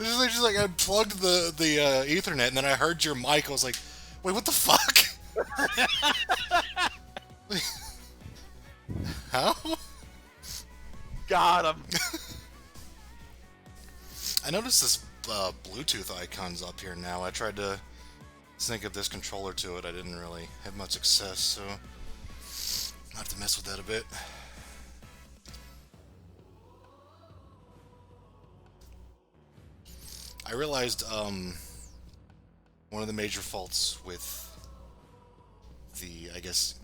Just like I plugged the Ethernet, and then I heard your mic. I was like, "Wait, what the fuck? How?" Got him. I noticed this Bluetooth icon's up here now. I tried to sync up this controller to it. I didn't really have much success, so I have to mess with that a bit. I realized one of the major faults with I guess,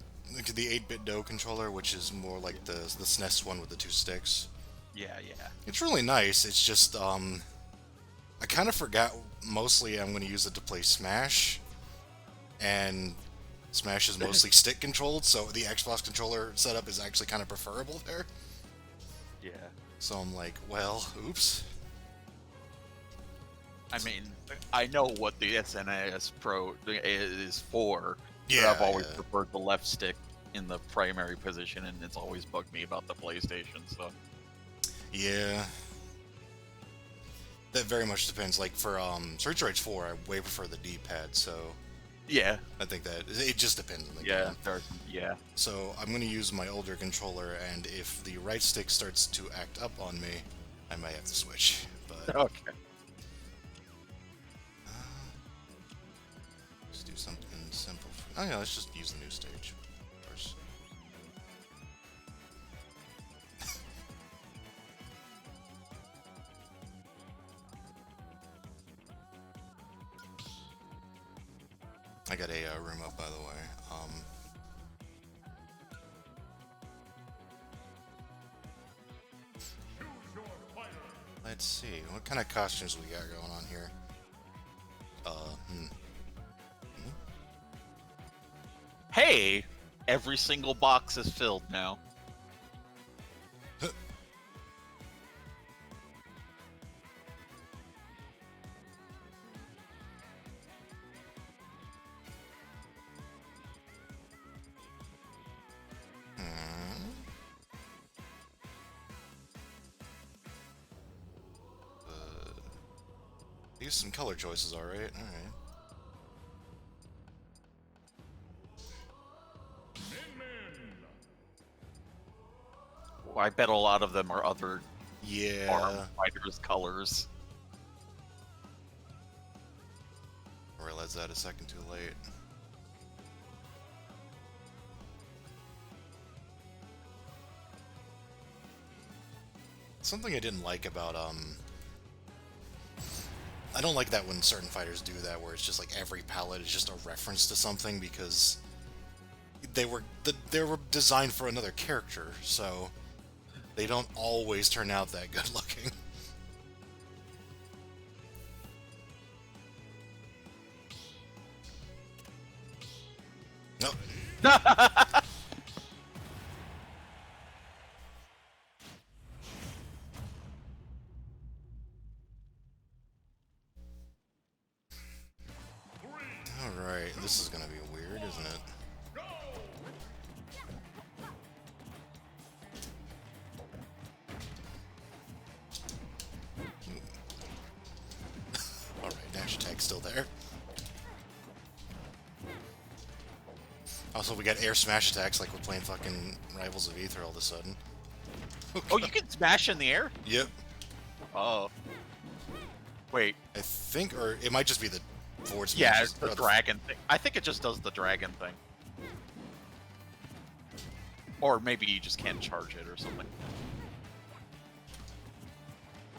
the 8-bit Do controller, which is more like the SNES one with the two sticks. Yeah, yeah. It's really nice. It's just I kind of forgot. Mostly, I'm going to use it to play Smash, and Smash is mostly stick controlled, so the Xbox controller setup is actually kind of preferable there. Yeah. So I'm like, well, oops. I mean, I know what the SNES Pro is for, but Yeah, I've always yeah. preferred the left stick in the primary position, and it's always bugged me about the PlayStation, so... Yeah. That very much depends. Like for Street Rage 4, I way prefer the D-pad, so Yeah. I think that it just depends on the Yeah, game. yeah. So I'm going to use my older controller, and if the right stick starts to act up on me, I might have to switch. But Okay. let's do something simple. Oh yeah, let's just use the new stage first. I got a room up, by the way. Let's see, what kind of costumes we got going on here? Hey! Every single box is filled now. Use some color choices, alright, alright. Well, I bet a lot of them are other Yeah. arm fighters' colors. I realized that a second too late. Something I didn't like about I don't like that when certain fighters do that, where it's just like every palette is just a reference to something, because they were designed for another character, so they don't always turn out that good looking. Nope. Alright, this is gonna be weird, isn't it? Alright, dash attack's still there. Also, we got air smash attacks like we're playing fucking Rivals of Aether all of a sudden. Oh, you can smash in the air? Yep. Oh. Wait. I think, or it might just be the forward smash. Yeah, it's the dragon thing. I think it just does the dragon thing. Or maybe you just can't charge it or something.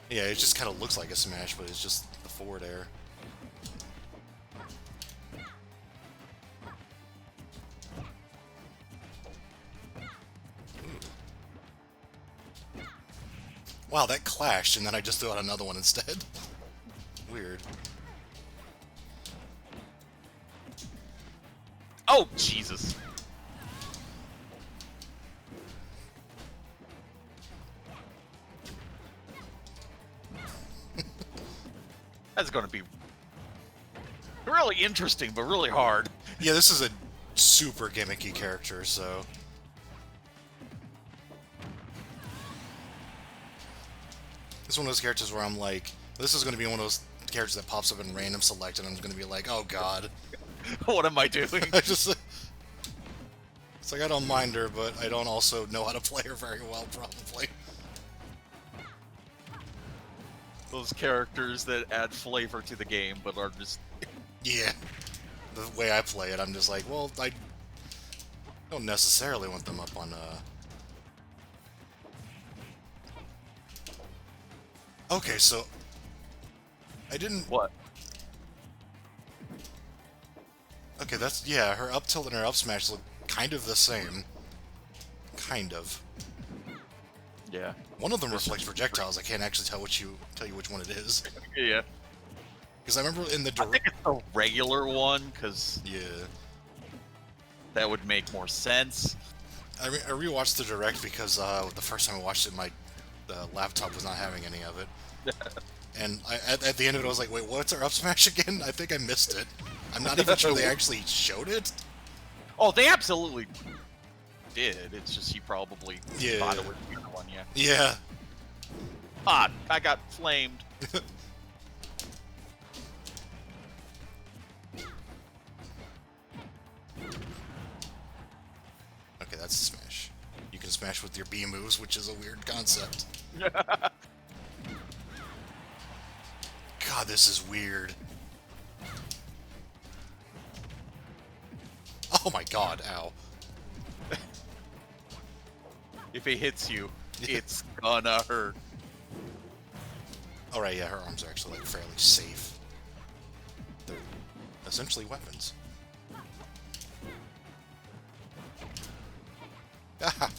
Yeah, it just kind of looks like a smash, but it's just the forward air. Wow, that clashed, and then I just threw out another one instead. Weird. Oh, Jesus. That's going to be really interesting, but really hard. Yeah, this is a super gimmicky character, so... It's one of those characters where I'm like, This is going to be one of those characters that pops up in random select, and I'm going to be like, oh god. What am I doing? I just... It's like, I don't mind her, but I don't also know how to play her very well, probably. Those characters that add flavor to the game, but are just... Yeah. The way I play it, I'm just like, well, I don't necessarily want them up on, Okay, so... I didn't... What? Okay, that's... Yeah, her up tilt and her up smash look kind of the same. Kind of. Yeah. One of them reflects projectiles. I can't actually tell you which one it is. Yeah. Because I remember in the I think it's the regular one, because yeah, that would make more sense. I rewatched the direct because the first time I watched it, my laptop was not having any of it. And at the end of it, I was like, wait, what's our up smash again? I think I missed it. I'm not even sure they actually showed it. Oh, they absolutely did. It's just you probably thought it was the other one, yeah. Yeah. Ah, I got flamed. Okay, that's a smash. You can smash with your B moves, which is a weird concept. God, this is weird. Oh my god, ow. If it hits you, it's gonna hurt. Alright, yeah, her arms are actually, like, fairly safe. They're essentially weapons. Ah!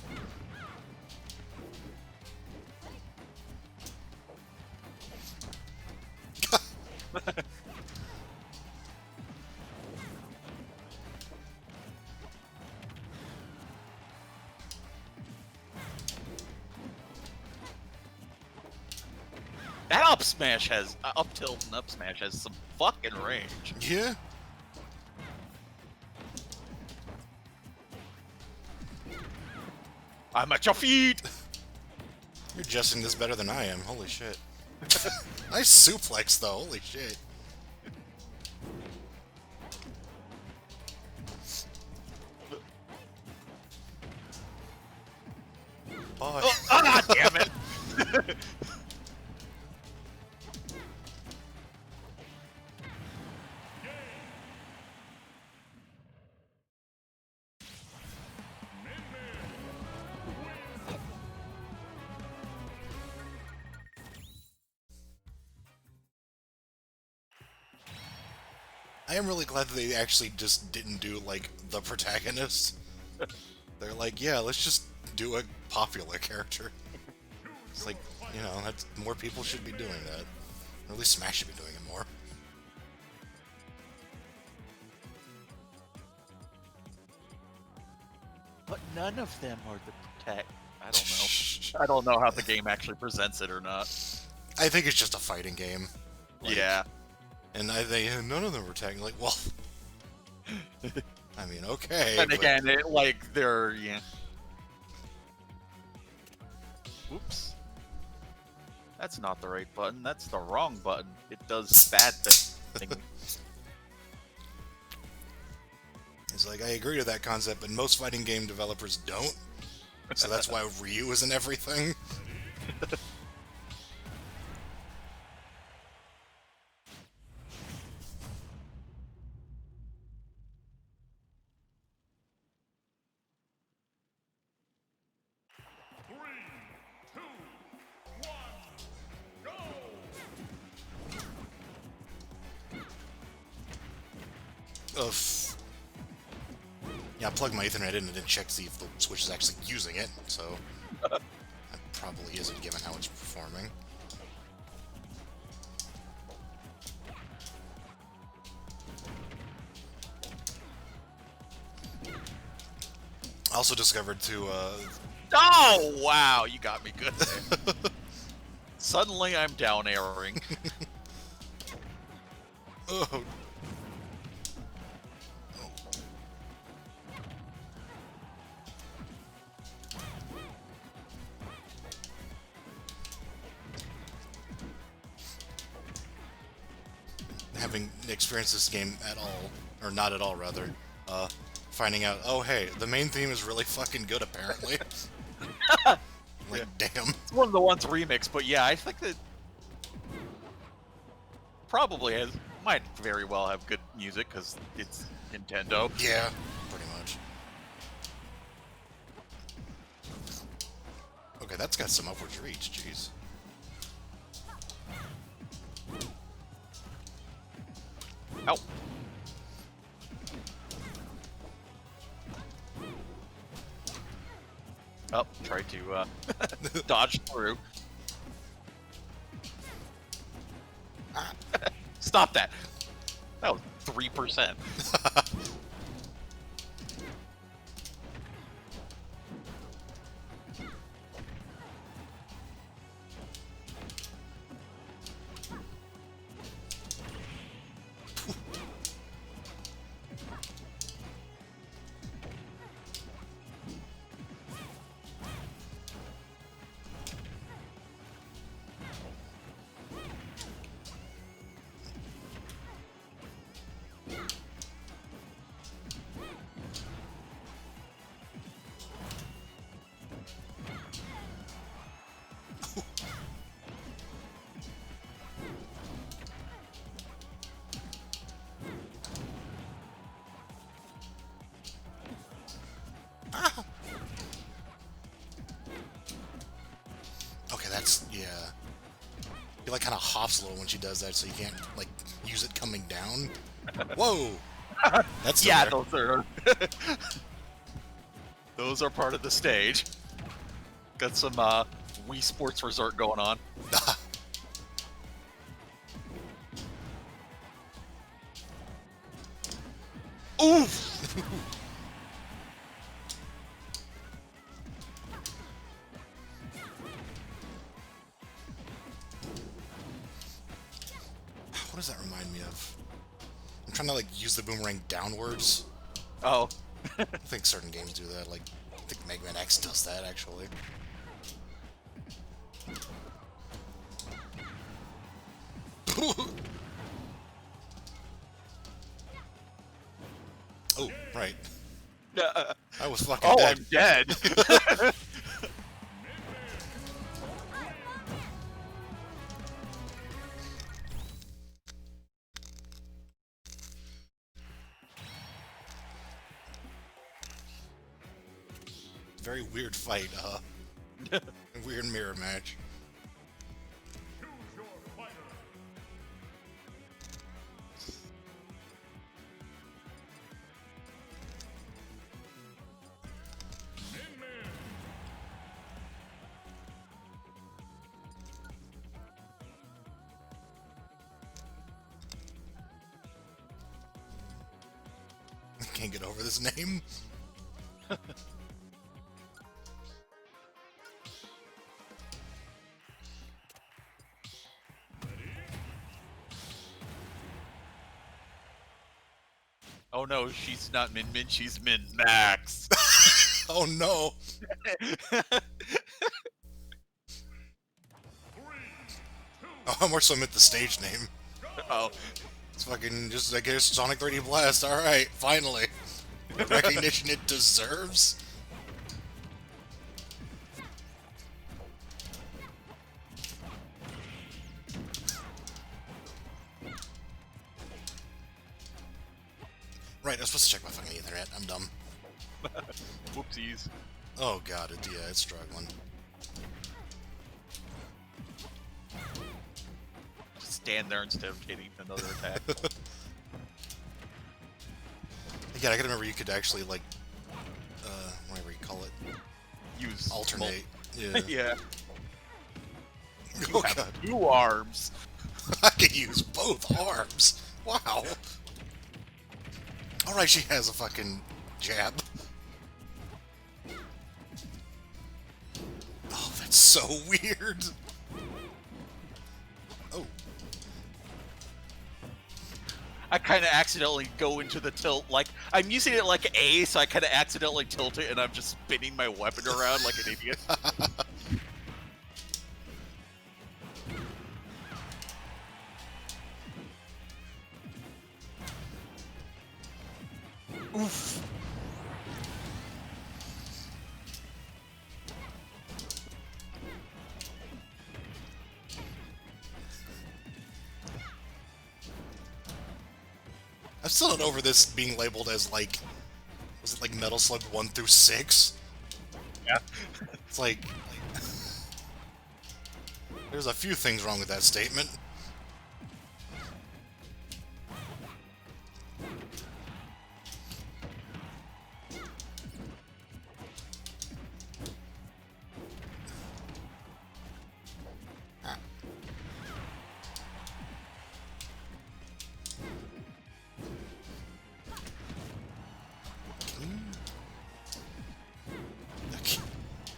That up smash has up tilt and up smash has some fucking range. Yeah? I'm at your feet. You're adjusting this better than I am. Holy shit. Nice suplex, though. Holy shit. Bye. Oh, ah, damn it. I am really glad that they actually just didn't do, like, the protagonist. They're like, yeah, let's just do a popular character. It's like, you know, that's, more people should be doing that. Or at least Smash should be doing it more. But none of them are the protect. I don't know. I don't know how the game actually presents it or not. I think it's just a fighting game. Like, Yeah. And none of them were tagging. Like, well, I mean, okay. And but- again, they're yeah. Oops. That's not the right button. That's the wrong button. It does bad things. It's like, I agree with that concept, but most fighting game developers don't. So that's why Ryu isn't everything. Ugh. Yeah, I plugged my Ethernet in and didn't check to see if the Switch is actually using it, so that probably isn't given how it's performing. I also discovered too, Oh wow, you got me good there. Suddenly I'm down airing. oh. having experienced this game at all, or not at all, rather, finding out, oh hey, the main theme is really fucking good, apparently. Like, damn. It's one of the ones remixed, but yeah, I think that probably might very well have good music because it's Nintendo. Yeah, pretty much. Okay, that's got some upwards reach, jeez. Ow. Oh, try to dodge through. Stop that. That was 3%. Okay, that's, yeah. He like kind of hops a little when she does that, so you can't like use it coming down. Whoa! That's still Yeah, there. those are those are part of the stage. Got some Wii Sports Resort going on. Oof! What does that remind me of? I'm trying to like use the boomerang downwards. Oh. I think certain games do that. Like, I think Mega Man X does that actually. Oh, right. I was fucking Oh, dead. I'm dead. Very weird fight, weird mirror match. Can't get over this name. Oh no, she's not Min Min, she's Min Max. Oh no. Oh, I more so meant the stage name. Oh. It's fucking just, I guess, Sonic 3D Blast. Alright, finally. The recognition it deserves. Right, I was supposed to check my fucking Ethernet. I'm dumb. Whoopsies. Oh god, yeah, it's struggling. Just stand there instead of hitting another attack. Yeah, I gotta remember you could actually, like, whatever you call it, Use alternate. Yeah. Yeah. You Oh have god. 2 arms. I can use both arms. Wow. Alright, she has a fucking jab. Oh, that's so weird. Oh. I kind of accidentally go into the tilt, like, I'm using it like A, so I kind of accidentally tilt it, and I'm just spinning my weapon around like an idiot. Oof. I'm still not over this being labeled as, like... Was it, like, Metal Slug 1 through 6? Yeah. It's like... There's a few things wrong with that statement.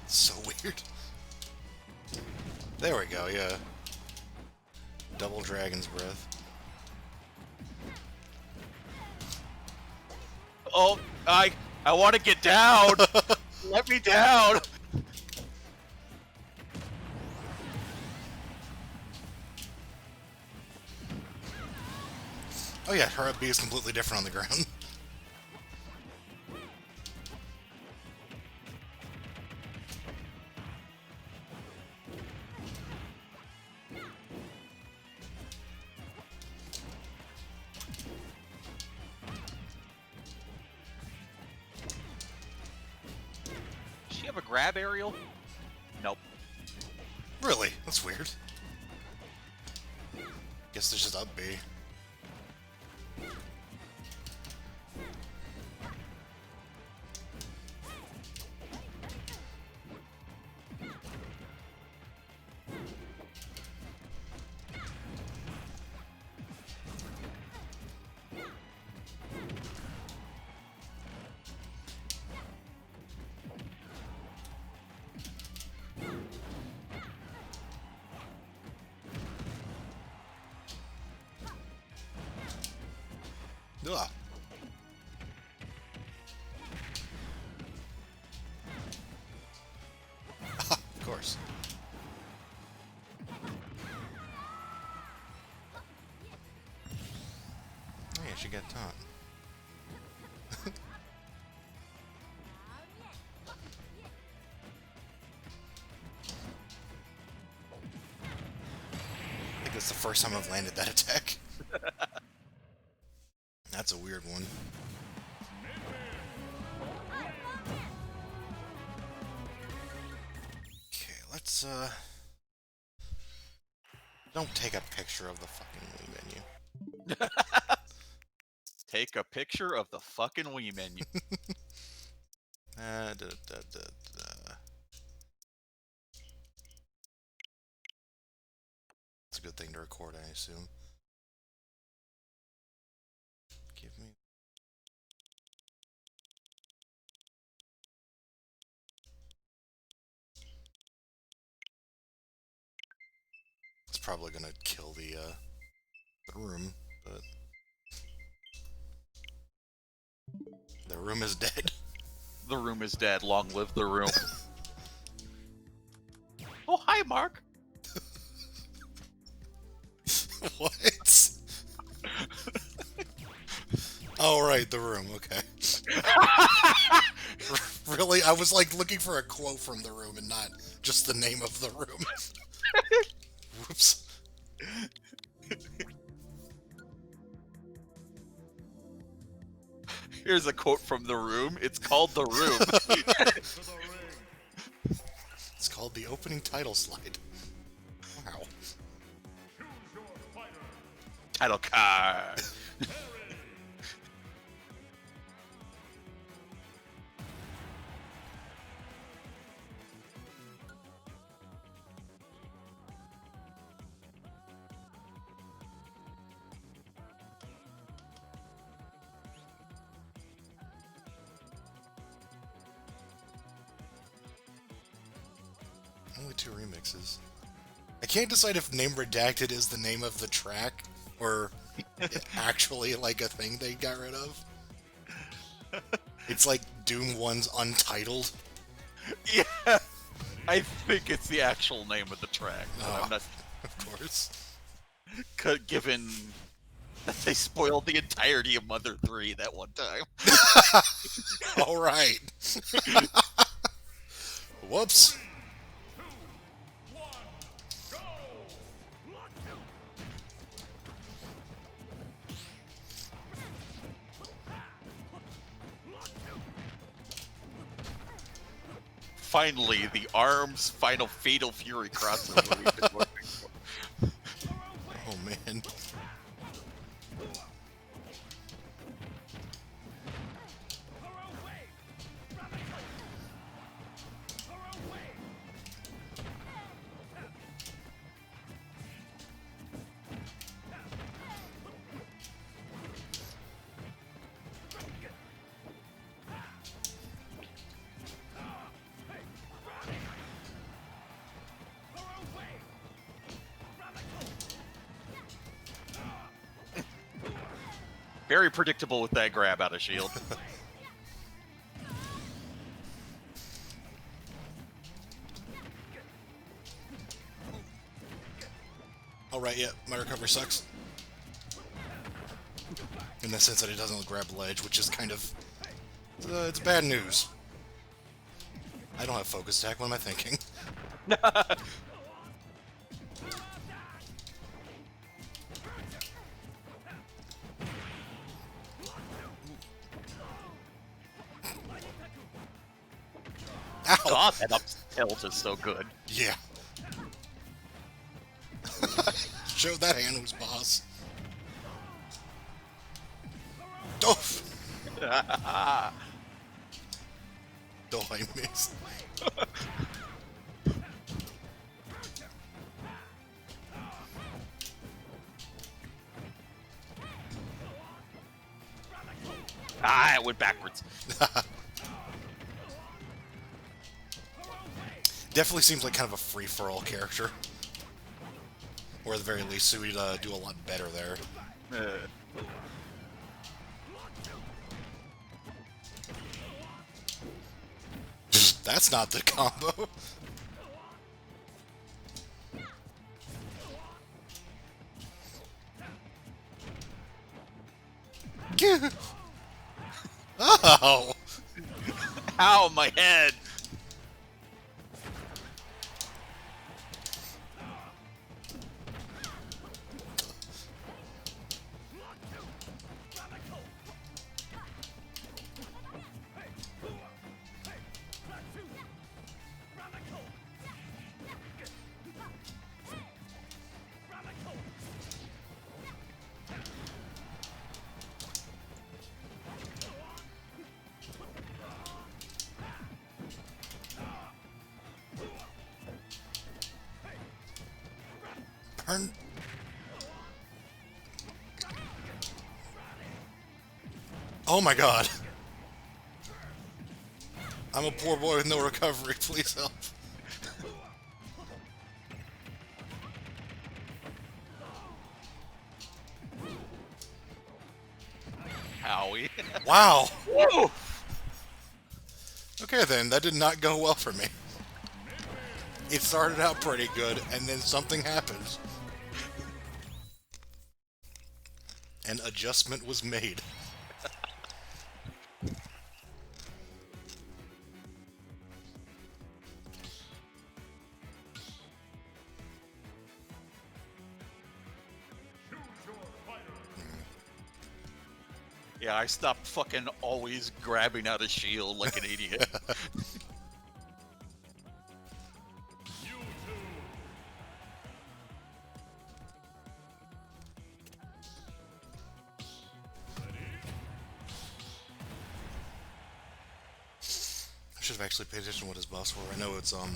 So weird. There we go, yeah. Double Dragon's Breath. Oh, I want to get down. Let me down. Oh yeah, her up B is completely different on the ground. Does she have a grab aerial? Nope. Really? That's weird. Guess there's just up B. Ugh. Of course. Oh yeah, she got taunt. I think that's the first time I've landed that attack. That's a weird one. Okay, let's, don't take a picture of the fucking Wii menu. Take a picture of the fucking Wii menu. Da, da, da, da. It's a good thing to record, I assume. Give me... It's probably gonna kill the room, but... The room is dead. The room is dead. Long live the room. Oh, hi, Mark. What? Oh, right, the room, okay. Really? I was, like, looking for a quote from the room and not just the name of the room. Whoops. Here's a quote from the room. It's called The Room. It's called the opening title slide. Wow. Title card. Only 2 remixes. I can't decide if Name Redacted is the name of the track, or actually, like, a thing they got rid of. It's like Doom 1's Untitled. Yeah. I think it's the actual name of the track. But I'm not... Of course. Given They spoiled the entirety of Mother 3 that one time. All right. Whoops. Finally, the ARMS final Fatal Fury crossover we've been working for. Oh man. Very predictable with that grab out of shield. All right, yeah, my recovery sucks. In the sense that it doesn't grab ledge, which is kind of... it's bad news. I don't have focus attack, what am I thinking? Ow! God, that up tilt is so good. Yeah. Show that hand who's boss. Doof! Oh, I missed. Ah, it went backwards. Definitely seems like kind of a free-for-all character. Or at the very least, we'd do a lot better there. That's not the combo. Oh! Ow, my head! Burn. Oh my god. I'm a poor boy with no recovery, please help. Howie. Wow. Woo! Okay then, that did not go well for me. It started out pretty good, and then something happens. An adjustment was made. Yeah, I stopped fucking always grabbing out a shield like an idiot. I should have actually paid attention to what his buffs were. I know it's, I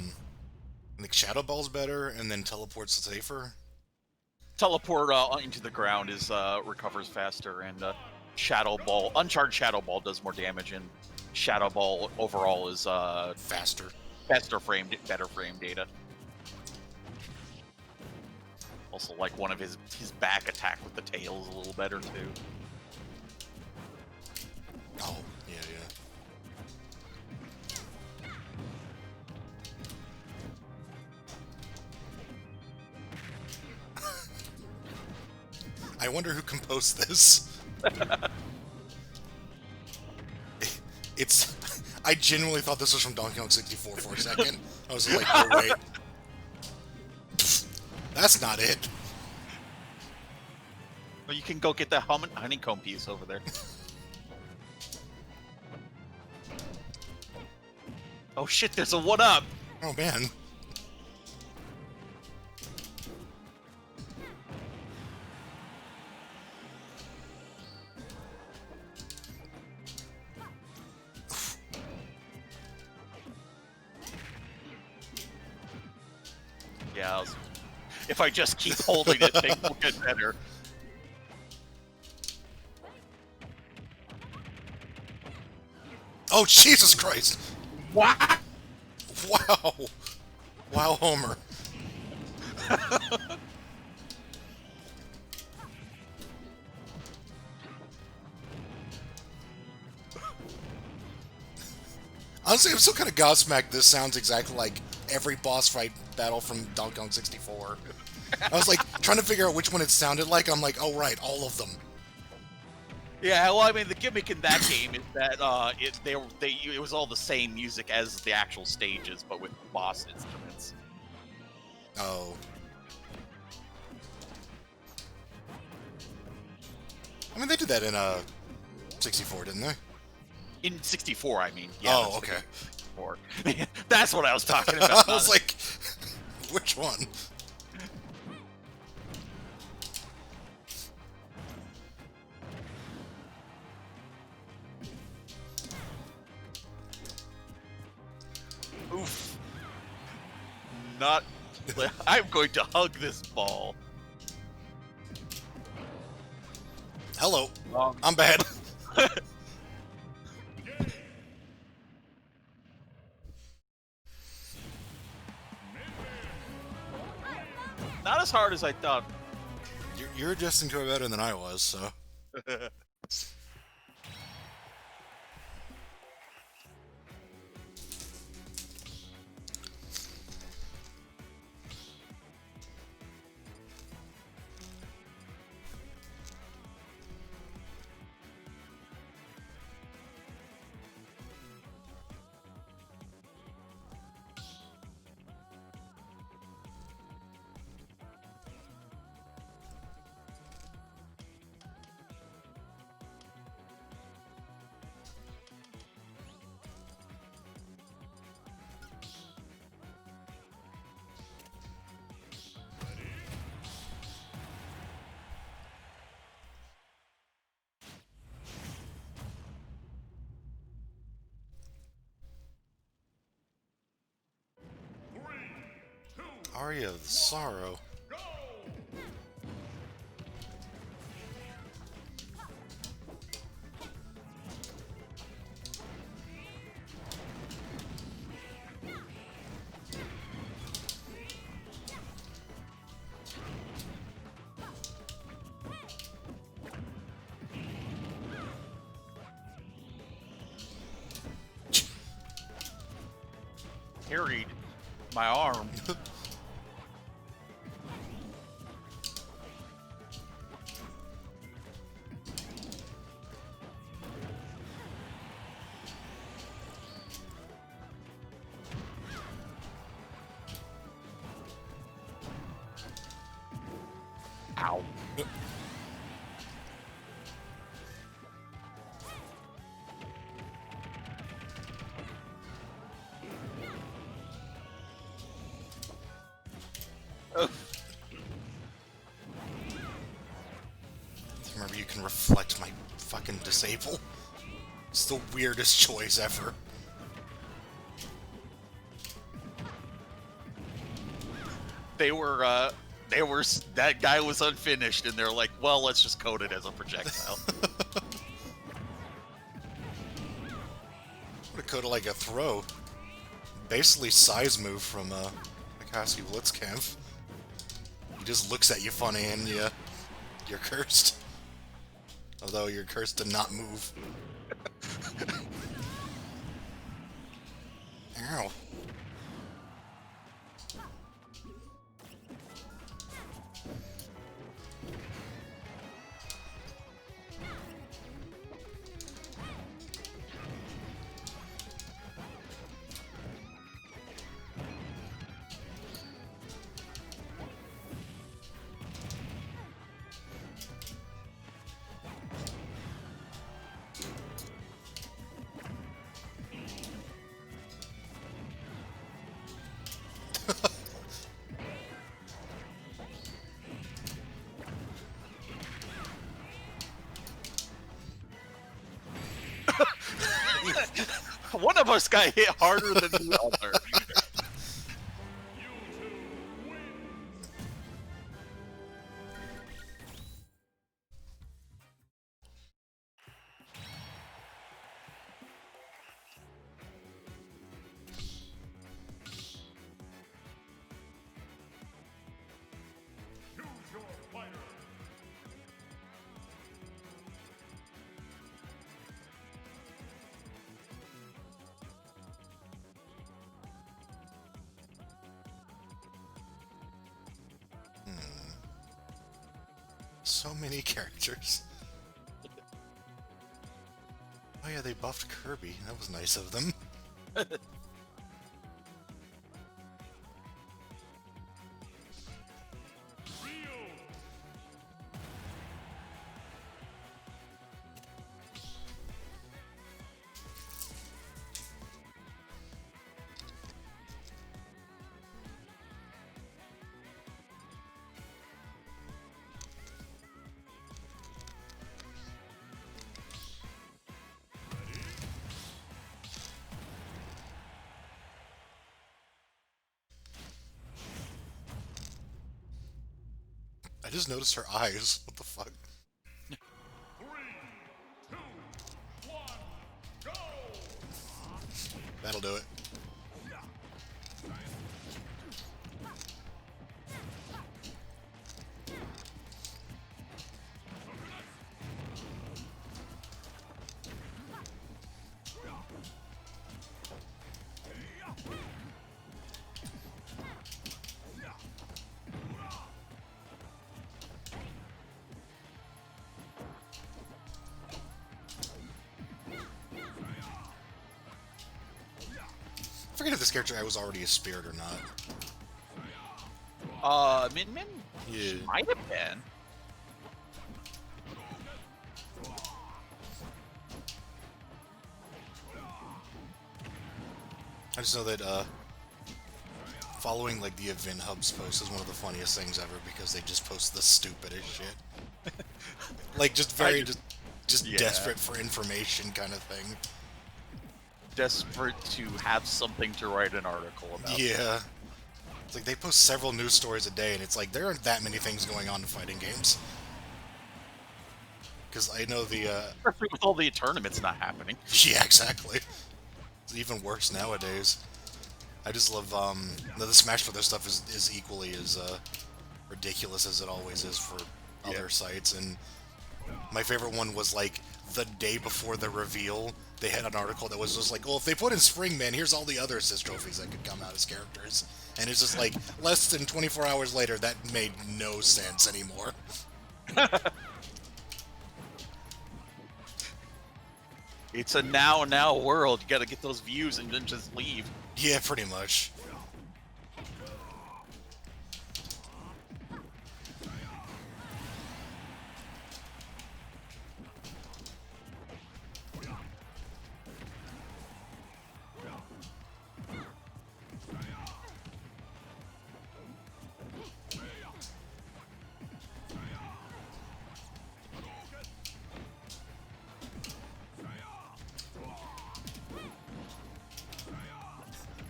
think Shadow Ball's better, and then Teleport's safer. Teleport into the ground is recovers faster, and Shadow Ball, Uncharged Shadow Ball does more damage, and Shadow Ball overall is Faster. better frame data. Also, like one of his back attack with the tail is a little better too. Oh, yeah, yeah. I wonder who composed this. It's... I genuinely thought this was from Donkey Kong 64 for a second. I was like, oh wait. That's not it. Well, you can go get that honeycomb piece over there. Oh shit, there's a 1-up! Oh man. Yeah, if I just keep holding it, things will get better. Oh, Jesus Christ! What? Wow! Wow, Homer. Honestly, I'm still kind of gobsmacked this sounds exactly like every boss fight battle from Donkey Kong 64. I was like, trying to figure out which one it sounded like. I'm like, oh right, all of them. Yeah, well, I mean, the gimmick in that game is that it was all the same music as the actual stages, but with boss instruments. Oh. I mean, they did that in 64, didn't they? In 64, I mean. Yeah, Oh, okay. 64. That's what I was talking about. I was like, which one? Oof. Not... I'm going to hug this ball. Hello. I'm bad. Not as hard as I thought. You're adjusting to it better than I was, so... Aria of Sorrow. Carried my arm. Ow. Remember, you can reflect my fucking disable. It's the weirdest choice ever. That guy was unfinished, and they're like, well, let's just code it as a projectile. Would code it like a throw. Basically, size move from Akatsuki Blitzkampf. He just looks at you funny, and you're cursed. Although you're cursed to not move. Ow. One of us got hit harder than the other. So many characters. Oh yeah, they buffed Kirby. That was nice of them. I just noticed her eyes. What the fuck? 3, 2, 1, go! That'll do it. I forget if this character I was already a spirit or not. Min Min? Yeah. Might have been. I just know that following like the event hubs post is one of the funniest things ever because they just post the stupidest shit. Like just very just Yeah. desperate for information kind of thing. Desperate to have something to write an article about. Yeah. It's like they post several news stories a day and it's like there aren't that many things going on in fighting games. Because I know the Especially with all the tournaments not happening. yeah, exactly. It's even worse nowadays. I just love the Smash Brothers stuff is equally as ridiculous as it always is for other sites, and my favorite one was like the day before the reveal they had an article that was just like, oh, if they put in Spring Man, here's all the other assist trophies that could come out as characters, and it's just like less than 24 hours later that made no sense anymore. It's a now world. You gotta get those views and then just leave. Yeah, pretty much.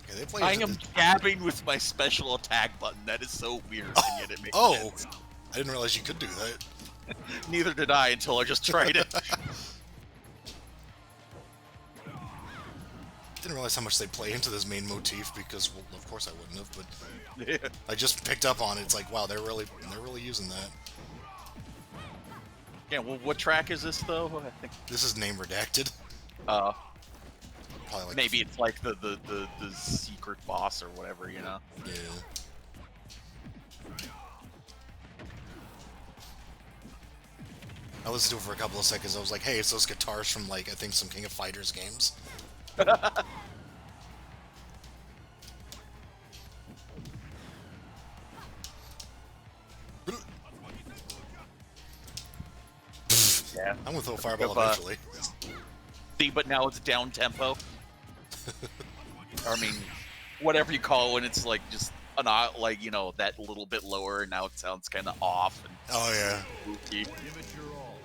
Yeah, they play I into am the- jabbing with my special attack button. That is so weird, and yet it makes Oh, sense. I didn't realize you could do that. Neither did I until I just tried it. Didn't realize how much they play into this main motif because, well, of course I wouldn't have, but Yeah. I just picked up on it. It's like, wow, they're really using that. Yeah, well, what track is this though? I think This is name redacted. Probably like maybe it's like the secret boss or whatever, you know. Yeah. I listened to it for a couple of seconds. I was like, hey, it's those guitars from like I think some King of Fighters games. Yeah. I'm gonna throw a fireball Of, eventually. See, but now it's down tempo. I mean, whatever you call it when it's like just an like that little bit lower, and now it sounds kind of off and Oh yeah. spooky. Give it your all.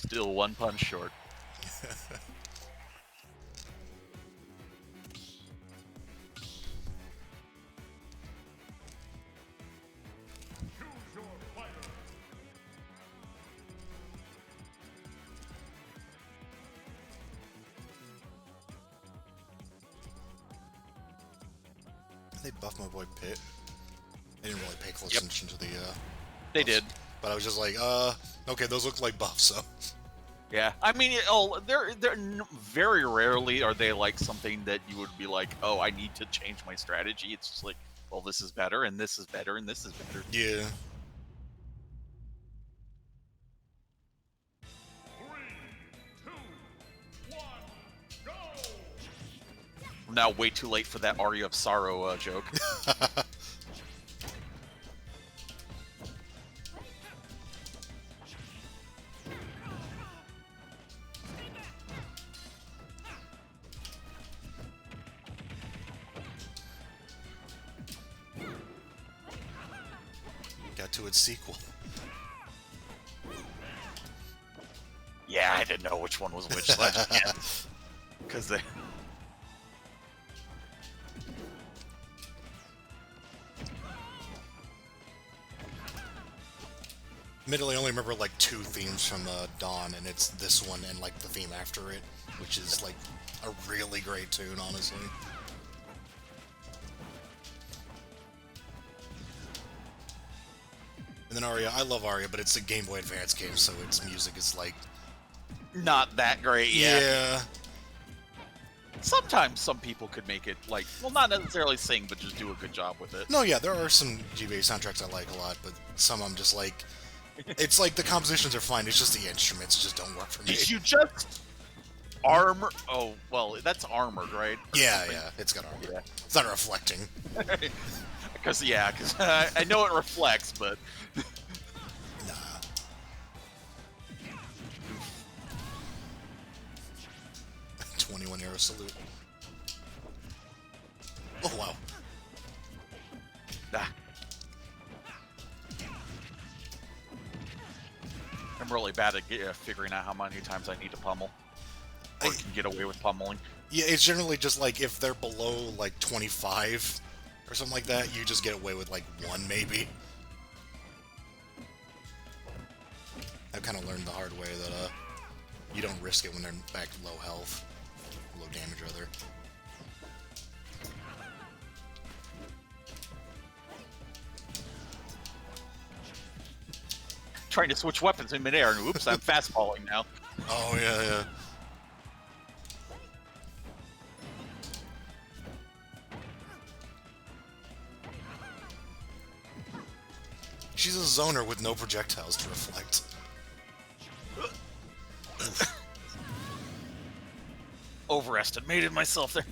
Still one punch short. Choose your fighter. They buffed my boy Pitt. I didn't really pay close Yep. attention to the They buffs, did. but I was just like, okay, those look like buffs, so Yeah, I mean, very rarely are they like something that you would be like, oh, I need to change my strategy. It's just like, well, this is better, and this is better, and this is better. yeah. 3, 2, 1, go! I'm now way too late for that Aria of Sorrow joke. Got to its sequel. Yeah, I didn't know which one was which, so I just can't. Because they... Admittedly, I only remember like 2 themes from Dawn, and it's this one and like the theme after it, which is like a really great tune, honestly. And then Aria, I love Aria, but it's a Game Boy Advance game, so its music is like, Not that great, yeah. yeah. Sometimes some people could make it, like, well, not necessarily sing, but just do a good job with it. No, yeah, there are some GBA soundtracks I like a lot, but some I'm just like, it's like the compositions are fine, it's just the instruments just don't work for me. Did you just armor? Oh, well, that's armored, right? Or Yeah, something. yeah, it's got armor. Yeah. It's not reflecting. Because I know it reflects, but Nah. 21 arrow salute. Oh wow. ah. I'm really bad at figuring out how many times I need to pummel, or can get away with pummeling. Yeah, it's generally just like if they're below like 25 or something like that, you just get away with like 1 maybe. I've kind of learned the hard way that you don't risk it when they're back to low health, low damage rather. Trying to switch weapons in midair, and oops, I'm fastballing now. Oh yeah, yeah. She's a zoner with no projectiles to reflect. Overestimated myself there.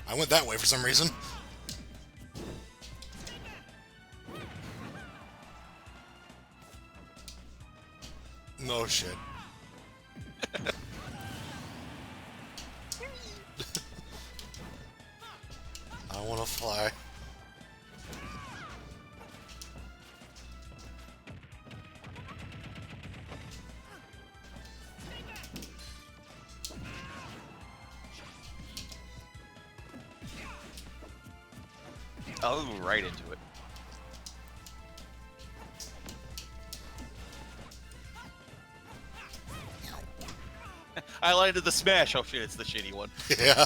I went that way for some reason. No shit. I wanna fly. Oh, right into it. I landed the smash. Oh shit, it's the shitty one. Yeah.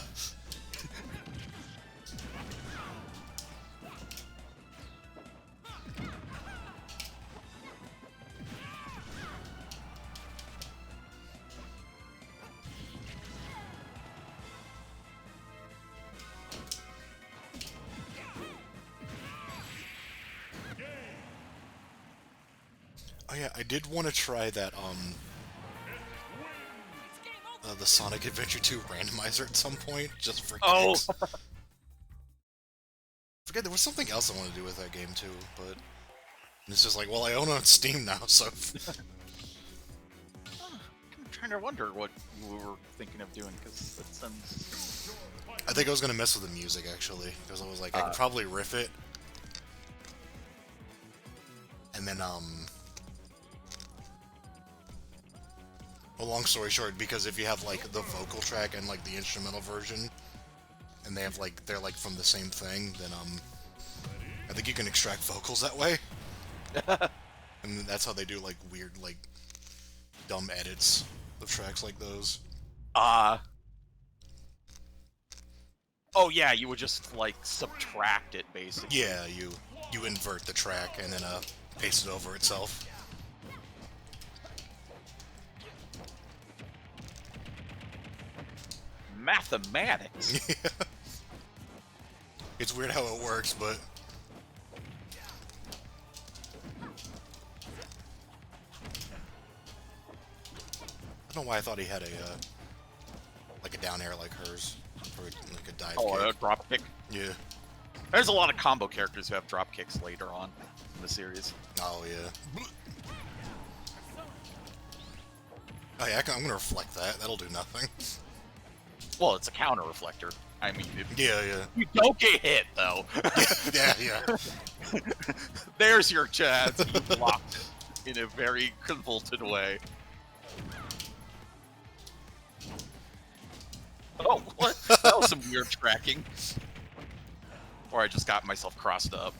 Oh yeah, I did want to try that the Sonic Adventure 2 randomizer at some point, just for Oh. kicks. Forget there was something else I wanted to do with that game too, but it's just like, well, I own it on Steam now, so I'm trying to wonder what you were thinking of doing, because that sounds... I think I was gonna mess with the music actually, because I was like, I could probably riff it, and then well, long story short, because if you have like the vocal track and like the instrumental version, and they have like they're like from the same thing, then I think you can extract vocals that way, and that's how they do like weird like dumb edits of tracks like those. Oh yeah, you would just like subtract it basically. Yeah, you invert the track and then paste it over itself. Mathematics. It's weird how it works, but I don't know why I thought he had a like a down air like hers, or like a dive Oh, a kick. drop kick. Yeah. There's a lot of combo characters who have drop kicks later on in the series. Oh yeah. Oh yeah, I'm gonna reflect that. That'll do nothing. Well, it's a counter reflector. I mean, if Yeah, yeah. you don't get hit though, yeah. there's your chance. You blocked it in a very convoluted way. Oh, what? That was some weird tracking. Or I just got myself crossed up.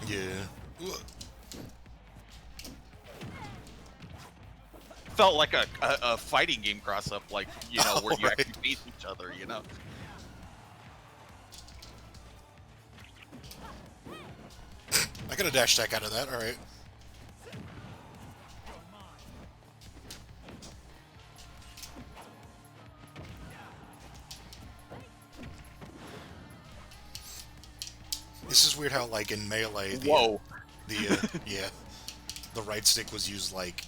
Yeah. Felt like a fighting game cross up, like, you know, where you right. actually face each other, you know? I got a dash attack out of that, alright. This is weird how, like, in Melee, Whoa. yeah, the right stick was used, like,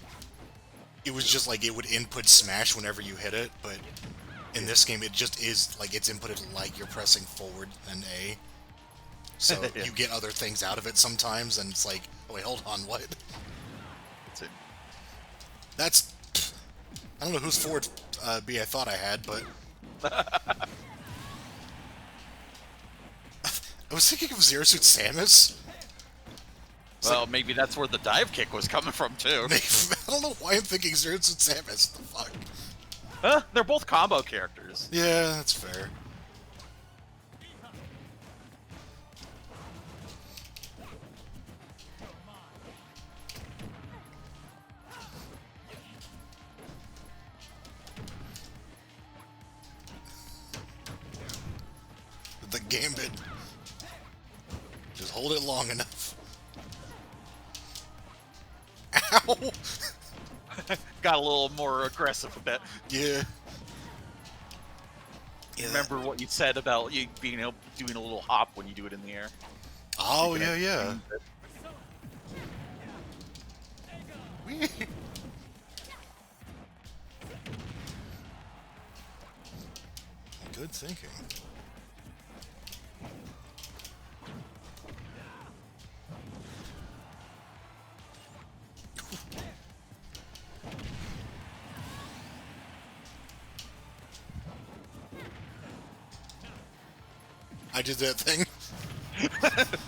it was just, like, it would input smash whenever you hit it, but in this game, it just is, like, it's inputted like you're pressing forward and A. So Yeah. you get other things out of it sometimes, and it's like, oh, wait, hold on, what? That's it. That's... I don't know whose forward B I thought I had, but... I was thinking of Zero Suit Samus. Well, maybe that's where the dive kick was coming from, too. I don't know why I'm thinking Zero Suit Samus. The fuck? Huh? They're both combo characters. Yeah, that's fair. The gambit. Just hold it long enough. Ow! Got a little more aggressive with that. Yeah. Yeah. Remember what you said about you being able doing a little hop when you do it in the air? Oh, yeah, yeah. Whee! Good thinking. I did that thing.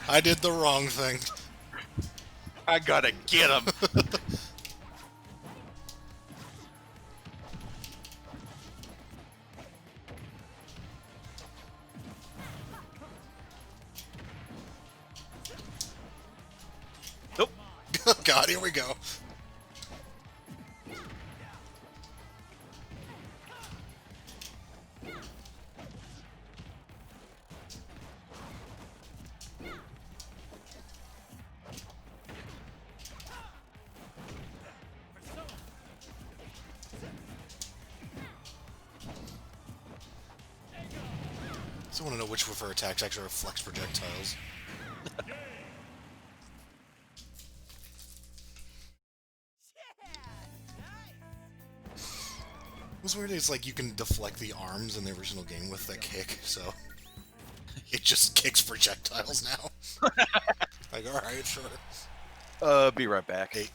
I did the wrong thing. I gotta get him. Nope. Oh god, here we go. So I want to know which of her attacks actually reflects projectiles. What's weird is like you can deflect the arms in the original game with the kick, so it just kicks projectiles now. Like, alright, sure. Be right back. Hey.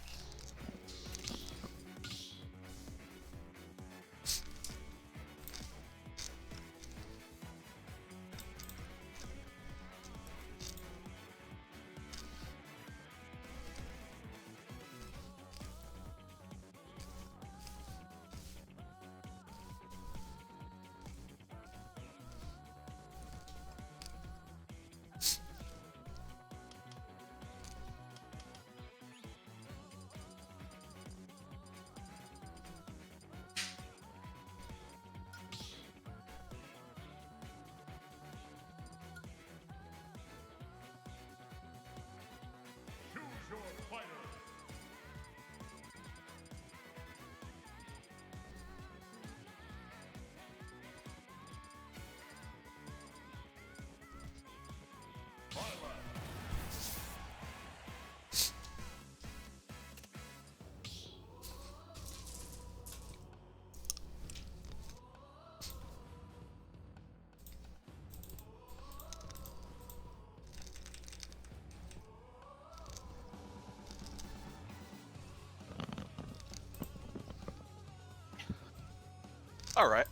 All right.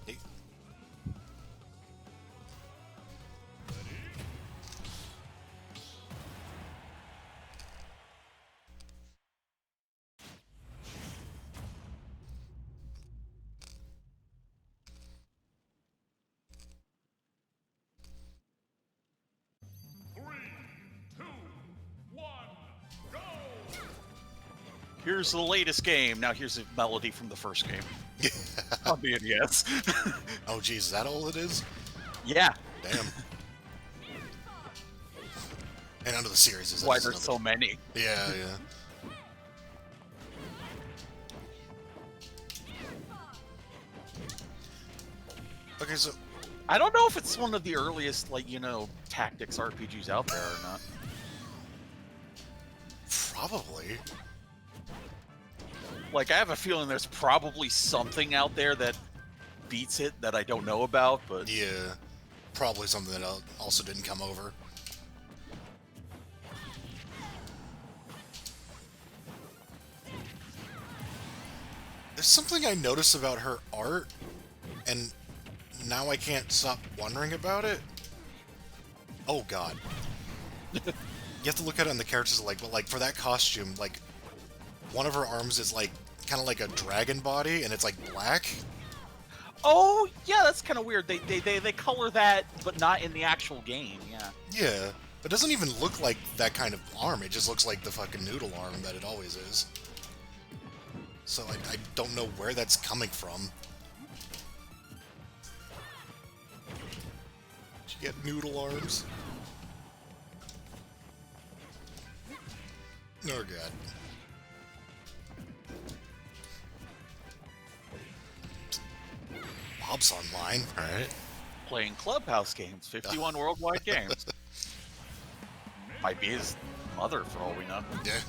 Hey. Three, two, one, go! Here's the latest game. Now here's a melody from the first game. On the NES. Oh, geez, is that all it is? Yeah. Damn. And under the series is Why just there's another- so many. Yeah, yeah. Okay, so I don't know if it's one of the earliest, like, you know, tactics RPGs out there or not. probably. Like, I have a feeling there's probably something out there that beats it that I don't know about, but Yeah, probably something that also didn't come over. There's something I noticed about her art, and now I can't stop wondering about it. Oh god. You have to look at it on the characters, like, but like for that costume, like one of her arms is like kind of like a dragon body, and it's like black. oh yeah, that's kind of weird. They color that, but not in the actual game. Yeah. Yeah, it doesn't even look like that kind of arm. It just looks like the fucking noodle arm that it always is. So I don't know where that's coming from. Did you get noodle arms? Oh god. Bob's online, alright. Playing Clubhouse games, 51 worldwide games. Might be his mother, for all we know. Yeah.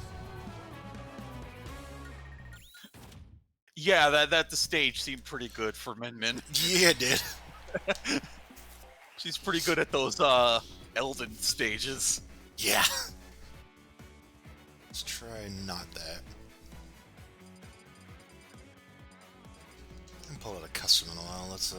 Yeah, that the stage seemed pretty good for Min Min. Yeah, it did. She's pretty good at those Elden stages. Yeah. Let's try not that. I haven't pulled out a custom in a while. Let's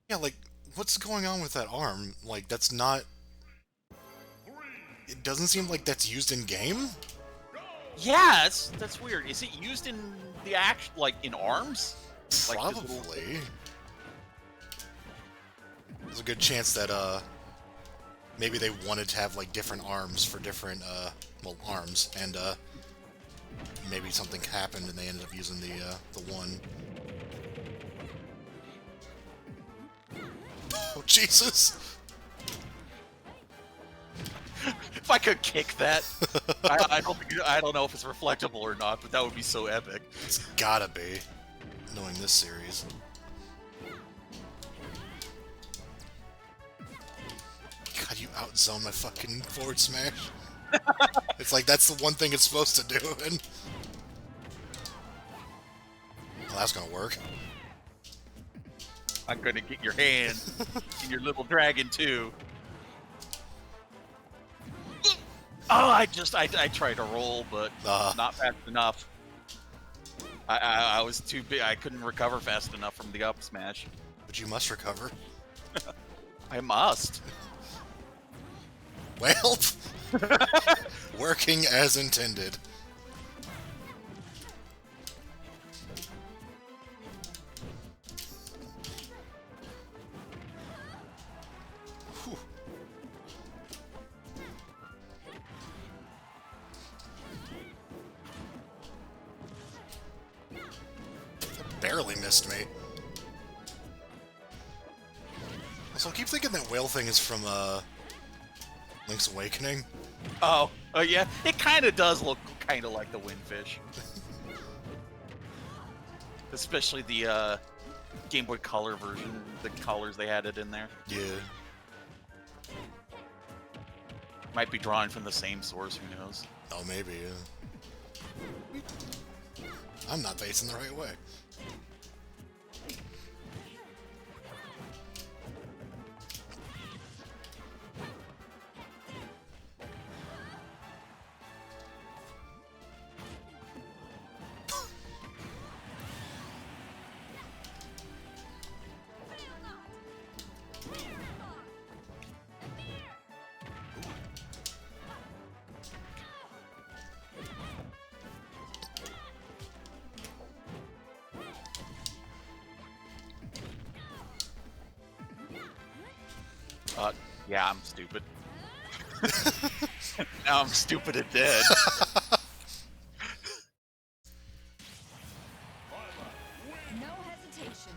yeah, like, what's going on with that arm? Like, that's not... It doesn't seem like that's used in-game? Yeah, that's weird. Is it used in the like in arms? Like his little- Probably. There's a good chance that, maybe they wanted to have, like, different arms for different, well, arms, and, maybe something happened and they ended up using the one. Oh, Jesus! If I could kick that, I don't know if it's reflectable or not, but that would be so epic. It's gotta be, knowing this series. God, you outzone my fucking forward smash. It's like, that's the one thing it's supposed to do, and... Well, that's gonna work. I'm gonna get your hand in your little dragon too. Oh, I tried to roll, but not fast enough. I was too big. I couldn't recover fast enough from the up smash. But you must recover. I must. Well, working as intended. Whew. That barely missed me. So I keep thinking that whale thing is from Link's Awakening. Oh yeah, it kind of does look kind of like the Windfish, especially the Game Boy Color version. The colors they added in there Yeah. might be drawn from the same source. Who knows? Oh, maybe, yeah. I'm not facing the right way. Yeah, I'm stupid. Now I'm stupid and dead. No hesitation.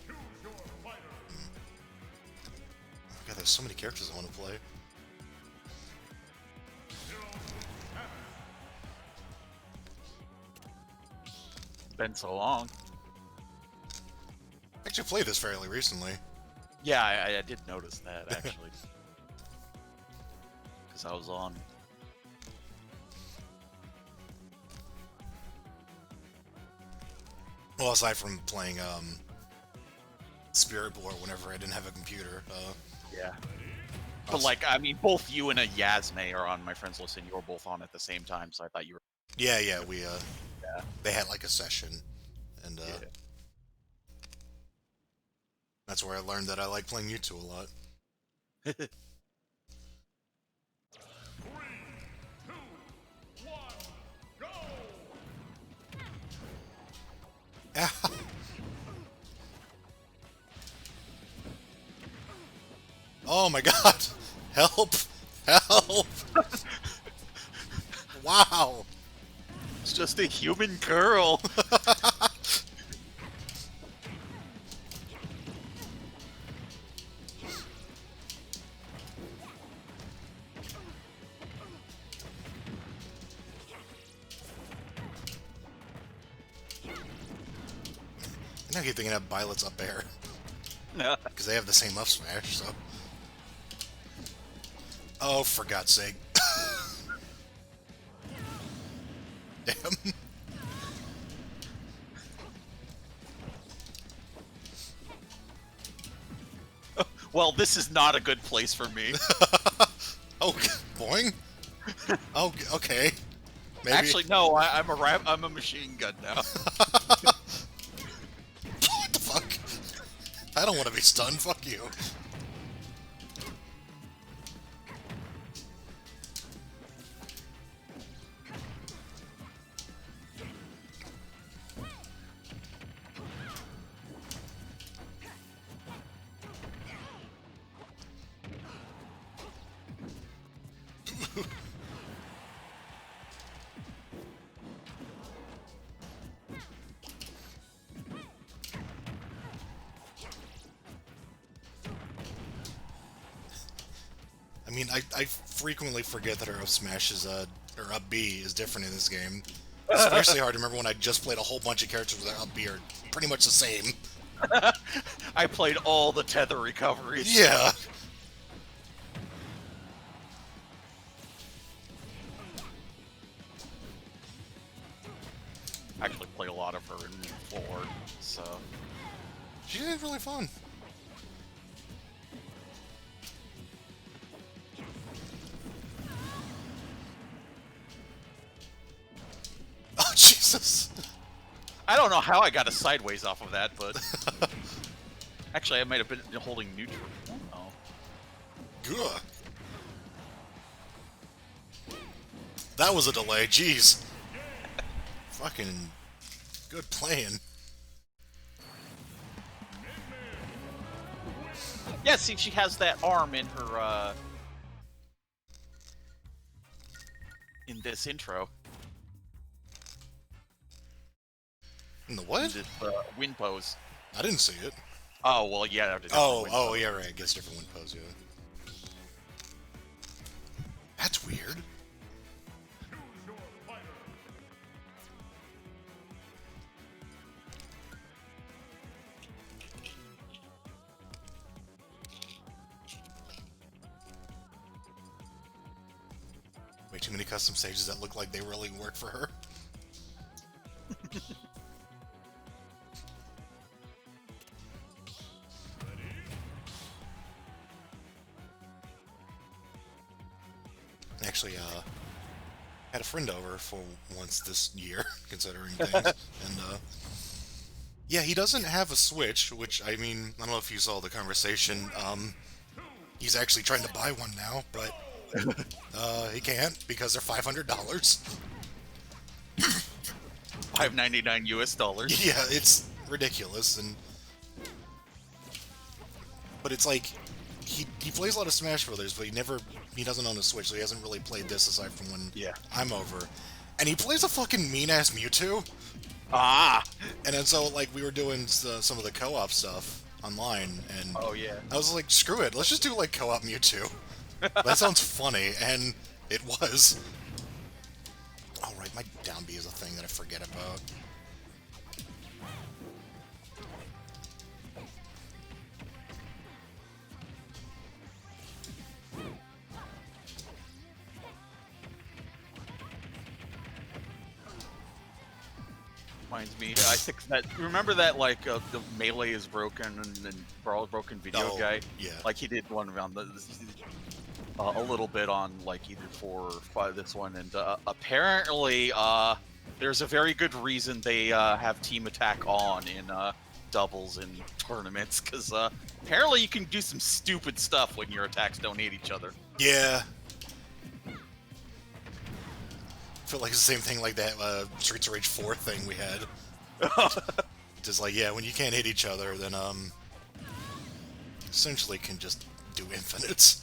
Choose your fighter. God, there's so many characters I want to play. It's been so long. I actually played this fairly recently. Yeah, I did notice that, actually. Because I was on. Well, aside from playing Spirit War whenever I didn't have a computer. Yeah. But, like, I mean, both you and a Yasme are on my friends list, and you were both on at the same time, so I thought you were... Yeah, we they had like a session, and Yeah. that's where I learned that I like playing Mewtwo a lot. 3, 2, 1, go! Oh my god! Help! Help! Wow! It's just a human girl. And I keep thinking of Violet's up air. No. Because they have the same up smash, so... Oh, for God's sake. Damn. Well, this is not a good place for me. Oh, boing? Oh, okay. Maybe. Actually, no, I'm a machine gun now. What the fuck? I don't want to be stunned, fuck you. I mean, I frequently forget that her up smash is, or up B is different in this game. It's especially hard to remember when I just played a whole bunch of characters with their up B are pretty much the same. I played all the tether recoveries. Yeah. I actually played a lot of her in 4, so... She did really fun. Oh, Jesus. I don't know how I got a sideways off of that, but... Actually, I might have been holding neutral. Oh. Good. That was a delay, jeez. Fucking good playing. Yeah, see, she has that arm in her, in this intro. In the In what? this, wind pose. I didn't see it. Oh, well, yeah. Oh, yeah, right. I guess different wind pose, yeah. That's weird. Choose your fighter. many custom stages that look like they really work for her. Actually, had a friend over for once this year, considering things, and yeah, he doesn't have a Switch, which, I mean, I don't know if you saw the conversation. He's actually trying to buy one now, but he can't because they're $500. $5.99 US. Yeah, it's ridiculous, but it's like he plays a lot of Smash Brothers, but he doesn't own a Switch, so he hasn't really played this aside from when I'm over. And he plays a fucking mean-ass Mewtwo. Ah! And then so, like, we were doing some of the co-op stuff online, and Oh, yeah. I was like, screw it, let's just do, like, co-op Mewtwo. That sounds funny, and it was. Oh, right, my down B is a thing that I forget about. Reminds me, I think that, remember that, like, the Melee is broken and Brawl is broken video guy? Yeah. Like, he did one around a little bit on, like, either 4 or 5 this one, and apparently, there's a very good reason they have Team Attack on in doubles in tournaments, because apparently you can do some stupid stuff when your attacks don't hit each other. Yeah. I feel like it's the same thing like that Streets of Rage 4 thing we had. Just like, yeah, when you can't hit each other, then essentially can just do infinites.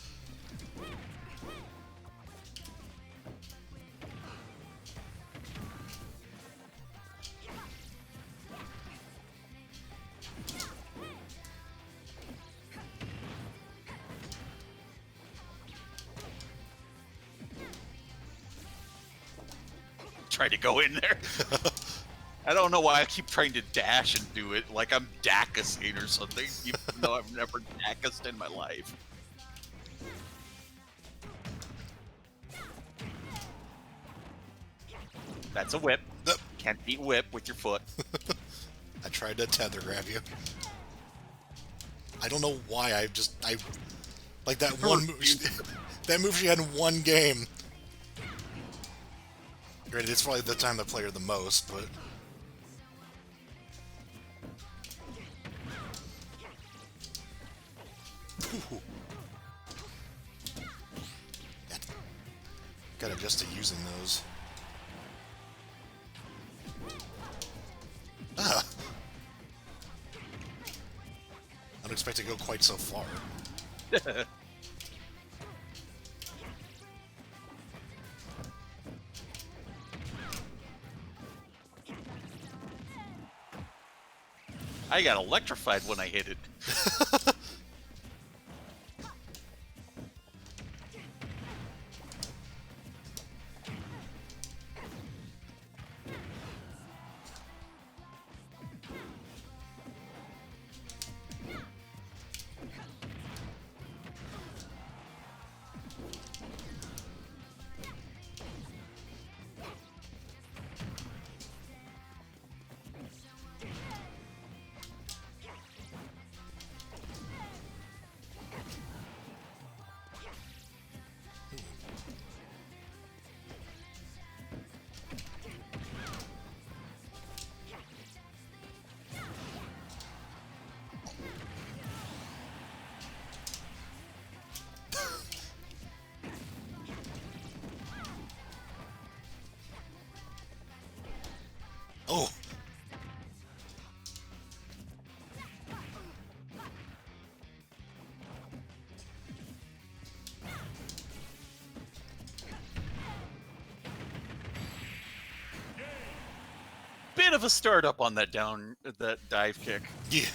Try to go in there. I don't know why I keep trying to dash and do it like I'm Dakising or something, even though I've never Dakised in my life. That's a whip. Can't beat whip with your foot. I tried to tether grab you. I don't know why, I like that one move, that move she had in one game. Granted, it's probably the time I play her the most, but... Ooh. Got adjusted using those. Ah! I don't expect to go quite so far. I got electrified when I hit it. Oh! Bit of a startup on that dive kick. Yeah.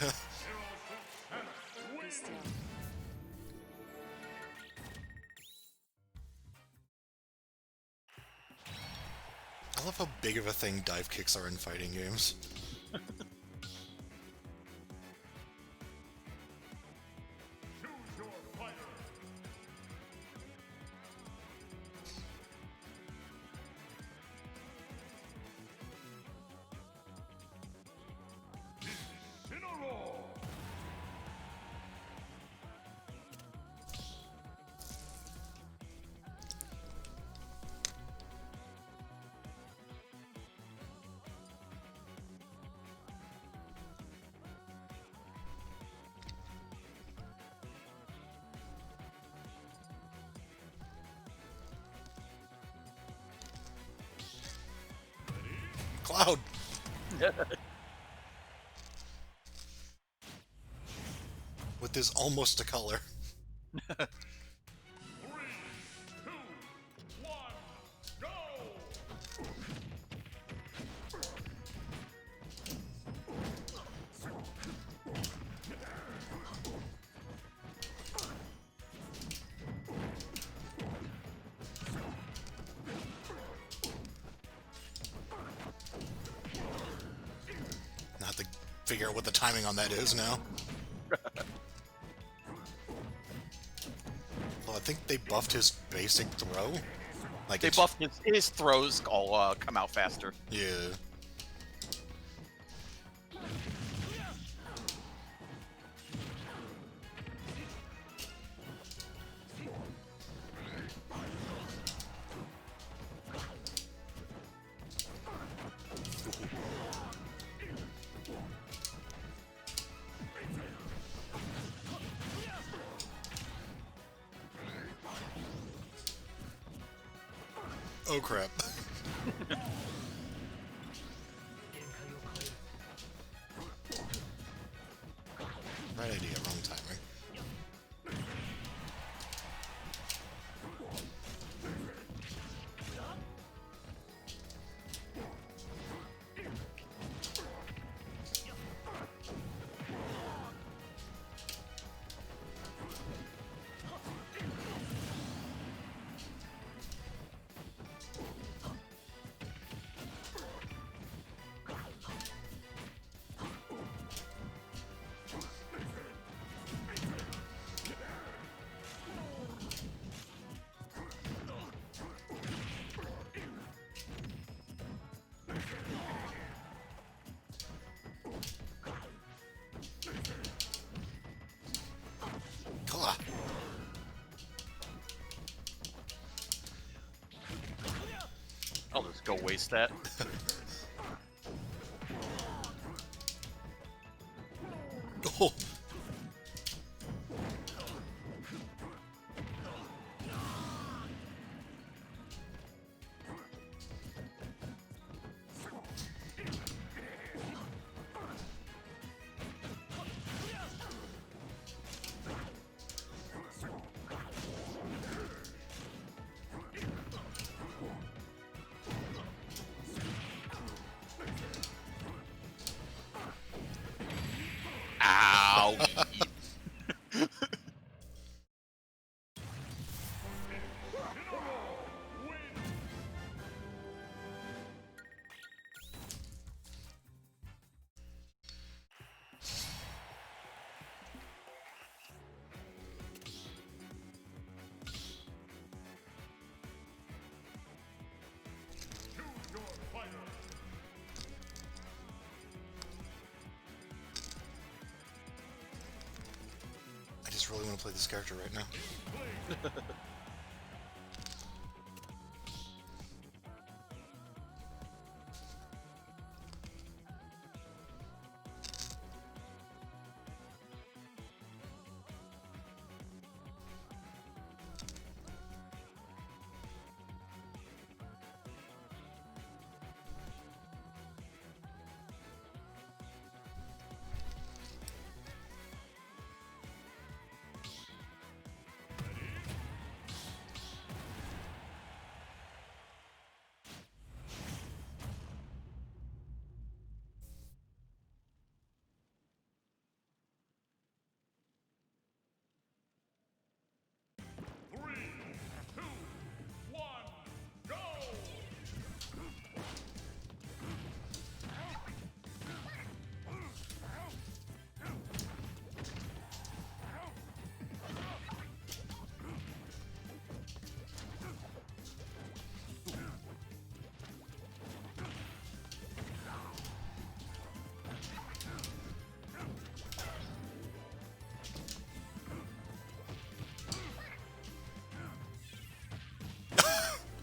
I love how big of a thing dive kicks are in fighting games. Choose your fighter. Cloud! With his almost a color. 3, 2, 1, go! Now I have to figure out what the timing on that is now. Well, I think they buffed his basic throw. Like They it's- buffed his throws all come out faster. Yeah. Oh crap. Right idea, wrong timing. Cool. I'll just go waste that. Oh. Ow! Choose your fighter. I just really want to play this character right now.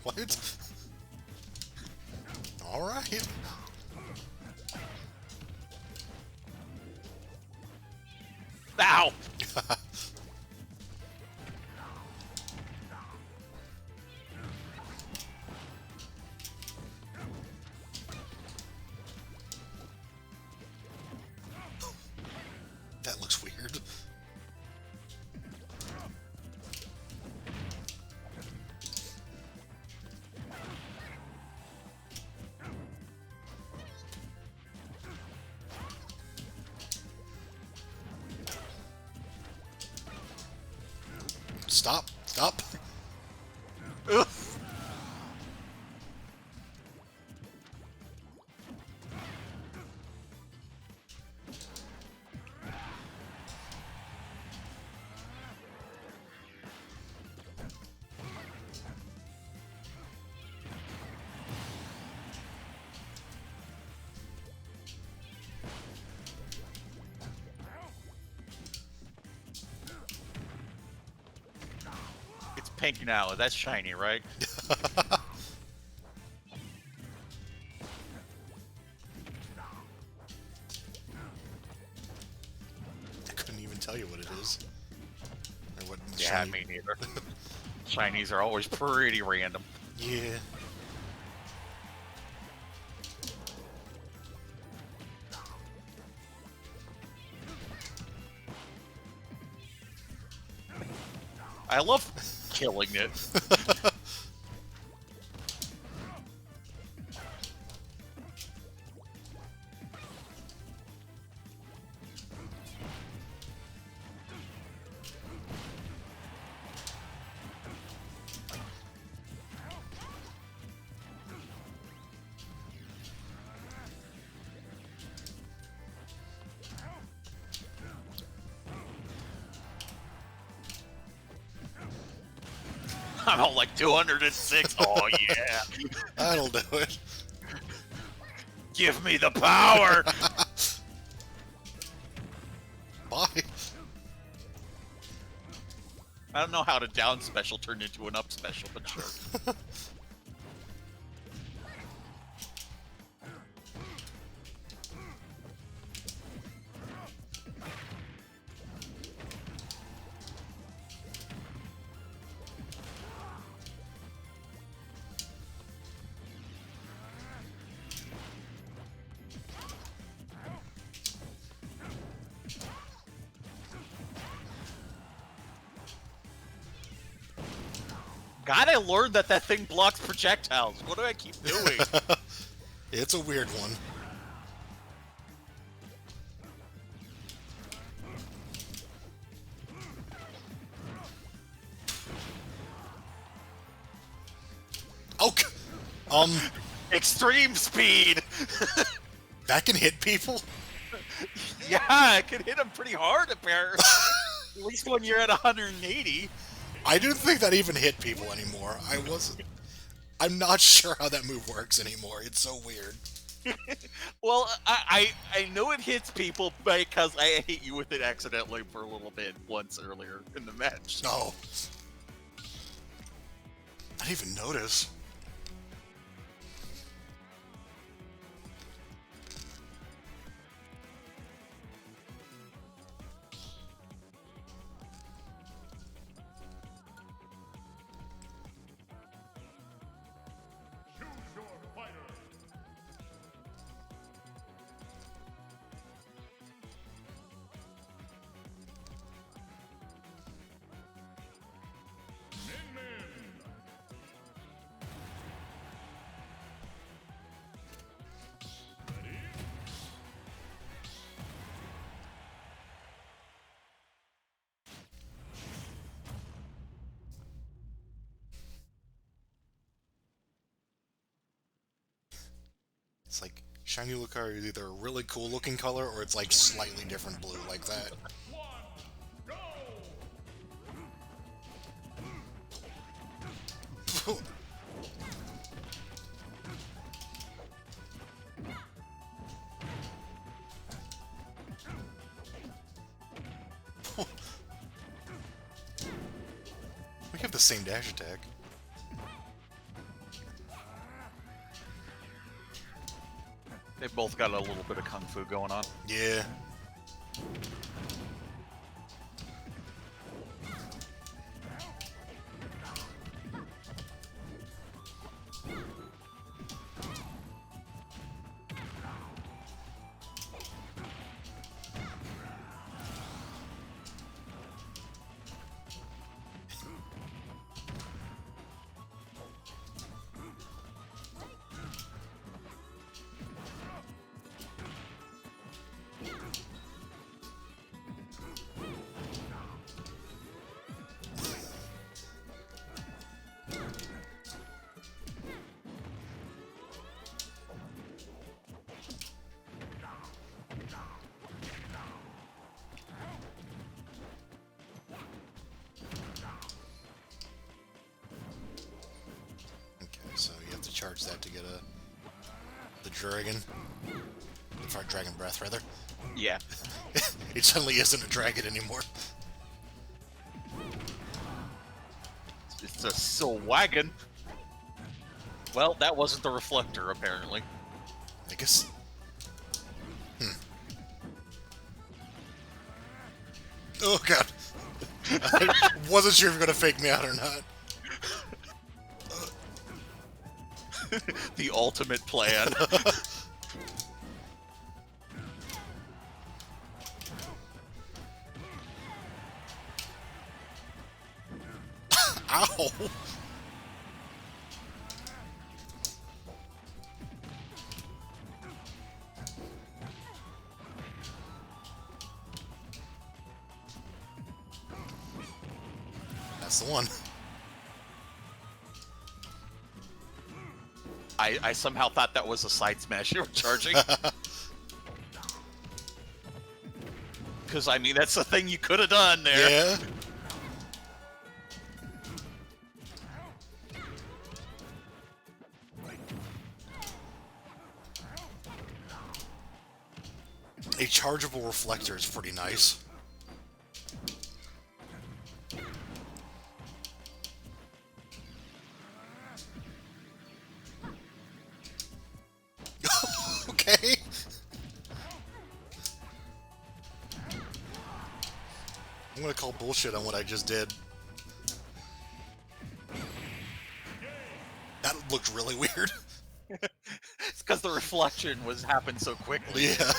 What? Alright. Ow! Stop! Stop! Ugh. It's pink now. That's shiny, right? I couldn't even tell you what it is. Or what Yeah, shiny- me neither. Shinies are always pretty random. Yeah. I love killing it. I'm all like 206. Oh yeah. That'll do it. Give me the power. Bye. I don't know how to down special turned into an up special, but sure. God, I learned that that thing blocks projectiles. What do I keep doing? It's a weird one. Oh, Extreme speed. that can hit people? Yeah, I can hit him pretty hard, apparently. At least when you're at 180. I didn't think that even hit people anymore. I'm not sure how that move works anymore. It's so weird. Well, I know it hits people because I hit you with it accidentally for a little bit once earlier in the match. No. I didn't even notice. Choose your fighter. Min Min. Ready? It's like shiny Lucario is either a really cool looking color or it's like slightly different blue like that. One, go! We have the same dash attack. They both got a little bit of kung fu going on. Yeah. recharge that to get the dragon. The dragon breath, rather. Yeah. It suddenly isn't a dragon anymore. It's a soul wagon. Well, that wasn't the reflector, apparently. I guess. Oh god. I wasn't sure if you were gonna fake me out or not. The ultimate plan. Ow! That's the one. I somehow thought that was a side smash you were charging. Because, I mean, that's the thing you could have done there. Yeah. A chargeable reflector is pretty nice. Okay. I'm gonna call bullshit on what I just did. That looked really weird. It's because the reflection happened so quickly. Yeah.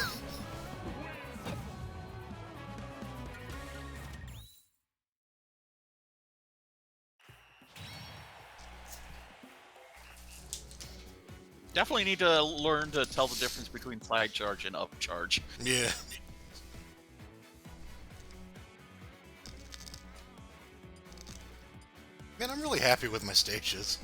Definitely need to learn to tell the difference between side charge and up charge. Yeah. Man, I'm really happy with my stages.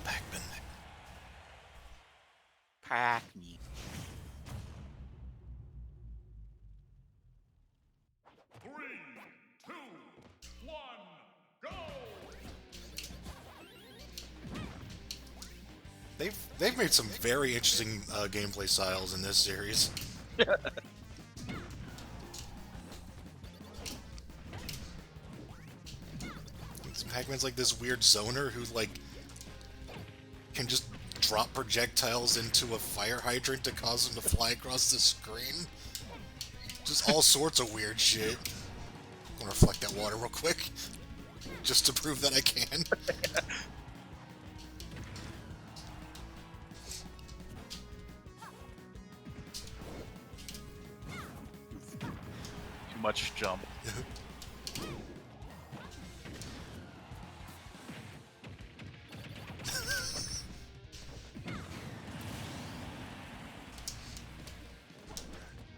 Backman. Pack me. 3, 2, 1, go! They've made some very interesting gameplay styles in this series. Pac-Man's like this weird zoner who like can just drop projectiles into a fire hydrant to cause them to fly across the screen. Just all sorts of weird shit. I'm gonna reflect that water real quick, just to prove that I can. Too much jump.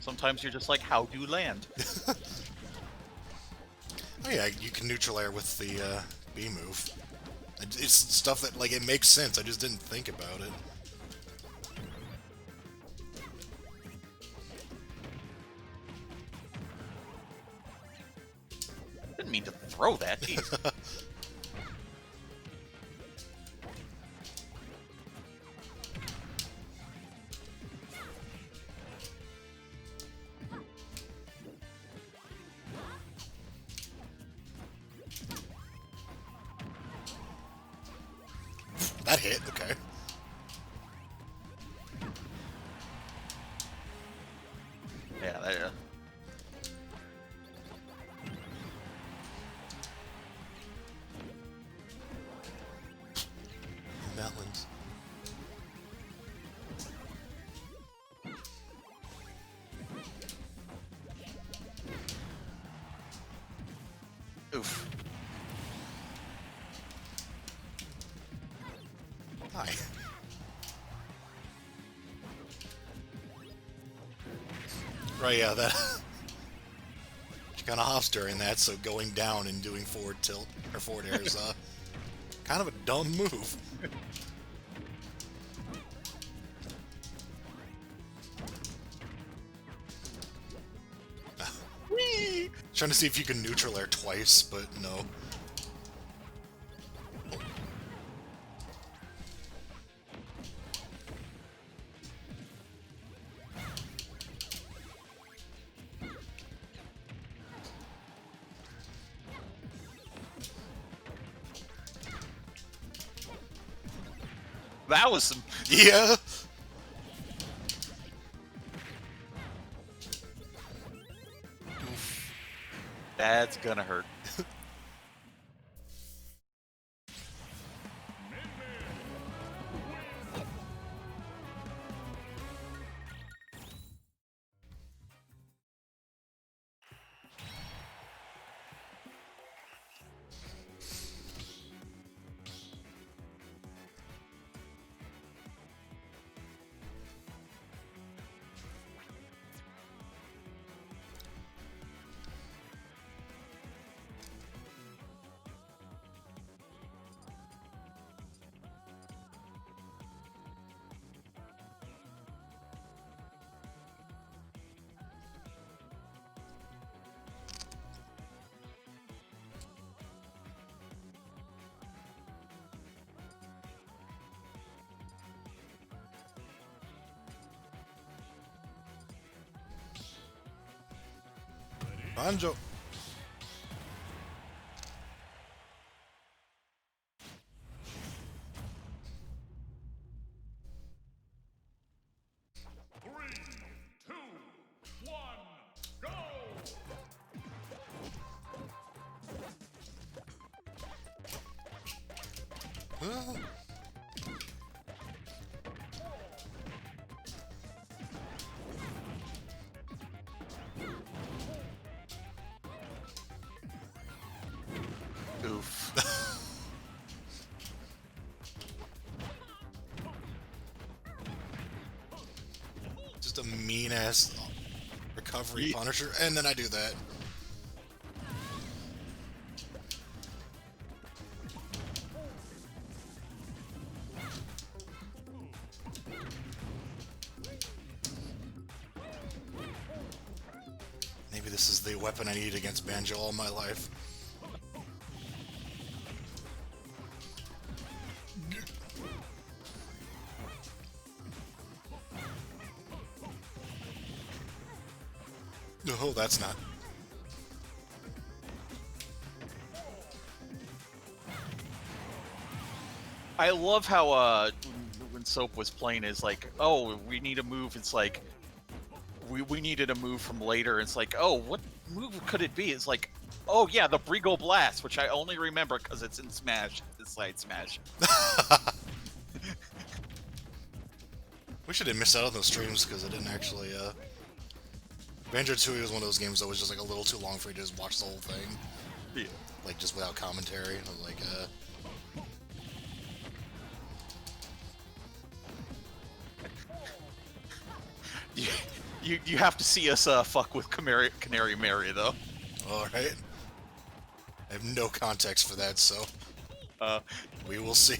Sometimes you're just like, how do you land? Oh yeah, you can neutral air with the B move. It's stuff that, like, it makes sense, I just didn't think about it. Didn't mean to throw that. Jeez. That hit, okay. Yeah, there. Mountains. Oof. Hi. Right, yeah, that... She kind of hops during that, so going down and doing forward tilt, or forward air is, kind of a dumb move. Whee! Trying to see if you can neutral air twice, but no. That was some. Yeah! That's gonna hurt. Banjo! Three, two, one, go! Huh? Oof. Just a mean-ass recovery Ye- Punisher, and then I do that. Maybe this is the weapon I need against Banjo all my life. Oh, that's not. I love how when Soap was playing is like, oh, we need a move. It's like we needed a move from later. It's like, oh, what move could it be? It's like, oh yeah, the Brigo Blast, which I only remember because it's in Smash, the side Smash. We should have missed out on those streams because I didn't actually, Banjo Tooie was one of those games that was just like a little too long for you to just watch the whole thing. Yeah. Like, just without commentary. I was like, You have to see us fuck with Canary Mary though. alright. I have no context for that, so we will see.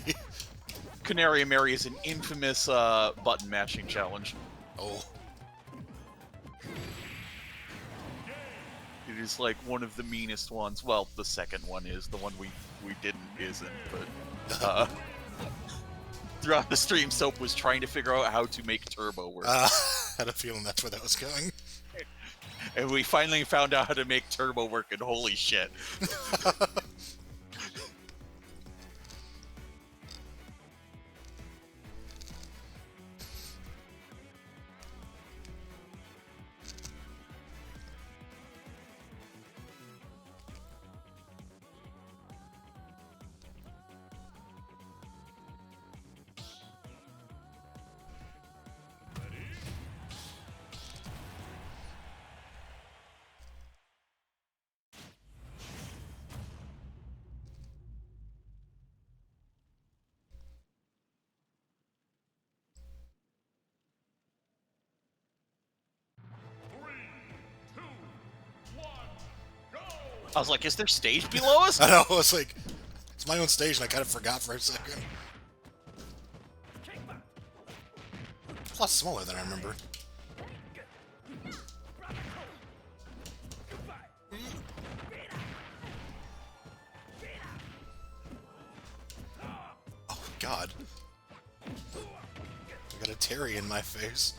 Canary Mary is an infamous button mashing challenge. Oh. It is like one of the meanest ones. Well, the second one is the one we didn't isn't, but throughout the stream, Soap was trying to figure out how to make turbo work, Had a feeling that's where that was going. and we finally found out how to make turbo work. And holy shit! I was like, is there stage below us? I know, I was like, it's my own stage, and I kind of forgot for a second. It's a lot smaller than I remember. Oh, God. I got a Terry in my face.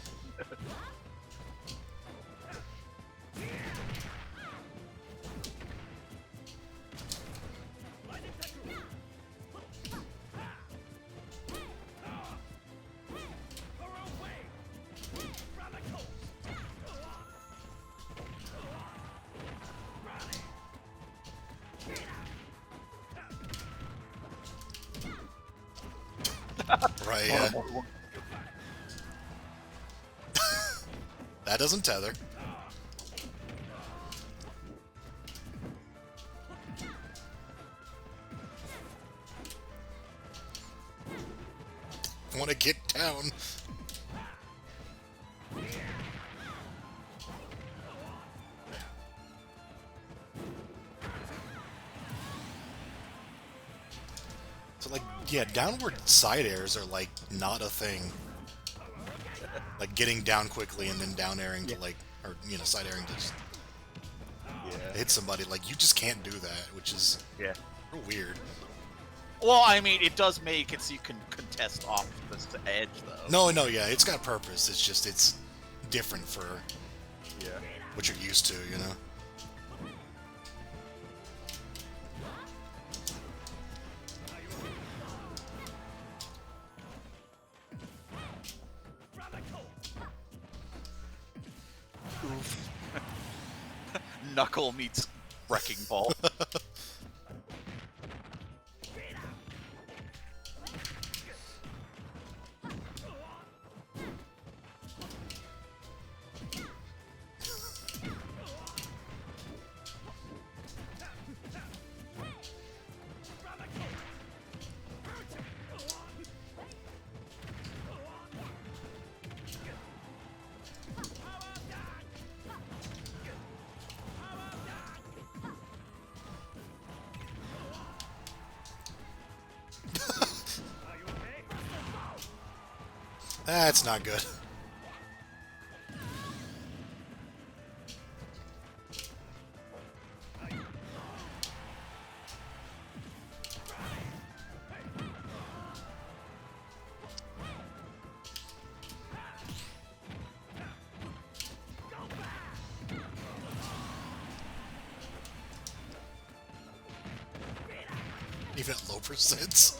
Right, yeah. That doesn't tether. I want to get down. So, like, yeah, downward side airs are, like, not a thing. Like, getting down quickly and then down airing to, like, or, you know, side airing to just hit somebody. Like, you just can't do that, which is Yeah. real weird. Well, I mean, it does make it so you can contest off the edge, though. No, yeah, it's got purpose. It's just, it's different for Yeah. what you're used to, you know? Oof. Knuckle meets wrecking ball. That's not good. Even at low percents.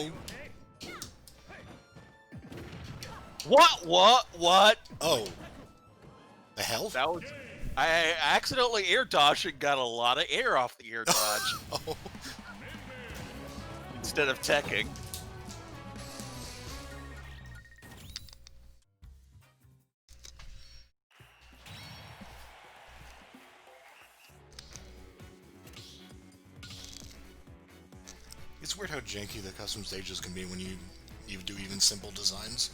Oh. What? Oh. The hell? That was... I accidentally air dodged and got a lot of air off the air dodge Oh. instead of teching. It's weird how janky the custom stages can be when you do even simple designs.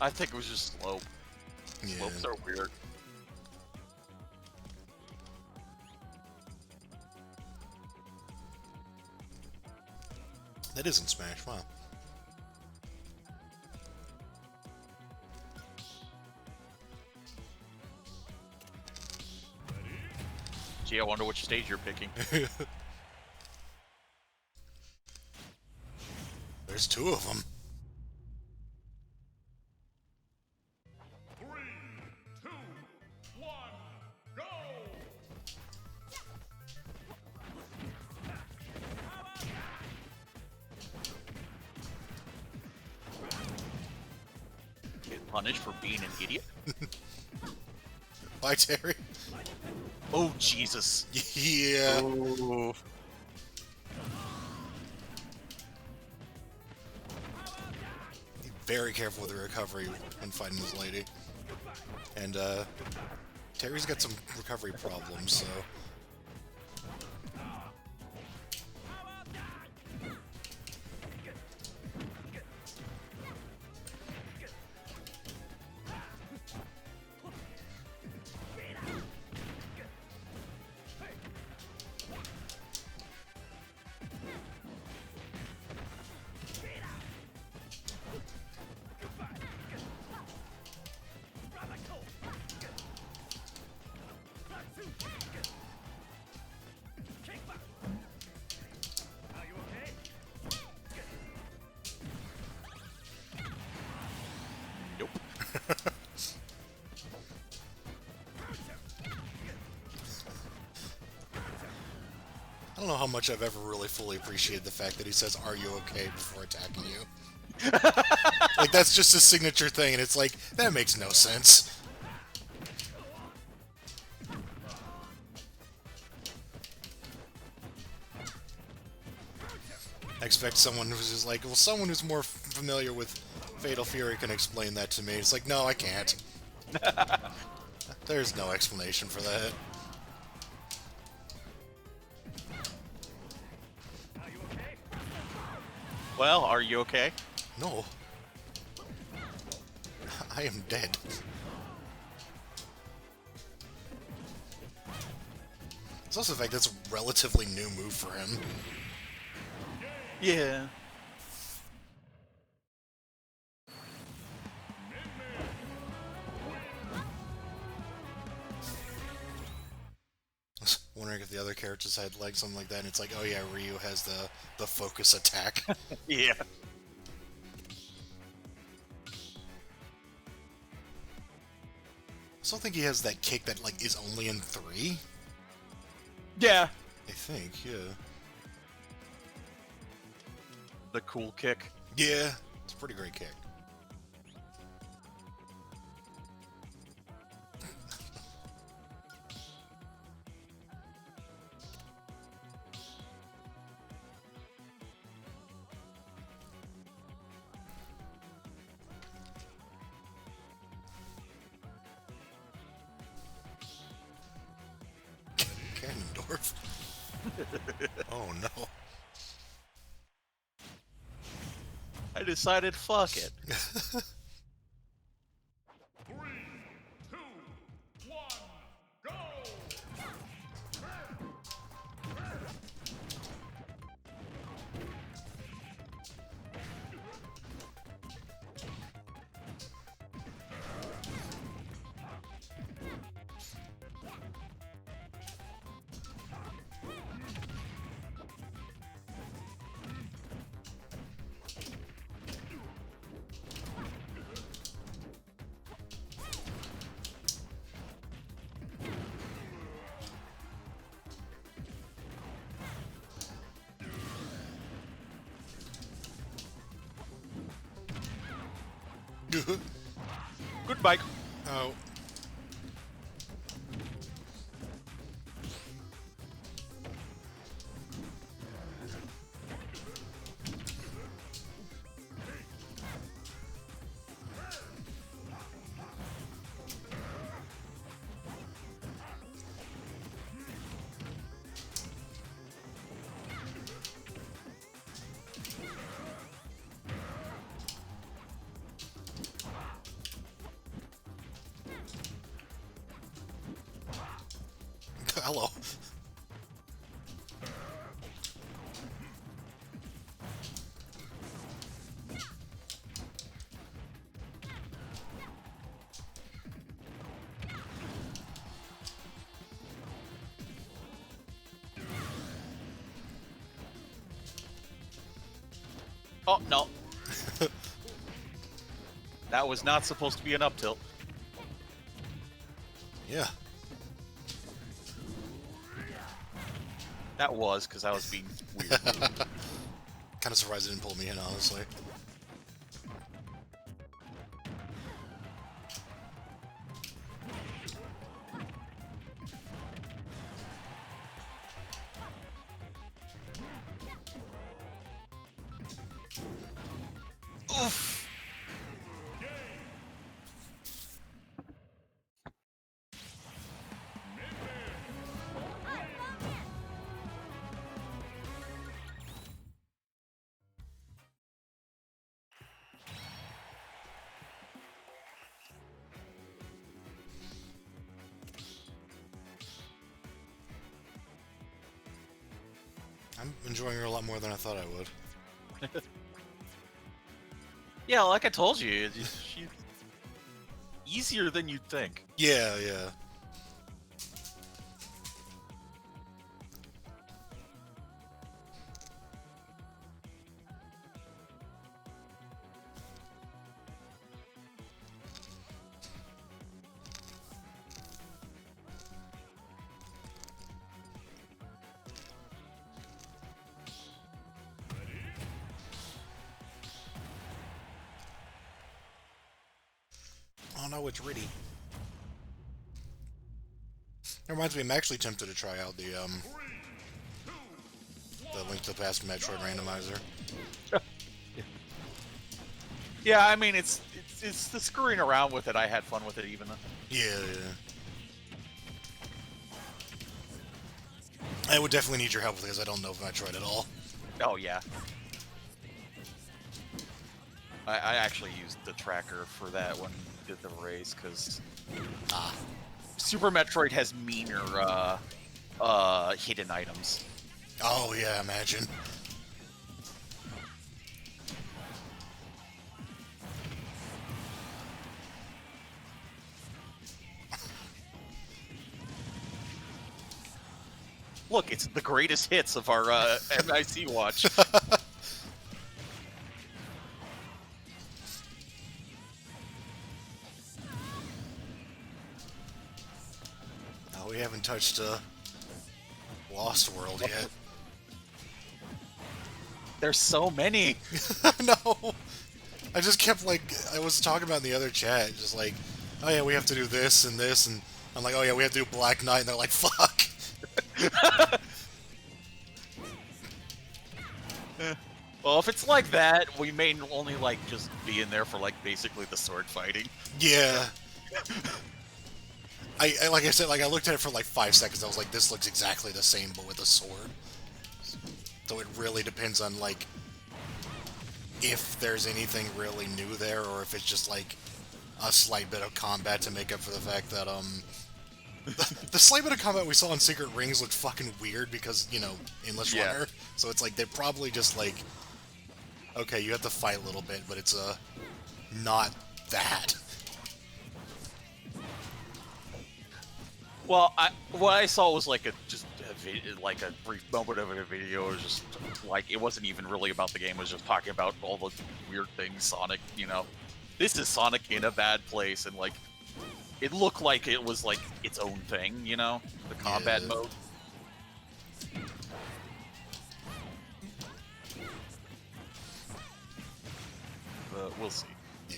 I think it was just slope. Yeah. Slopes are weird. That isn't Smash, wow. Gee, I wonder which stage you're picking. There's two of them. 3, 2, 1, go! punished for being an idiot. Bye, Terry. Oh, Jesus. Yeah. Ooh. Be very careful with the recovery when fighting this lady. And, Terry's got some recovery problems, so... Nope. I don't know how much I've ever really fully appreciated the fact that he says, "Are you okay?" before attacking you. Like, that's just a signature thing, and it's like, that makes no sense. I expect someone who's just like, well, someone who's more familiar with Fatal Fury can explain that to me. It's like, no, I can't. There's no explanation for that. Well, are you okay? No. I am dead. It's also the fact that's a relatively new move for him. Yeah. I was wondering if the other characters had like something like that, and it's like, oh yeah, Ryu has the focus attack. Yeah. I still think he has that kick that like is only in 3. Yeah. I think, yeah. The cool kick. Yeah, it's a pretty great kick. Ganondorf. Oh no. I decided, fuck it. 3, 2, 1, go! Goodbye. Oh. Hello. Oh, no. That was not supposed to be an up tilt. Yeah. That was, because I was being weird. Kind of surprised it didn't pull me in, honestly. Oof. I'm enjoying her a lot more than I thought I would. Yeah, like I told you, she's easier than you'd think. Yeah, yeah. Oh no, it's Riddy. That reminds me, I'm actually tempted to try out the Link to the Past Metroid randomizer. Yeah, I mean, it's the screwing around with it. I had fun with it even. Yeah, yeah. I would definitely need your help because I don't know Metroid at all. Oh yeah. I actually used the tracker for that when we did the race because Super Metroid has meaner hidden items. Oh yeah, imagine. Look, it's the greatest hits of our MIC watch. Oh, we haven't touched Lost World yet. There's so many. No, I just kept like I was talking about in the other chat, just like, oh yeah, we have to do this and this, and I'm like, oh yeah, we have to do Black Knight, and they're like, fuck. Well, if it's like that, we may only like just be in there for like basically the sword fighting. Yeah. I like I said, like I looked at it for like 5 seconds. I was like, this looks exactly the same, but with a sword. So it really depends on like if there's anything really new there, or if it's just like a slight bit of combat to make up for the fact that the slight bit of combat we saw in Secret Rings looked fucking weird because, you know, Endless Yeah. Runner. So it's like they're probably just like, okay, you have to fight a little bit, but it's not that. Well, what I saw was like like a brief moment of a video. It was just like it wasn't even really about the game. It was just talking about all the weird things Sonic. You know, this is Sonic in a bad place, and like it looked like it was like its own thing. You know, the combat Yeah. mode. We'll see. Yeah.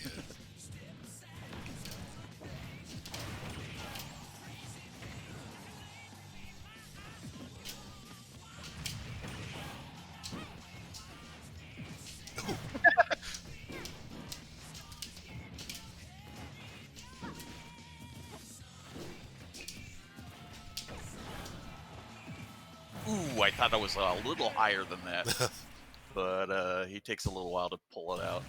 Ooh, I thought I was a little higher than that, but he takes a little while to pull it out.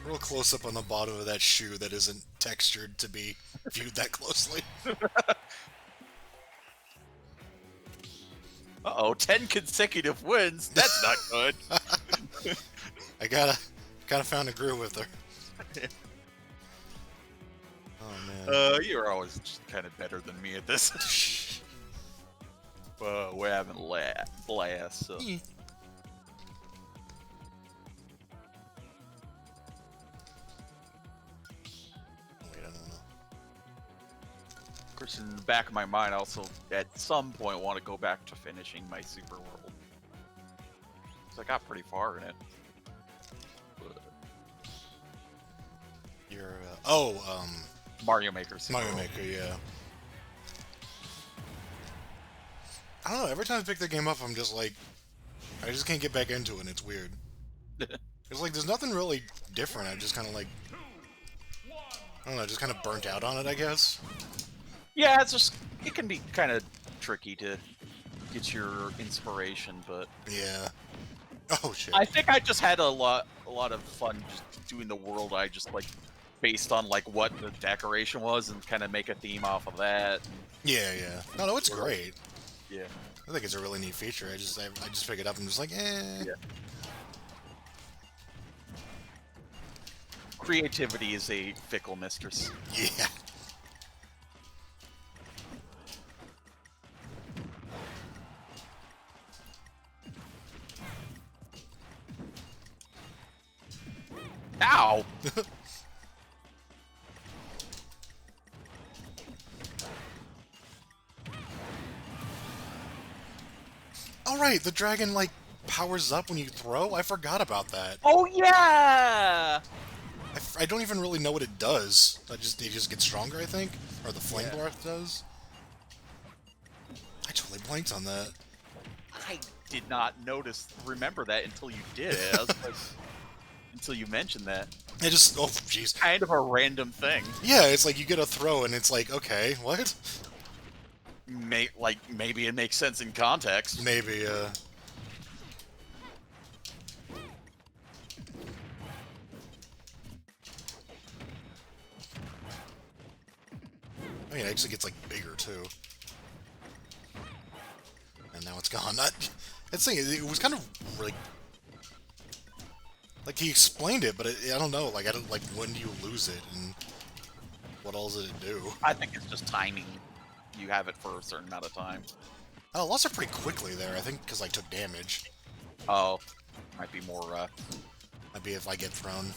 Real close up on the bottom of that shoe that isn't textured to be viewed that closely. Uh-oh, 10 consecutive wins. That's not good. I gotta found a groove with her. Oh man. You're always just kind of better than me at this. We're having blast. So. Yeah. Wait, I don't know. Of course, in the back of my mind, I also at some point want to go back to finishing my Super World. So I got pretty far in it. But You're Mario Maker. Super Mario World. Maker, yeah. I don't know, every time I pick the game up I'm just like, I just can't get back into it, and it's weird. It's like, there's nothing really different. I just kind of like, I don't know, just kind of burnt out on it, I guess. Yeah, it's just it can be kind of tricky to get your inspiration, but Yeah. Oh, shit. I think I just had a lot of fun just doing the world. I just like based on like what the decoration was and kind of make a theme off of that. Yeah, yeah. No, it's great. Yeah. I think it's a really neat feature. I just pick it up and just like, eh. Yeah. Creativity is a fickle mistress. Yeah. Ow! All right, the dragon like powers up when you throw. I forgot about that. Oh yeah! I don't even really know what it does. It just gets stronger, I think, or the flame breath does. I totally blanked on that. I did not remember that until you did it. I was like, until you mentioned that. I just, oh jeez. Kind of a random thing. Yeah, it's like you get a throw and it's like, okay, what? Maybe it makes sense in context. Maybe. I mean, it actually gets like bigger too. And now it's gone. That thing, it was kind of like he explained it, but I don't know. Like I don't like when do you lose it and what else did it do? I think it's just timing. You have it for a certain amount of time. I lost it pretty quickly there. I think because I took damage. Oh, might be more. Might be if I get thrown.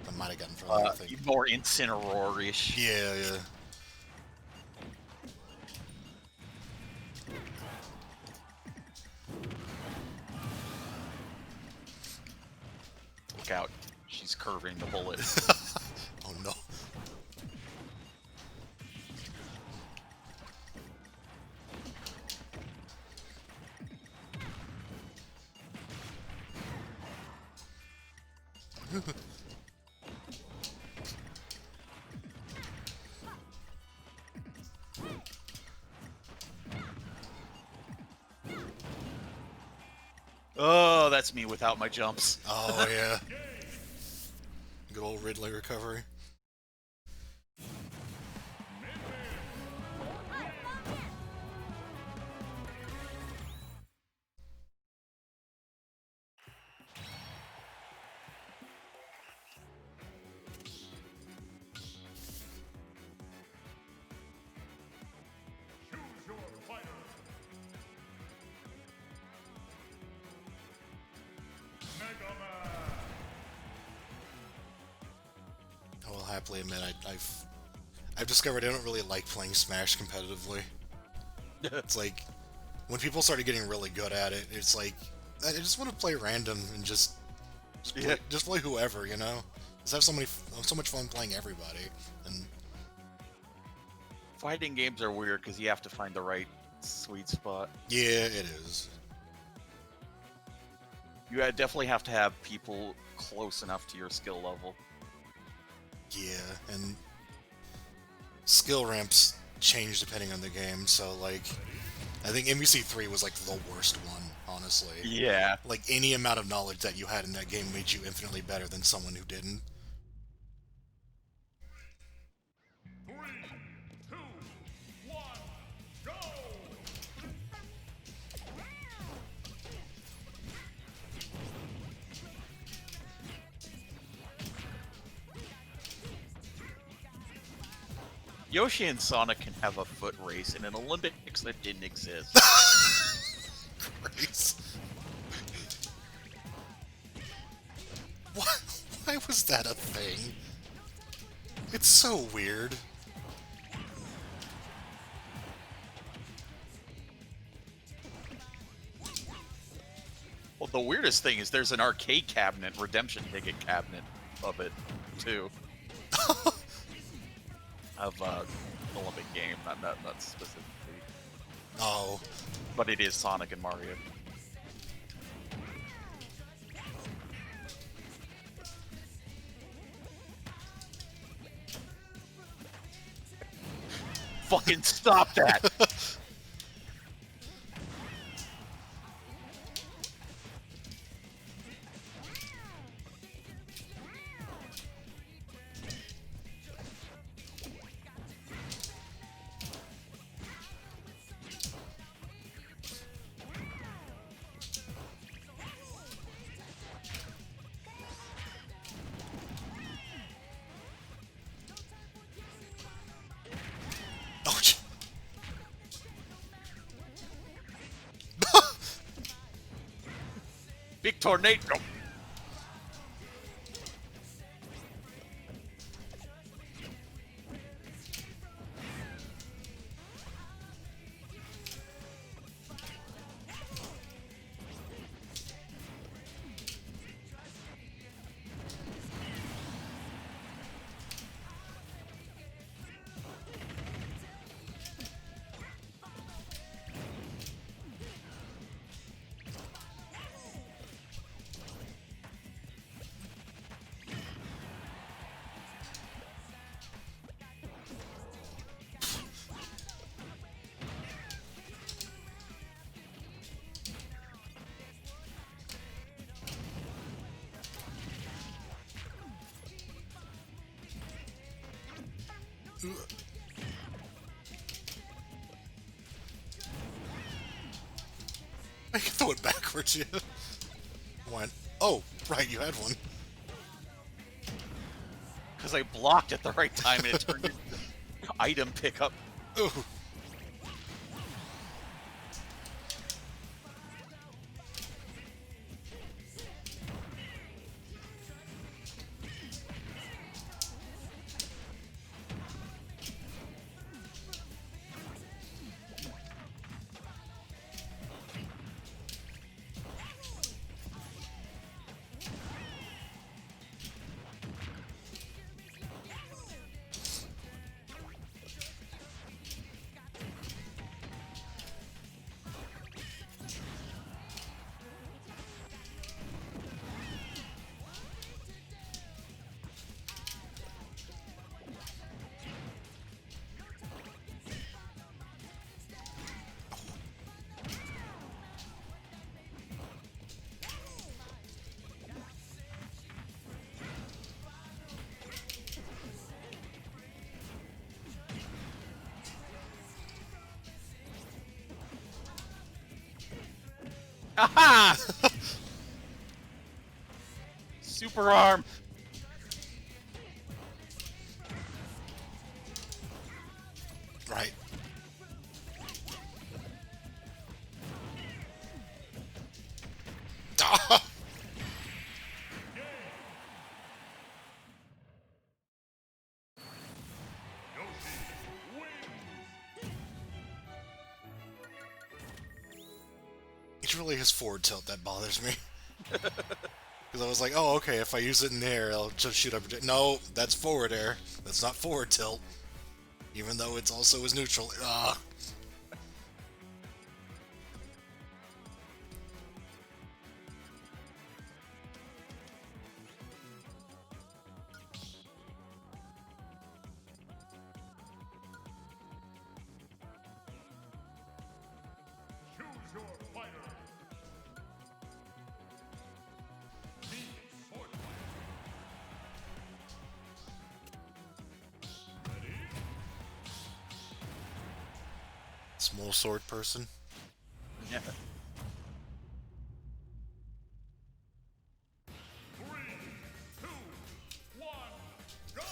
I might have gotten thrown. I think. More Incineroar-ish. Yeah, yeah. Look out. She's curving the bullet. Oh no. Oh, that's me without my jumps. Oh yeah. Good old Ridley recovery. Choose your fighter. Mega Man. I will happily admit I've discovered I don't really like playing Smash competitively. It's like when people started getting really good at it, it's like I just want to play random and just play whoever, you know. Just have so much fun playing everybody. And Fighting games are weird because you have to find the right sweet spot. yeah, it is. You definitely have to have people close enough to your skill level. Yeah, and skill ramps change depending on the game. So like, I think MVC 3 was like the worst one, honestly. Yeah. Like any amount of knowledge that you had in that game made you infinitely better than someone who didn't. 3, 2, 1, go! Yoshi and Sonic can have a foot race in an Olympics that didn't exist. Grace. Why was that a thing? It's so weird. Well, the weirdest thing is there's an arcade cabinet, redemption ticket cabinet of it, too. Of Olympic game, not specifically. Oh. But it is Sonic and Mario. Fucking stop that! Oh, Big tornado! I can throw it backwards, yeah. Went. Oh, right, you had one. Because I blocked at the right time and it turned into item pickup. Ooh. Aha! Super arm! Right. Ah! It's really his forward tilt that bothers me. Because I was like, oh, okay, if I use it in the air, I'll just shoot up. No, that's forward air. That's not forward tilt. Even though it's also his neutral. Ah. Choose your fighter. MiC sword fighter. Ready? Small sword person. Yeah. 3, 2, 1, go!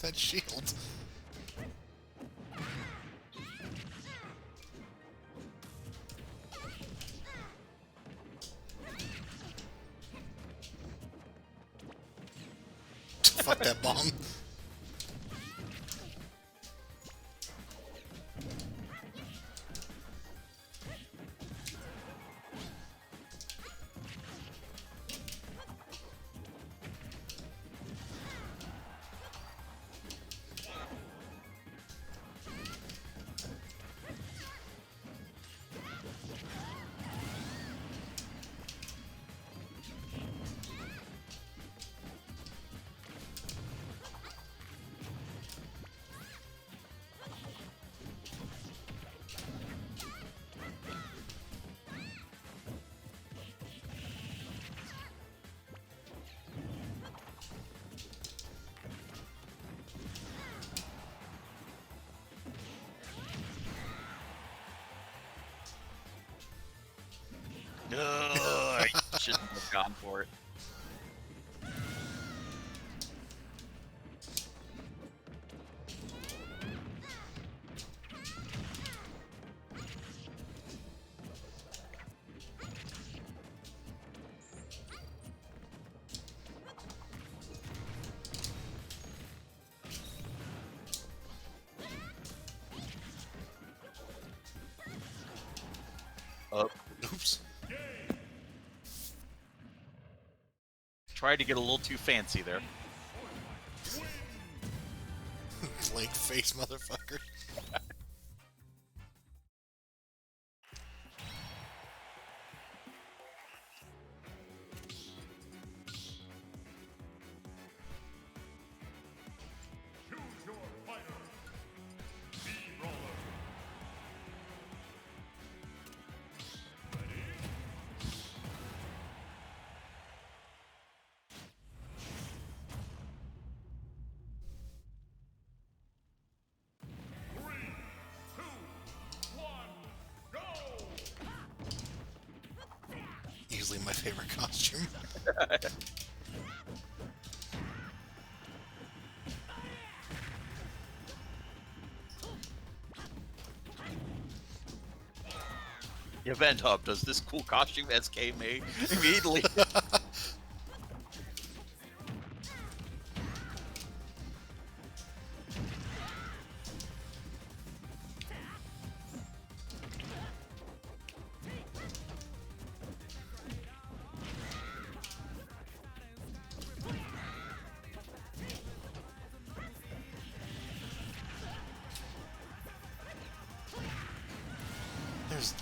that shield. Fuck that bomb. I shouldn't have gone for it. Oops. Tried to get a little too fancy there. Blank face, motherfucker. Choose your fighter. B-roller. Ready? 3, 2, 1, go! Easily my favorite costume. Event Hub does this cool costume SK made immediately.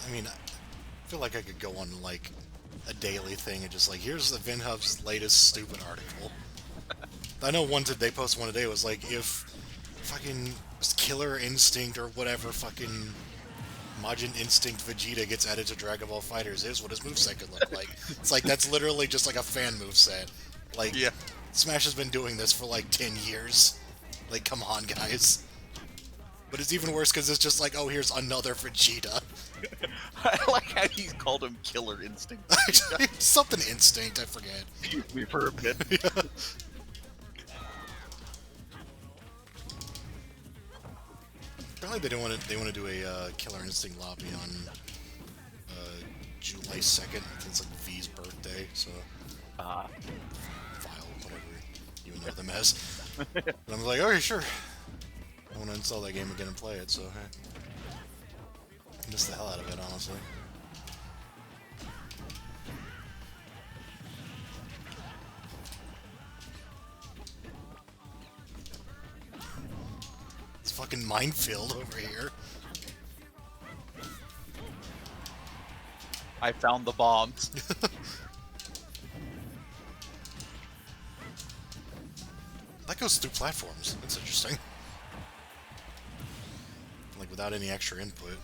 I mean, I feel like I could go on like a daily thing and just like, here's the VinHub's latest stupid article. I know they post one today was like, if fucking Killer Instinct or whatever fucking Majin Instinct Vegeta gets added to Dragon Ball FighterZ, here's what his moveset could look like. It's like, that's literally just like a fan moveset. Like, Yeah. Smash has been doing this for like 10 years. Like, come on, guys. But it's even worse because it's just like, oh, here's another Vegeta. I like how he called him Killer Instinct. Something Instinct, I forget. Excuse me for a bit. Apparently they want to do a Killer Instinct lobby on July 2nd. It's like V's birthday, so file whatever you know them as. And I'm like, okay, sure. I want to install that game again and play it, so hey. I missed the hell out of it, honestly. It's fucking minefield over here. I found the bombs. That goes through platforms. That's interesting. Like, without any extra input.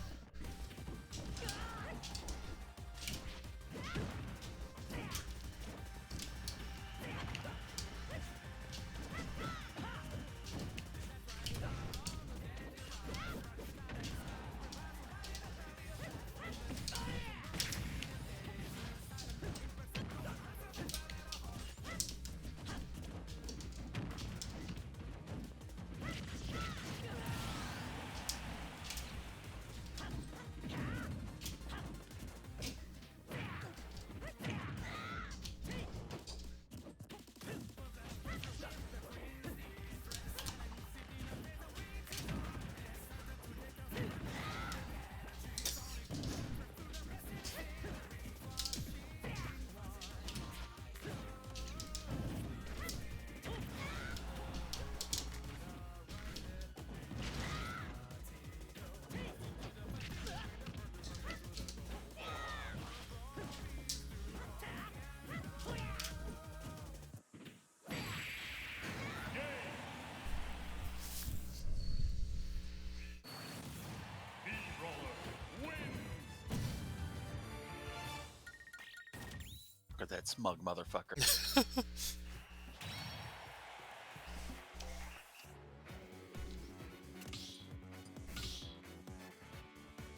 at that smug motherfucker.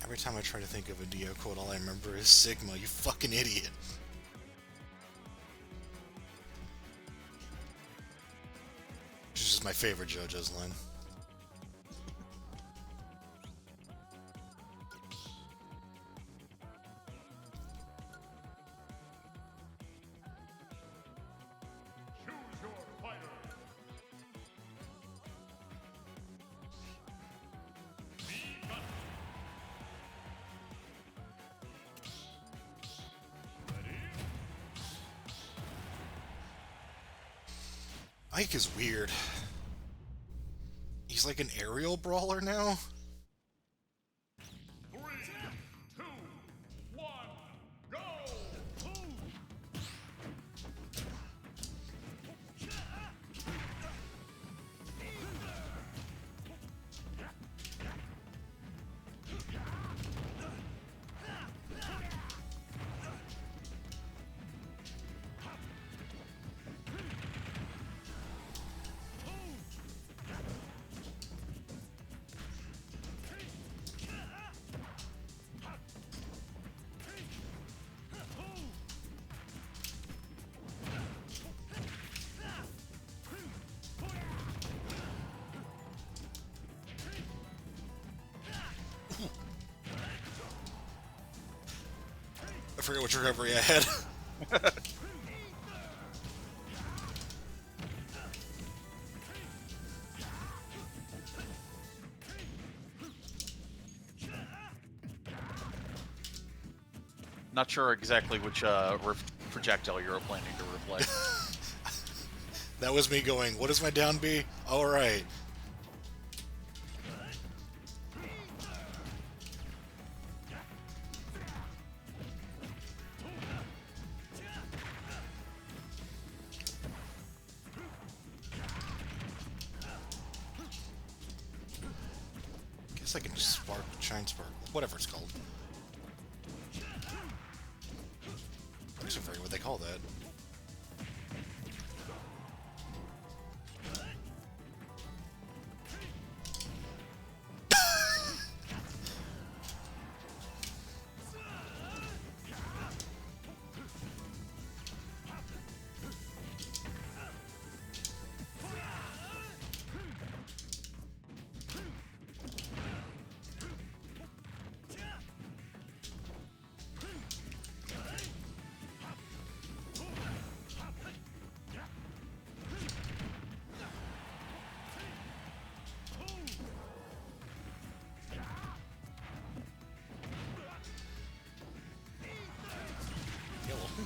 Every time I try to think of a Dio quote, all I remember is Sigma, you fucking idiot. Which is just my favorite JoJo's line. Choose your fighter. Be Ike is weird. He's like an aerial brawler now? 3, 2, 1, go! I forget which recovery I had. Not sure exactly which projectile you were planning to replay. That was me going, what is my down B? Alright. Guess I can just shine spark, whatever it's called. I actually forget what they call that.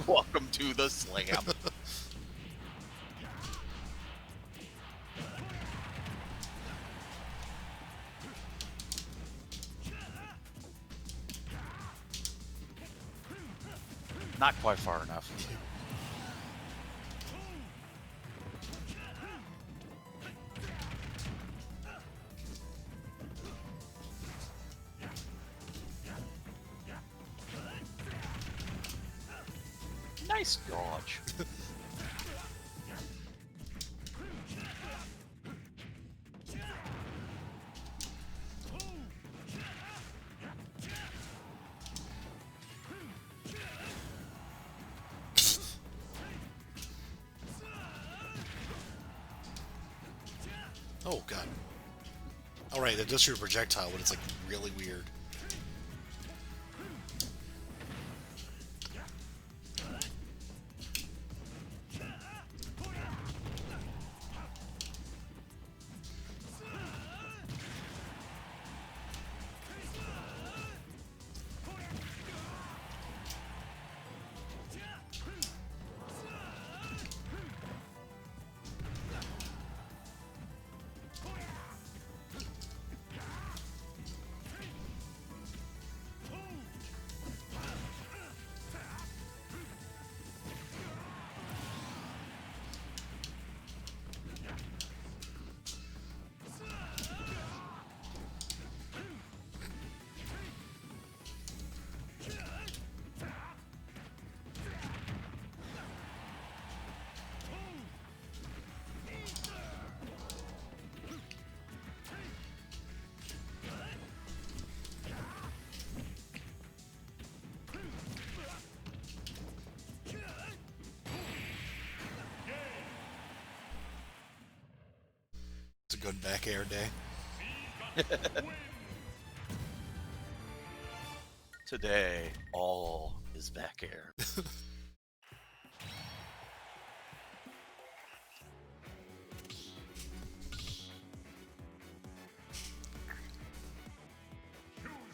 Welcome to the slam. Not quite far enough. Nice dodge. Oh god. Alright, that does shoot a projectile, but it's like really weird. good back air day. Today, all is back air. Choose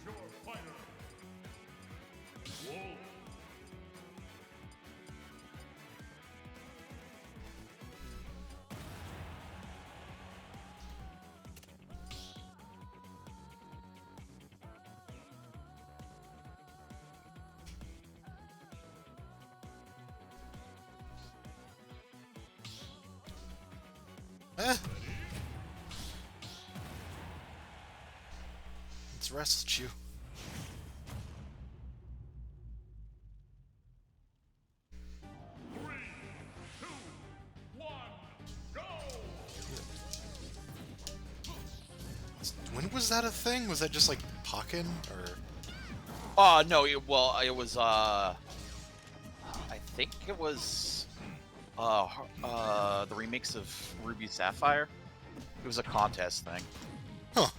your fighter. Wolf. Eh. Let's rest you. Three, two, one, go! When was that a thing? Was that just like Pokken or? No, it was, I think it was, the remakes of Ruby Sapphire. It was a contest thing. Huh.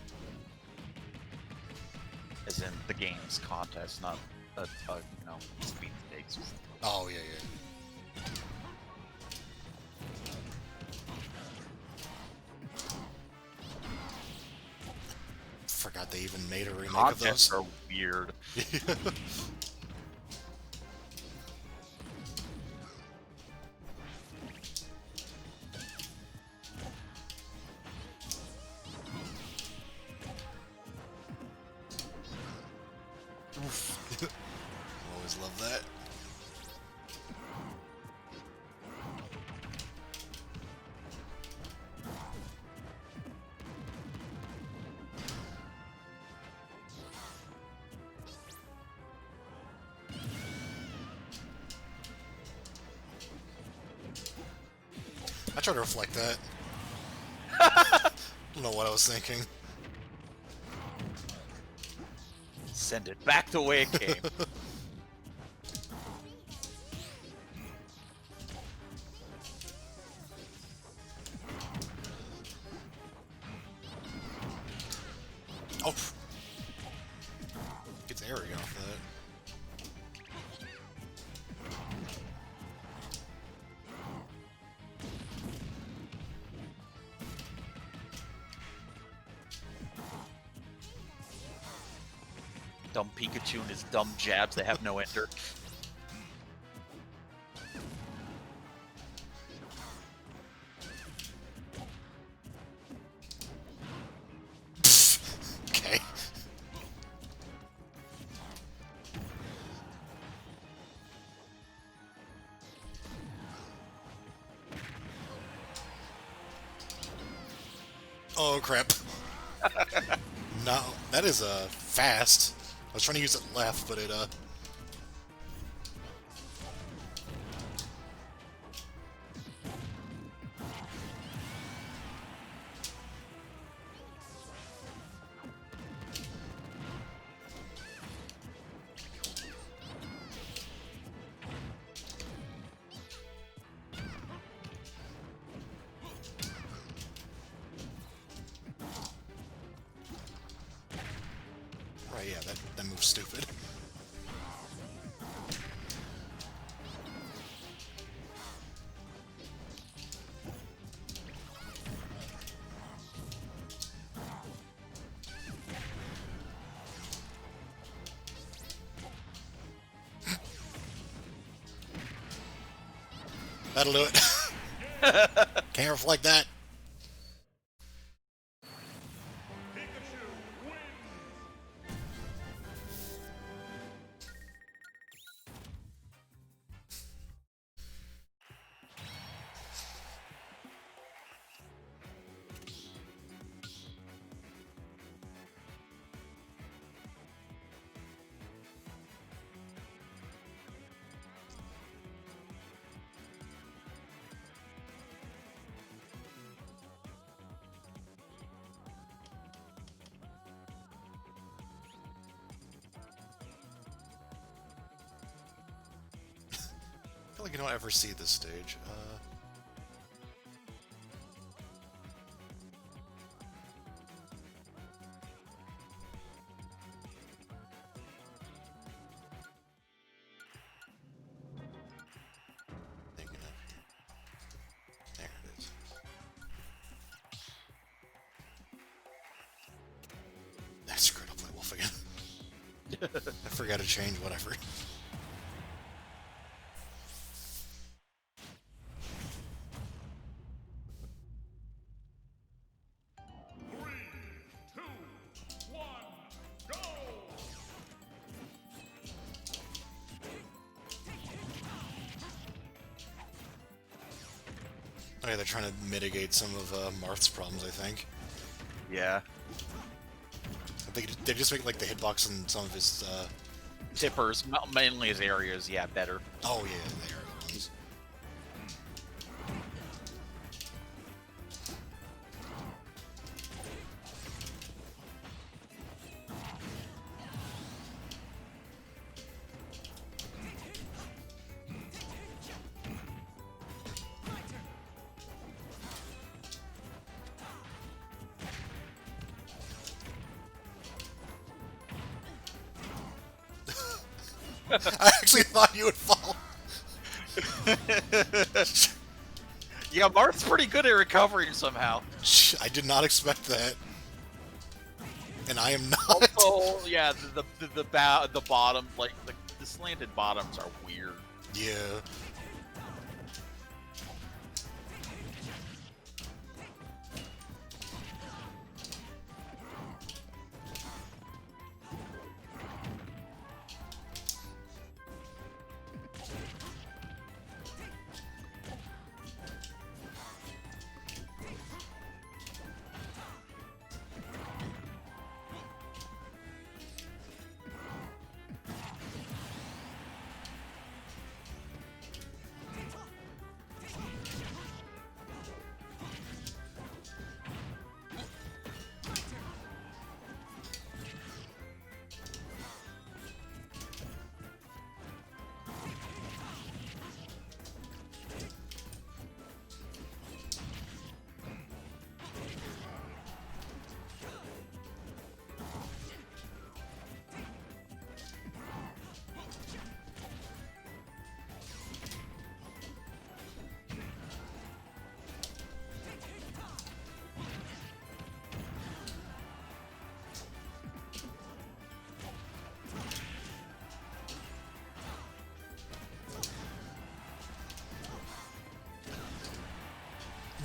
As in the game's contest, not a speed stakes. Oh yeah, yeah. Forgot they even made a remake of Contests those. are weird. Always love that. I try to reflect that. Don't know what I was thinking. Send it back the way it came. Oh! Gets airy off that. Dumb Pikachu and his dumb jabs that have no ender. Okay. Oh crap. No, that is fast. I was trying to use it left, but it right, yeah, that move's stupid. That'll do it. Can't reflect that. Pikachu wins! I feel like you don't ever see this stage. I forgot to change, whatever. Three, two, one, go! Oh yeah, they're trying to mitigate some of Marth's problems, I think. Yeah. They just make like the hitbox and some of his. Tippers, mainly his areas, yeah, better. Oh yeah, they are the ones. I actually thought you would fall. Yeah, Marth's pretty good at recovering somehow. I did not expect that, and I am not. Oh, yeah, the bottom, like the slanted bottoms are weird. Yeah.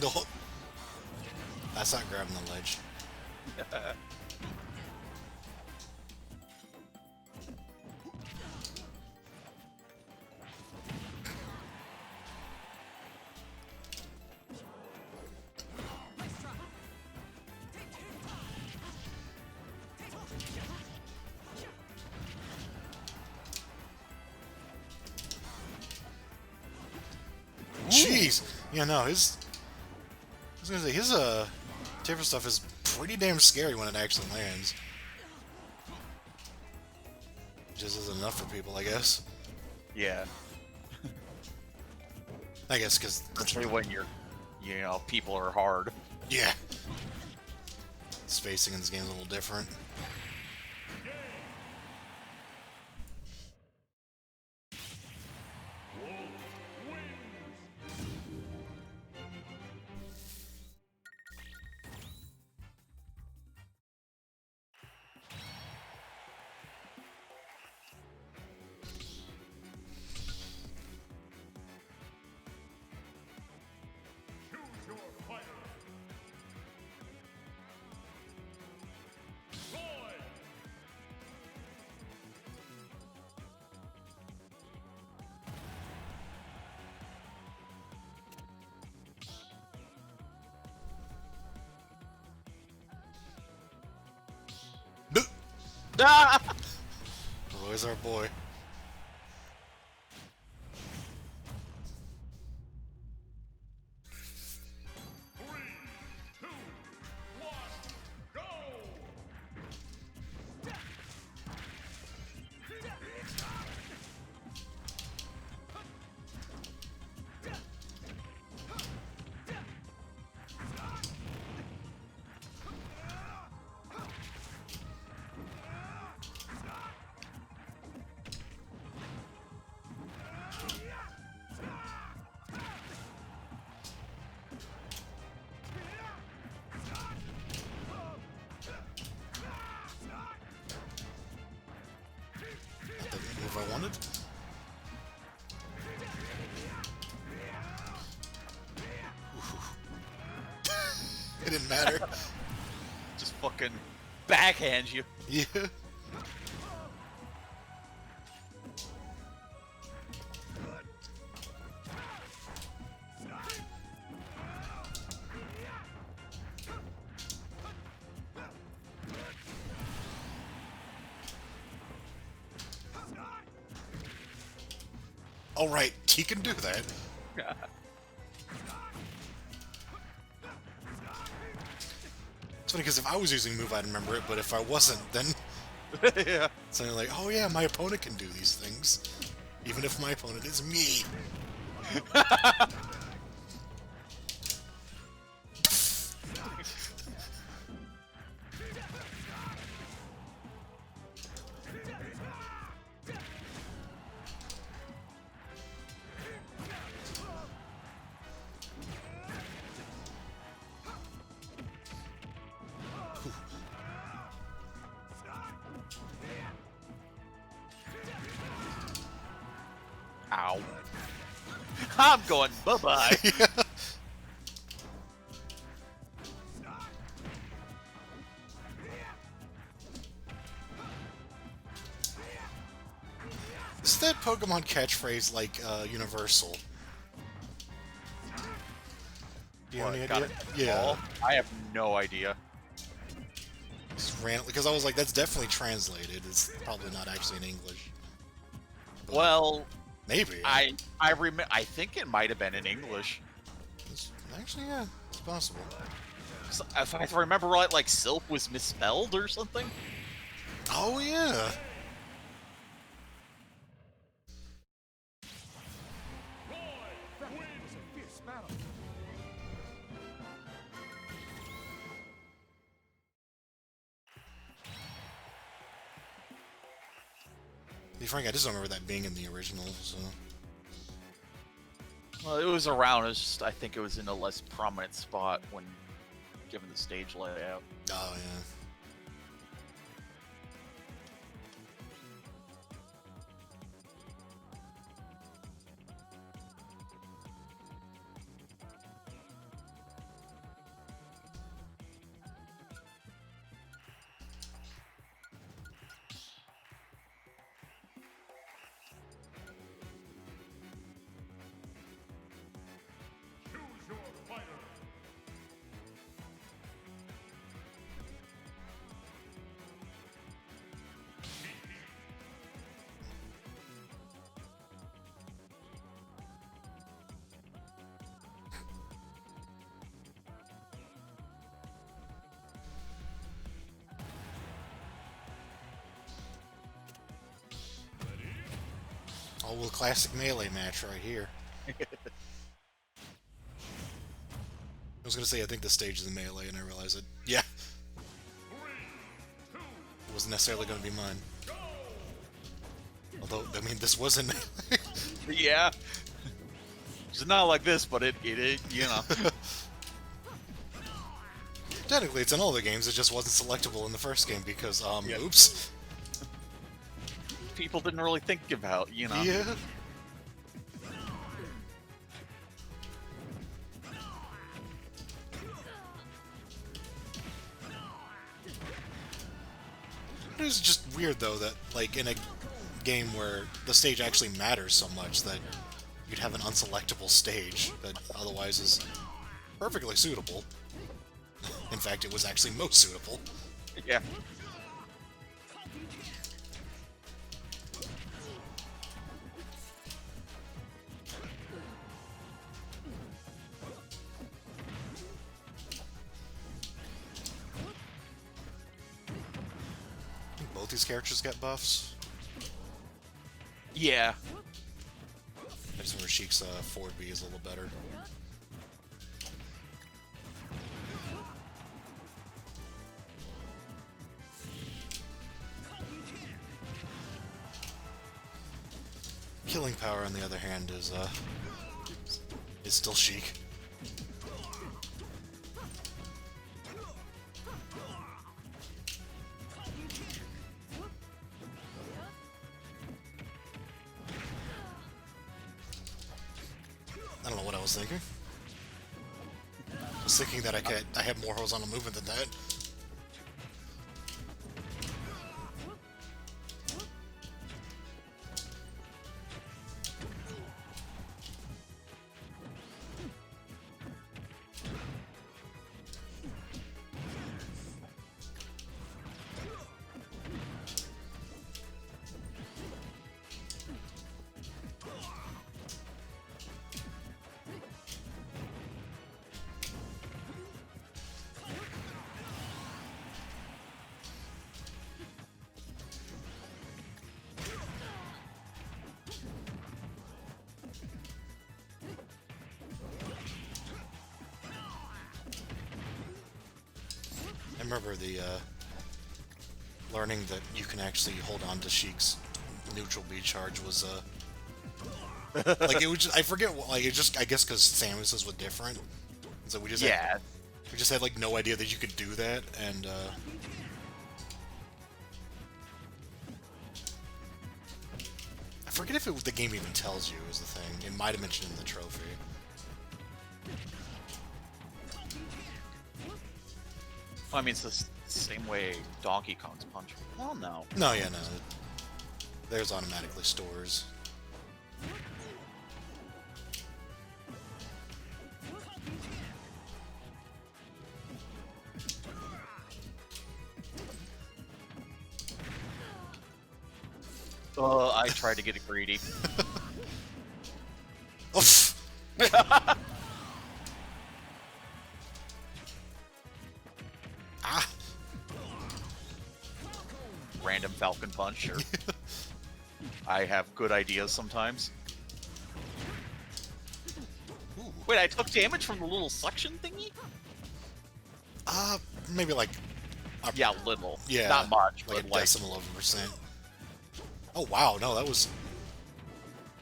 No. That's not grabbing the ledge. Jeez. Yeah, no, his. I was gonna say his Tipper stuff is pretty damn scary when it actually lands. Just isn't enough for people, I guess. Yeah, I guess because especially when people are hard. yeah, spacing in this game is a little different. Choose your fighter. Roy! Ah! Roy's our boy. Three, two, one, go! It didn't matter. Just fucking backhand you. Yeah. All right, he can do that. It's funny because if I was using move, I'd remember it, but if I wasn't, then Yeah. it's only like, oh yeah, my opponent can do these things, even if my opponent is me. Ow. I'm going bye-bye. Yeah. Is that Pokemon catchphrase like universal? Do you have any Got idea? it. Yeah. Ball? I have no idea. Because I was like, that's definitely translated. It's probably not actually in English. But Well, maybe. I think it might have been in English. Actually, yeah, it's possible. So if I remember right, like Silph was misspelled or something. Oh yeah. To be frank, I just don't remember that being in the original. So Well, it was around. I think it was in a less prominent spot when given the stage layout. oh yeah. Choose your fighter. Oh well, classic melee match right here. I was gonna say I think the stage is in melee, and I realized it. Yeah, 3, 2, it wasn't necessarily gonna be mine. Although I mean, this was in melee. Yeah. It's not like this, but it you know. Technically, it's in all the games. It just wasn't selectable in the first game because Yeah. oops. People didn't really think about, you know. Yeah. It was just weird though that like in a game where the stage actually matters so much that you'd have an unselectable stage that otherwise is perfectly suitable. In fact, it was actually most suitable. Yeah. I think both these characters get buffs. Yeah. I just remember Sheik's forward B is a little better. Killing power, on the other hand, is still Sheik. I don't know what I was thinking. was thinking that I have more horizontal movement than that. I remember the learning that you can actually hold on to Sheik's neutral B charge was like it was just, I forget what, like it just I guess because Samus's was different, so we just Yeah. we just had like no idea that you could do that, and I forget if the game even tells you is the thing. It might have mentioned in the trophy. Well, I mean, it's the same way Donkey Kong's punch. Well, no. No, yeah, no. There's automatically stores. I tried to get it greedy. Oof. Ah. Random Falcon Punch, sure. I have good ideas sometimes. Ooh. Wait, I took damage from the little suction thingy? Maybe like Yeah, little. yeah, Not much, like a but like... decimal of a percent. Oh wow, no, that was.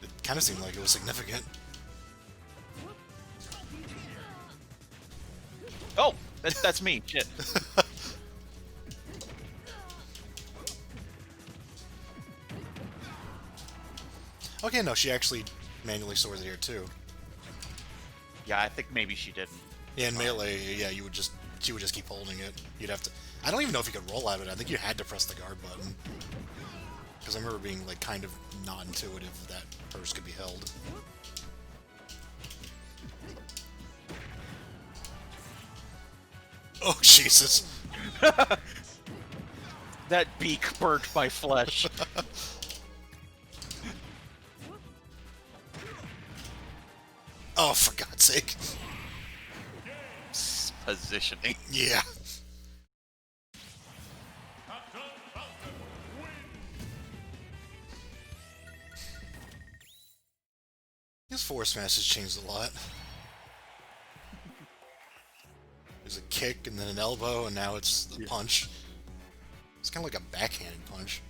It kind of seemed like it was significant. Oh! That's me. Shit. Okay, no, she actually manually stores it here too. Yeah, I think maybe she didn't. Yeah, in melee, yeah, she would just keep holding it. You'd have to. I don't even know if you could roll out of it. I think you had to press the guard button. Because I remember being like kind of not intuitive that hers could be held. Oh Jesus! That beak burnt my flesh. Oh, for God's sake! Positioning. Yeah. Captain Falcon wins. His force smash has changed a lot. There's a kick and then an elbow, and now it's the punch. It's kind of like a backhanded punch.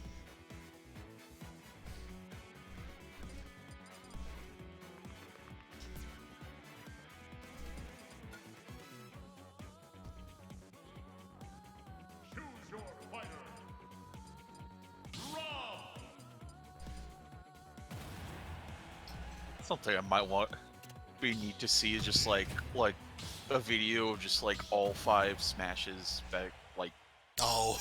Choose your fighter. Round. Something I might want be neat to see is just like a video of just like all 5 smashes back, like Oh,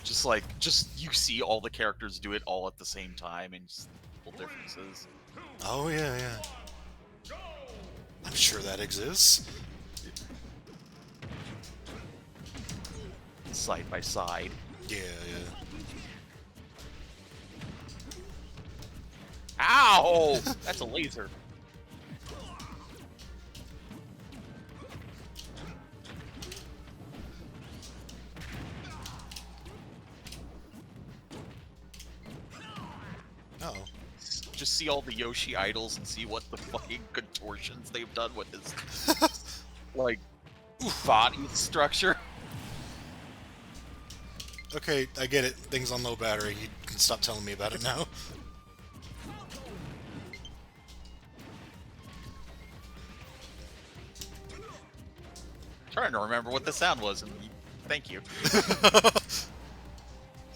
just you see all the characters do it all at the same time and just little differences. oh yeah, yeah. Go. I'm sure that exists. Side by side. Yeah, yeah. Ow! That's a laser. Oh. Just see all the Yoshi idols and see what the fucking contortions they've done with his like body structure. Okay, I get it. Things on low battery. You can stop telling me about it now. Trying to remember what the sound was, and thank you. It's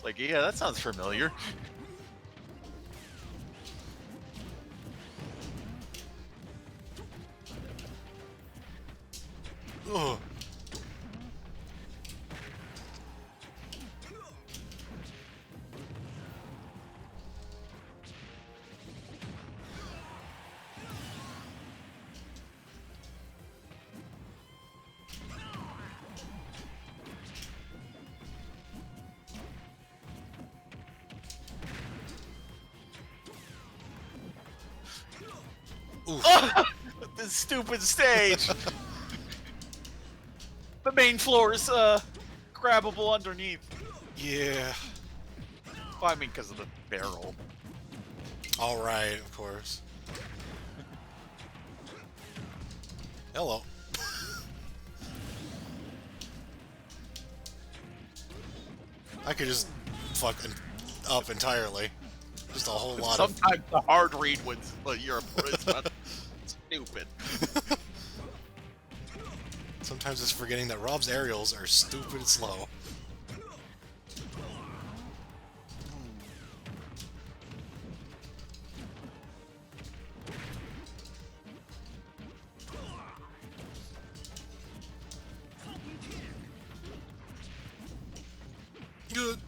like, yeah, that sounds familiar. Ugh. Oof. This stupid stage. The main floor is grabbable underneath. Yeah. Well, I mean, because of the barrel. All right, of course. Hello. I could just fucking up entirely. Just a whole lot of. Sometimes the hard read wins your opponent's not stupid. Sometimes it's forgetting that Rob's aerials are stupid slow. Good.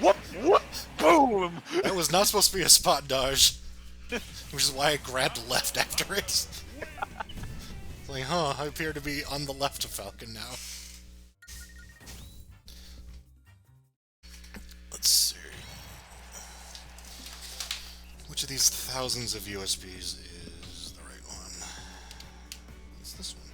Whoop, whoop, boom! That was not supposed to be a spot dodge. Which is why I grabbed left after it. It's like, huh, I appear to be on the left of Falcon now. Let's see. Which of these thousands of USBs is the right one? It's this one.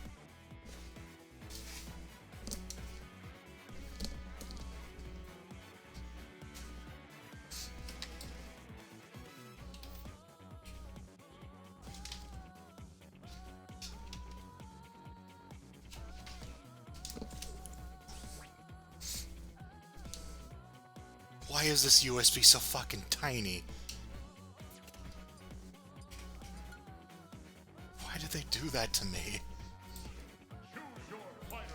Why is this USB so fucking tiny? Why did they do that to me? Choose your fighter.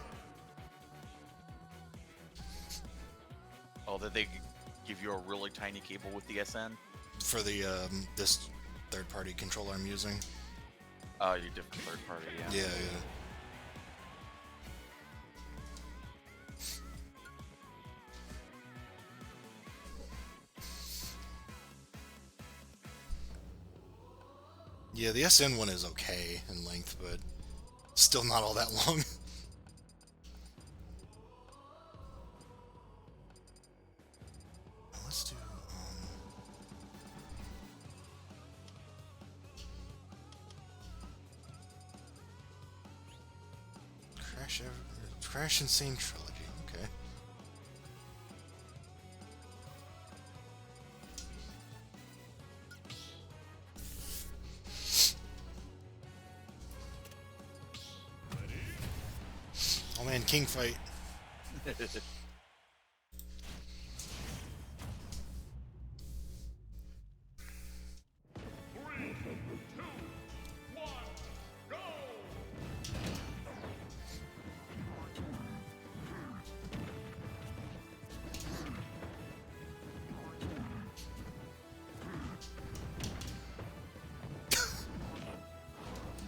Oh, did they give you a really tiny cable with the SN? For the, this third-party controller I'm using. Oh, you different third party, yeah. Yeah. Yeah, the SN one is okay in length, but still not all that long. Let's do, Crash Insane Trilogy, okay. Oh man, King fight. 3, 2, 1, go!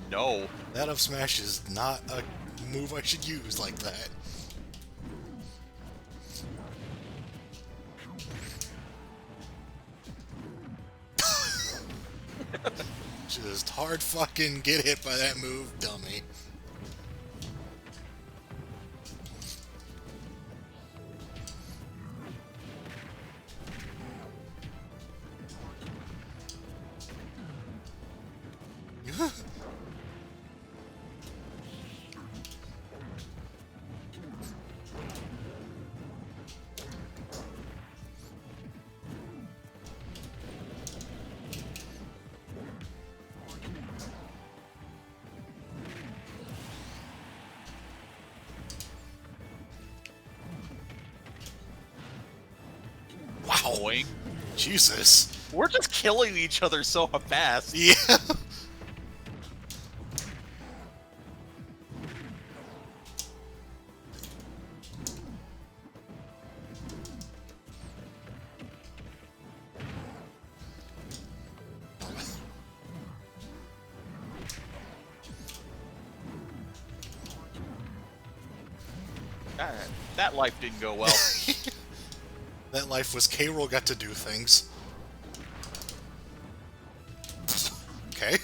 No. That up smash is not a move I should use like that. Just hard fucking get hit by that move, dummy. Wow. Boing. Jesus. We're just killing each other so fast. Yeah. That life didn't go well. That life was K-Rool got to do things. Okay.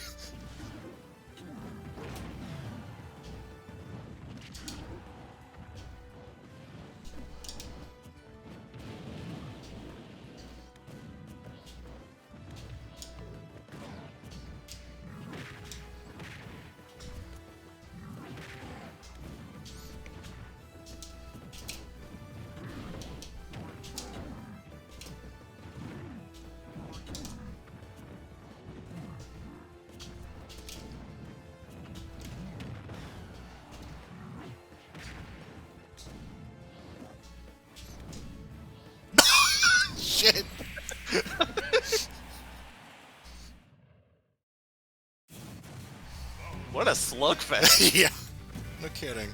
Shit. What a slugfest. Yeah. No kidding.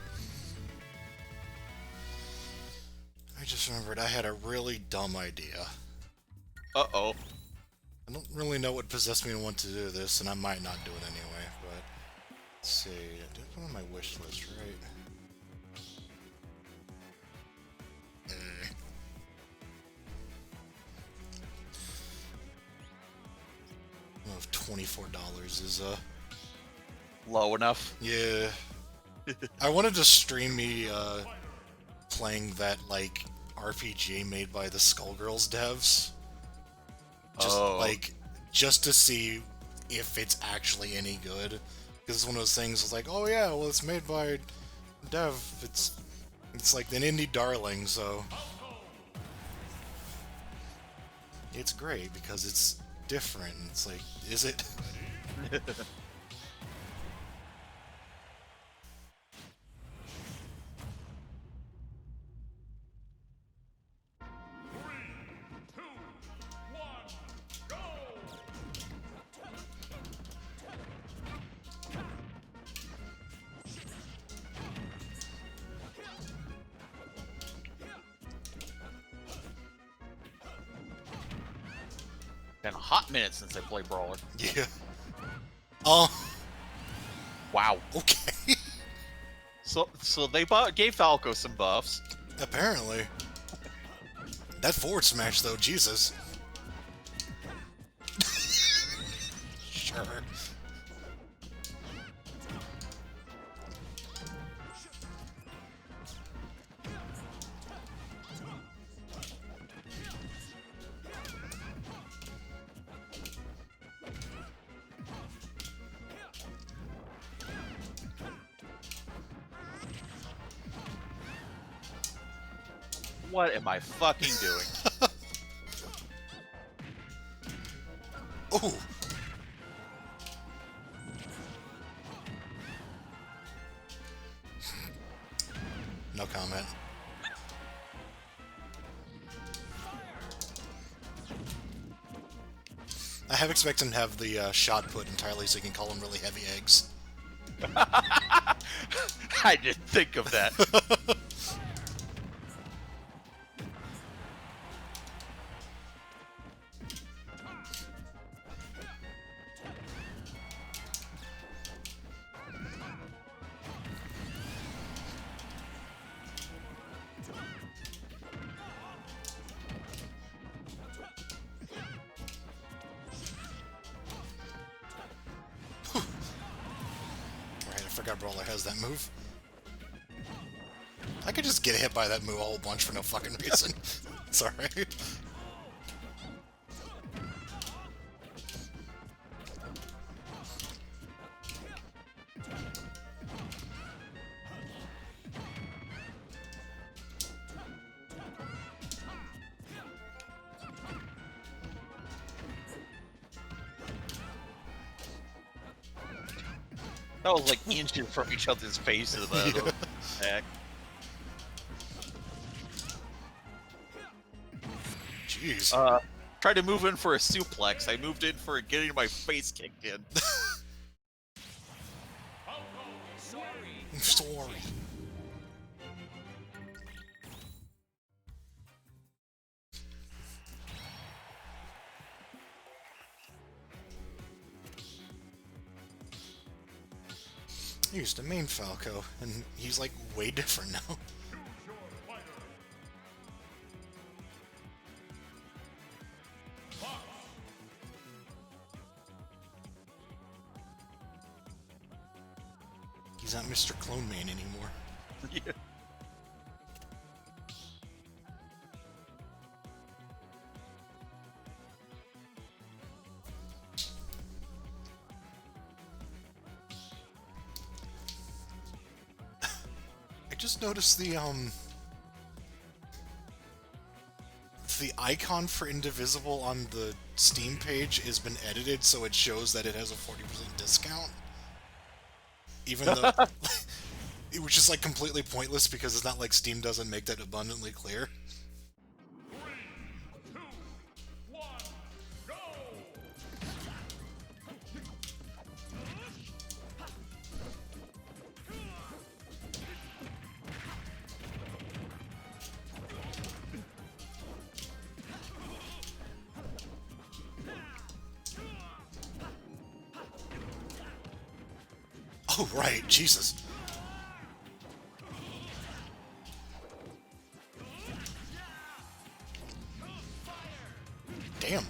I just remembered I had a really dumb idea. Uh-oh. I don't really know what possessed me to want to do this, and I might not do it anyway, but... Let's see, I did put on my wish list, right? I don't know if $24 is, Low enough. yeah. I wanted to stream me, playing that, like, RPG made by the Skullgirls devs. Just, Oh. like, just to see if it's actually any good. Because it's one of those things, it's like, oh yeah, well it's made by dev. It's like an indie darling, so... It's great, because it's different. It's like, is it? Been a hot minute since I played Brawler. Yeah. Oh, Wow. okay. So they gave Falco some buffs. Apparently. That forward smash, though, Jesus. Sure. What am I fucking doing? Oh. No comment. I have expected him to have the shot put entirely so he can call them really heavy eggs. I didn't think of that. Right, I forgot Brawler has that move. I could just get hit by that move a whole bunch for no fucking reason. It's alright. That was like inches from each other's faces. Yeah. Heck. Jeez. Tried to move in for a suplex. I moved in for getting my face kicked in. I'm sorry. I used to main Falco, and he's like way different now. He's not Mr. Clone Man anymore. Yeah. I just noticed the icon for Indivisible on the Steam page has been edited so it shows that it has a 40% discount. Even though... which is like completely pointless because it's not like Steam doesn't make that abundantly clear. 3, 2, 1, go! Oh, right, Jesus. Damn, okay.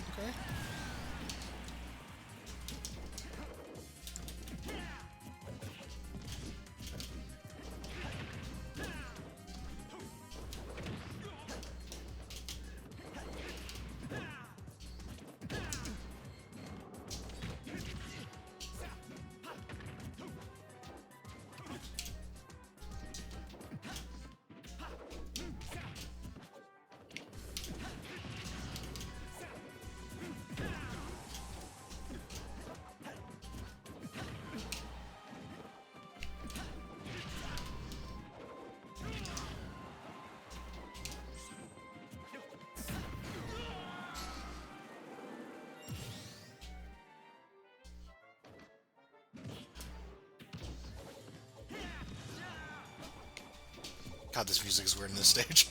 God, this music is weird in this stage.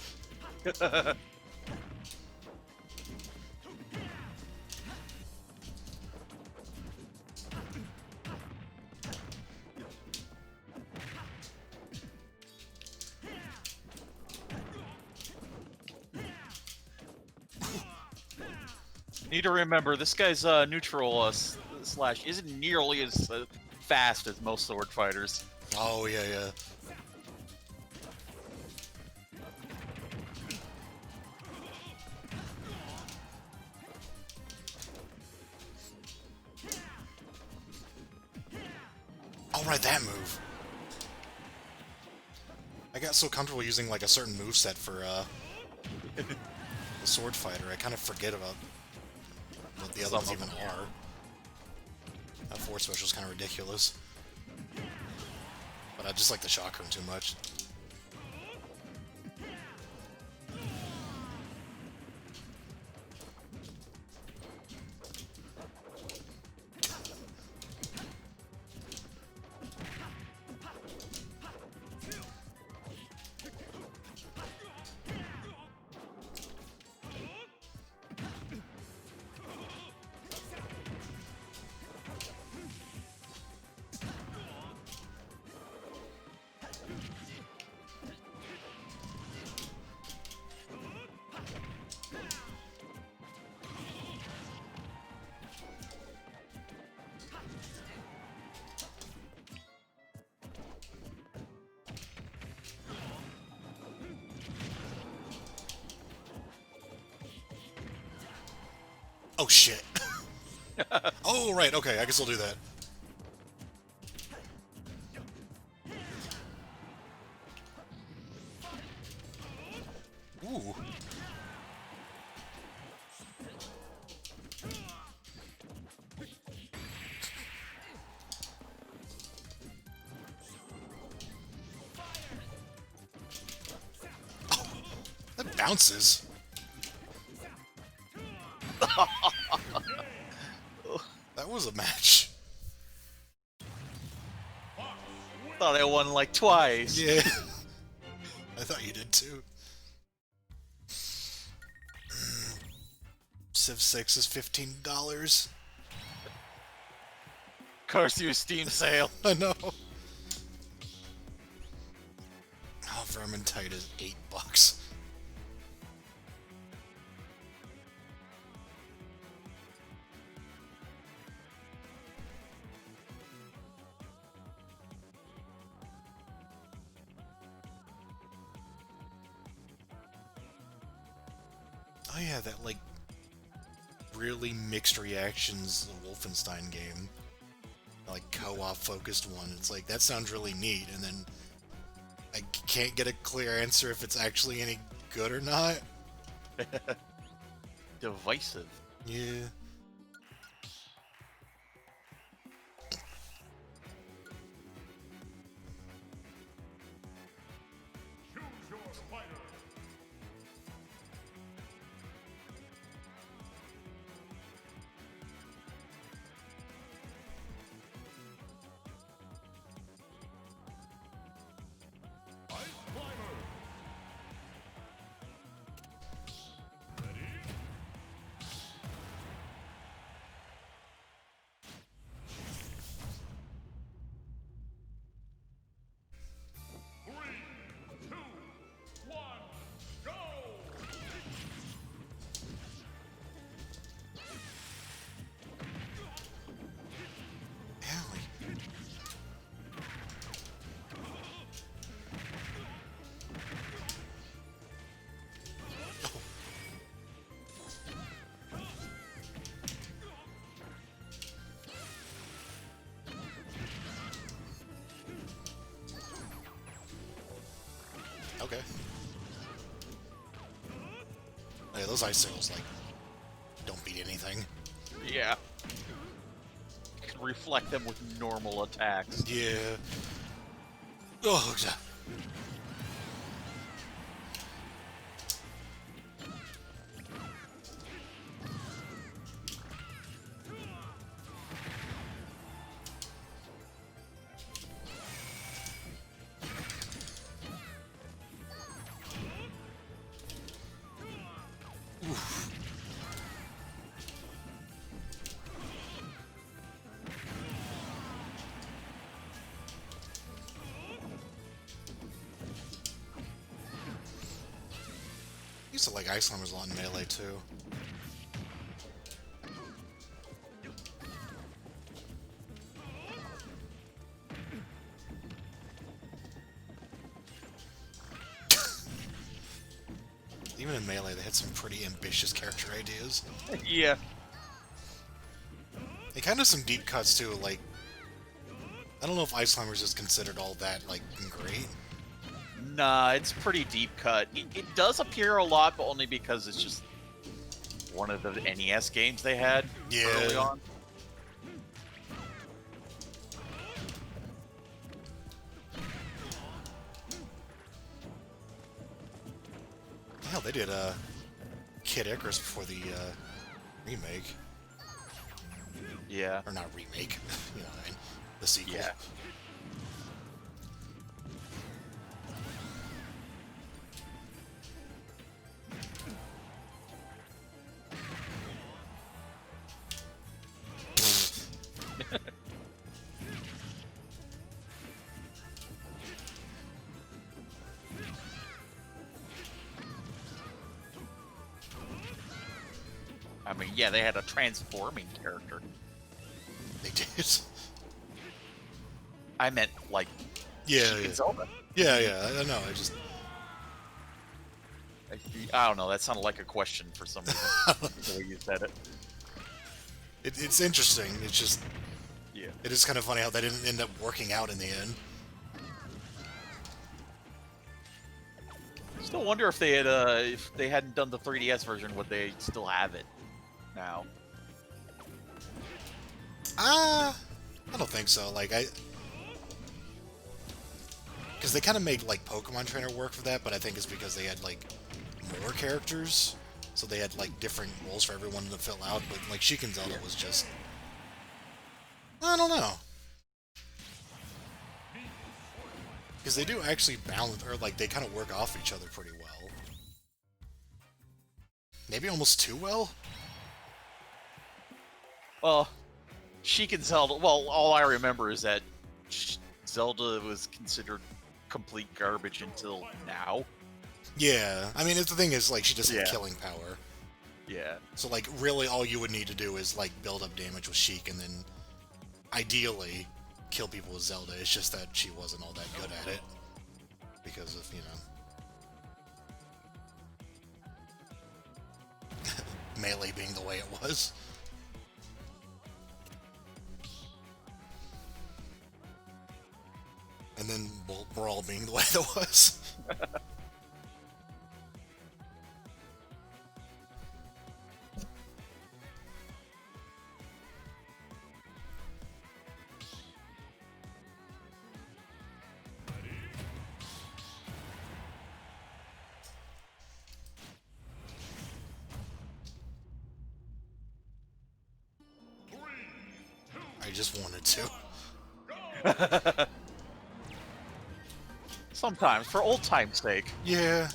Need to remember, this guy's neutral slash isn't nearly as fast as most sword fighters. Oh, yeah, yeah. Oh, right, that move. I got so comfortable using, like, a certain moveset for, the sword fighter, I kind of forget about what the other ones even are. That force special is kind of ridiculous. But I just like the chakram too much. Oh, shit. Oh, right, okay, I can still do that. Ooh. Oh, that bounces. That was a match. Thought I won like twice. Yeah. I thought you did too. Civ 6 is $15. Of course, you Steam sale. I know. Oh, Vermintide is $8. Oh yeah, that like really mixed reactions Wolfenstein game. Like co-op focused one. It's like that sounds really neat, and then I can't get a clear answer if it's actually any good or not. Divisive. Yeah. Choose your fighter. Ice Climber. Ready? Three, two, one, go! Allie. Okay. Yeah, those ice sails like don't beat anything. Yeah. You can reflect them with normal attacks. Yeah. Oh, yeah. I used to like Ice Climbers a lot in Melee too. Even in Melee, they had some pretty ambitious character ideas. Yeah. They kind of some deep cuts too. Like, I don't know if Ice Climbers is considered all that like great. Nah, it's pretty deep cut. It does appear a lot, but only because it's just one of the NES games they had early Yeah. on. Hell, they did Kid Icarus before the remake, Yeah. or not remake, you know what I mean, the sequel. Yeah. I mean, yeah, they had a transforming character. They did. I meant, like, Yeah, Sheik yeah, and Zelda. yeah. I know. I just I don't know, that sounded like a question for some reason, the way you said it. it's interesting. It's just Yeah. it is kind of funny how that didn't end up working out in the end. Still wonder if they hadn't done the 3DS version, would they still have it now? I don't think so. Like because they kind of made like Pokemon Trainer work for that, but I think it's because they had like more characters, so they had like different roles for everyone to fill out. But like Sheik and Zelda was just, I don't know, because they do actually balance, or like they kind of work off each other pretty well. Maybe almost too well. Well, Sheik and Zelda. Well, all I remember is that Zelda was considered complete garbage until now. Yeah, I mean, the thing is, like, she just had Yeah. killing power. Yeah. So, like, really all you would need to do is, like, build up damage with Sheik and then, ideally, kill people with Zelda. It's just that she wasn't all that good at it. Because of, you know... Melee being the way it was. And then Brawl being the way it was. I just wanted to. Sometimes, for old time's sake, Yeah.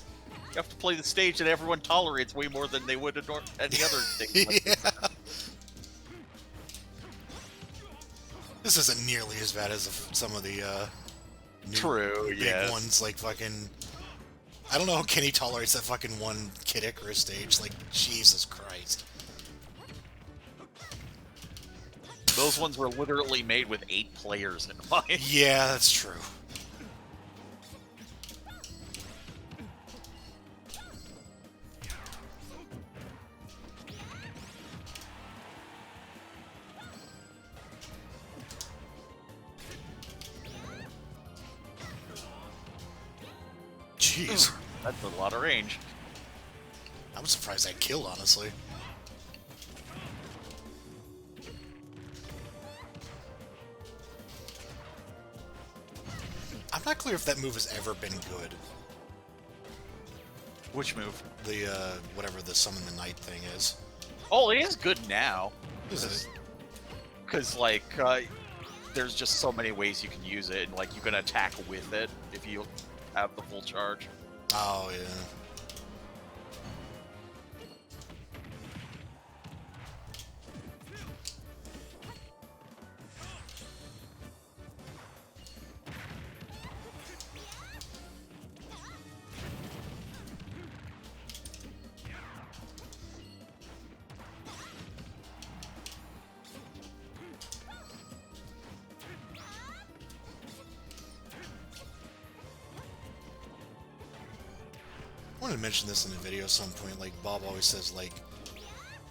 you have to play the stage that everyone tolerates way more than they would any other thing. Like Yeah. This isn't nearly as bad as some of the new True, big yes. ones, like fucking. I don't know how Kenny tolerates that fucking one Kid Icarus stage. Like, Jesus Christ. Those ones were literally made with 8 players in mind. Yeah, that's true. Jeez. That's a lot of range. I'm surprised I killed, honestly. I'm not clear if that move has ever been good. Which move? The, whatever the Summon the Night thing is. Oh, it is good now. Is it? Because, like, there's just so many ways you can use it, and, like, you can attack with it if you have the full charge. Oh, yeah. I wanted to mention this in a video at some point. Like, Bob always says, like,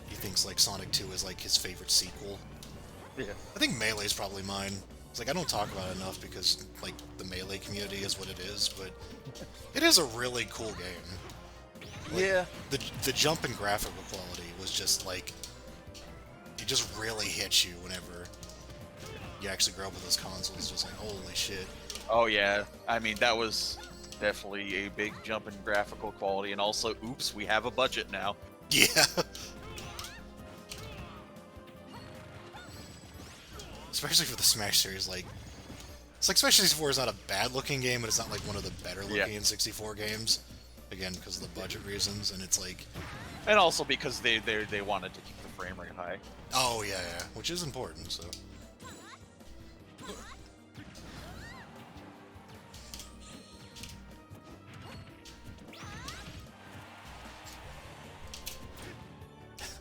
he thinks, like, Sonic 2 is, like, his favorite sequel. Yeah. I think Melee's probably mine. It's like, I don't talk about it enough because, like, the Melee community is what it is, but it is a really cool game. Like, Yeah. The jump in graphical quality was just, like, it just really hits you whenever you actually grow up with those consoles. Just like, holy shit. Oh, yeah. I mean, that was definitely a big jump in graphical quality, and also, oops, we have a budget now. Yeah. Especially for the Smash series, like, it's like Smash 64 is not a bad-looking game, but it's not like one of the better-looking Yeah. N64 games. Again, because of the budget reasons, and it's like, And also because they wanted to keep the frame rate high. oh yeah, yeah, which is important. So.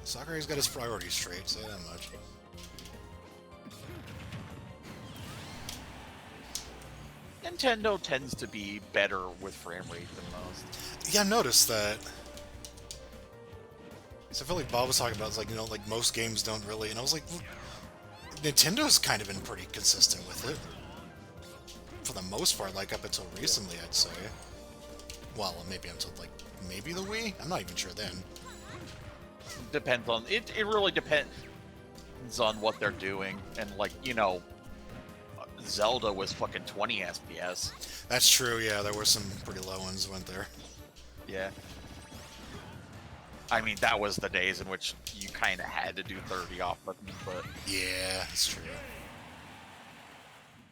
Sakurai's got his priorities straight, say that much. Nintendo tends to be better with frame rate than most. Yeah, I noticed that. So I feel like Bob was talking about, it's like, you know, like most games don't really, and I was like, well, Nintendo's kind of been pretty consistent with it. For the most part, like up until recently, I'd say. Well, maybe until like, maybe the Wii? I'm not even sure then. Depends on it. It really depends on what they're doing, and like, you know, Zelda was fucking 20 FPS. That's true, yeah, there were some pretty low ones went there. Yeah. I mean, that was the days in which you kind of had to do 30 off button, but Yeah, that's true.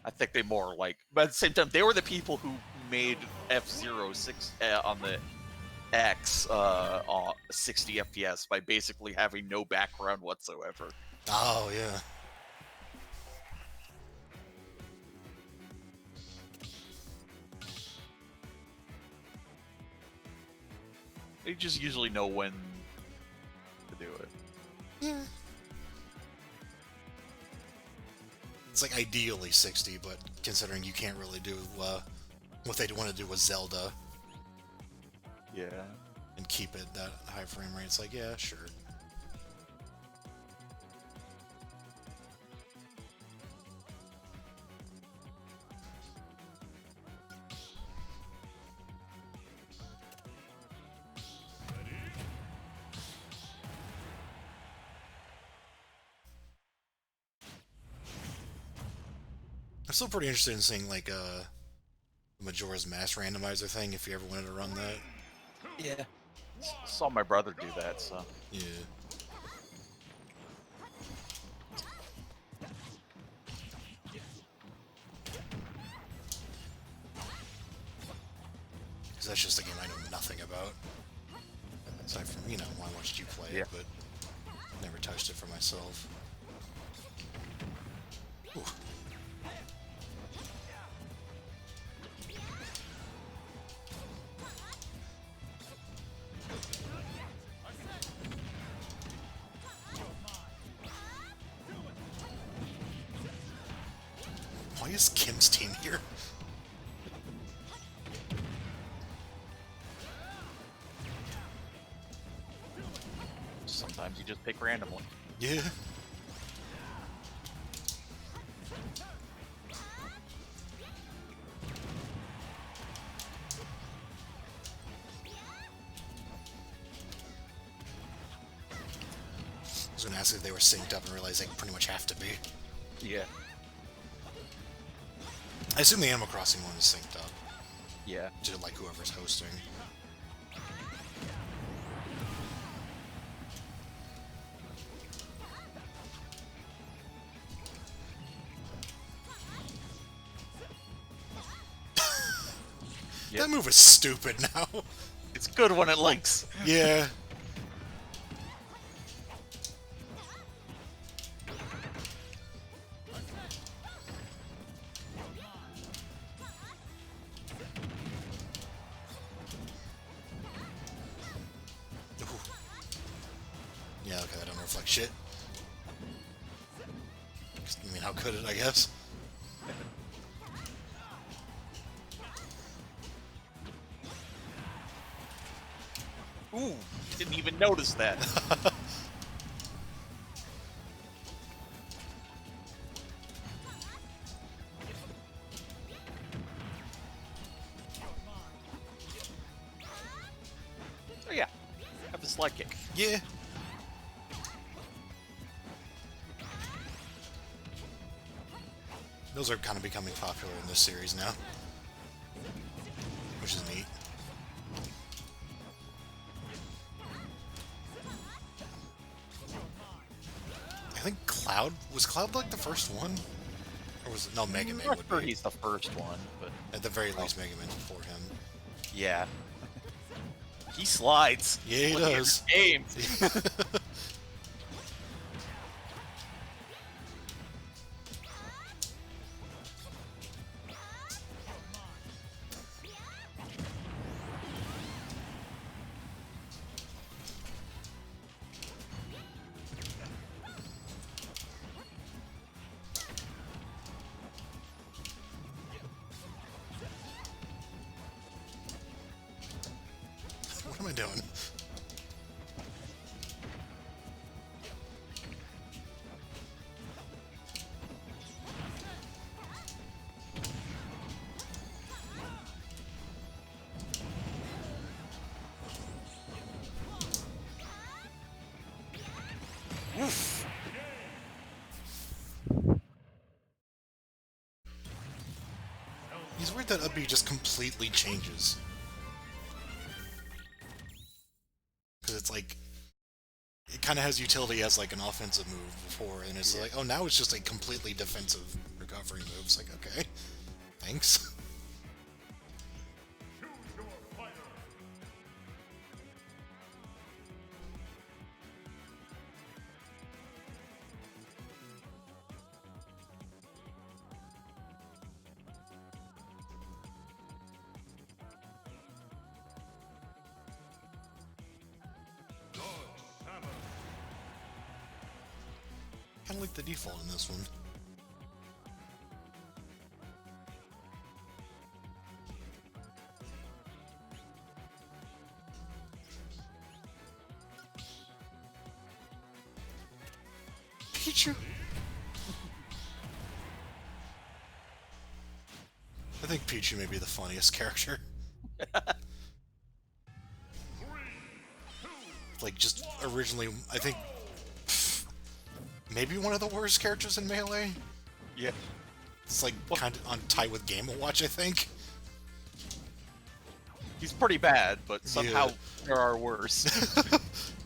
I think they more like, but at the same time, they were the people who made F-Zero 6 on the X 60 FPS by basically having no background whatsoever. Oh, yeah. They just usually know when to do it. Yeah. It's like ideally 60, but considering you can't really do what they want to do with Zelda Yeah. and keep it that high frame rate, it's like, yeah, sure. I'm still pretty interested in seeing like Majora's Mask randomizer thing if you ever wanted to run that. Yeah. Saw my brother do that, so. Yeah. Because that's just a game I know nothing about. Aside from, you know, I watched you play Yeah. it, but never touched it for myself. Ooh. Why is Kim's team here? Sometimes you just pick randomly. Yeah. I was gonna ask if they were synced up and realized they pretty much have to be. Yeah. I assume the Animal Crossing one is synced up Yeah. to like whoever's hosting. Yep. That move is stupid now. It's good when it links. Yeah. Ooh. Yeah, okay, that don't reflect shit. I mean, how could it, I guess? Ooh, didn't even notice that. Oh yeah, have a slide kick. Yeah. Those are kind of becoming popular in this series now. Which is neat. I think Cloud... Was Cloud like the first one? Or was it... No, Mega Man I'm would sure be. he's the first one, but At the very least, Mega Man's before him. yeah. He slides. Yeah, he Look at does. his game. What am I doing? Oof. He's weird that Ubby just completely changes. Because it's like... It kind of has utility as like an offensive move before, and it's like, oh, now it's just a completely defensive recovery move. It's like, okay, thanks. Choose your fighter. Dog Samus. Kind of like the default in this one. Pichu. I think Pichu may be the funniest character. Like, just originally, I think, maybe one of the worst characters in Melee? Yeah. It's like kind of on tight with Game & Watch, I think. He's pretty bad, but somehow Yeah. there are worse.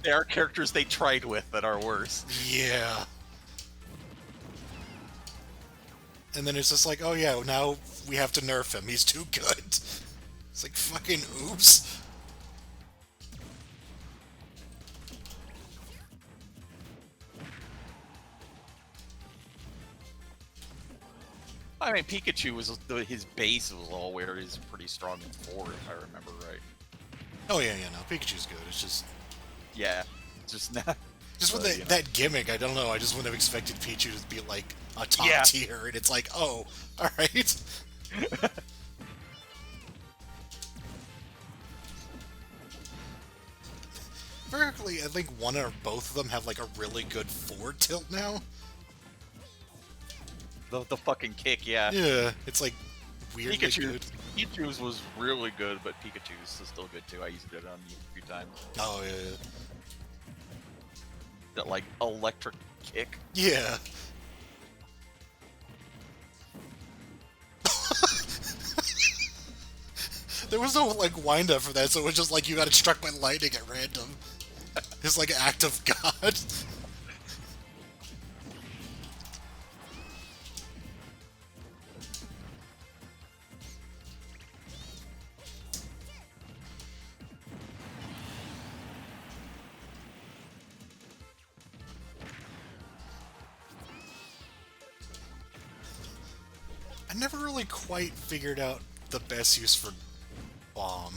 There are characters they tried with that are worse. Yeah. And then it's just like, oh yeah, now we have to nerf him. He's too good. It's like, fucking oops. I mean, Pikachu was his base was all where he's pretty strong in 4, if I remember right. Oh yeah, no, Pikachu's good. It's just Yeah, just not. with But, that, you know. that gimmick, I don't know, I just wouldn't have expected Pichu to be like a top Yeah. tier, and it's like, oh, alright. Vertically, I think one or both of them have like a really good forward tilt now. The fucking kick, yeah. Yeah, it's like weirdly good. Pikachu's was really good, but Pikachu's is still good too. I used it on you a few times. Oh yeah. That like electric kick. Yeah. There was no like wind up for that, so it was just like you got struck by lightning at random. It's like an act of God. I never really quite figured out the best use for bomb.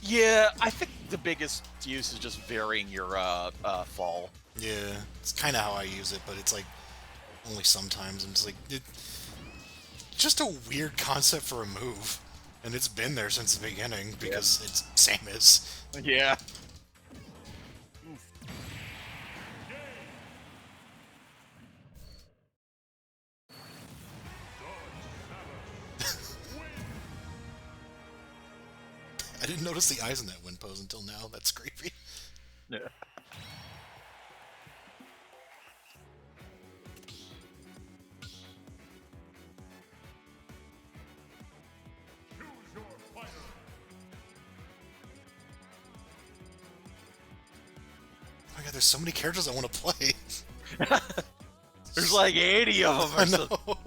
Yeah, I think the biggest use is just varying your fall. Yeah, it's kind of how I use it, but it's like only sometimes. And it's like just a weird concept for a move, and it's been there since the beginning because it's Samus. Yeah. I didn't notice the eyes in that wind pose until now. That's creepy. Yeah. Choose your fighter. Oh my god, there's so many characters I want to play. There's like 80 of them. I Or so. know.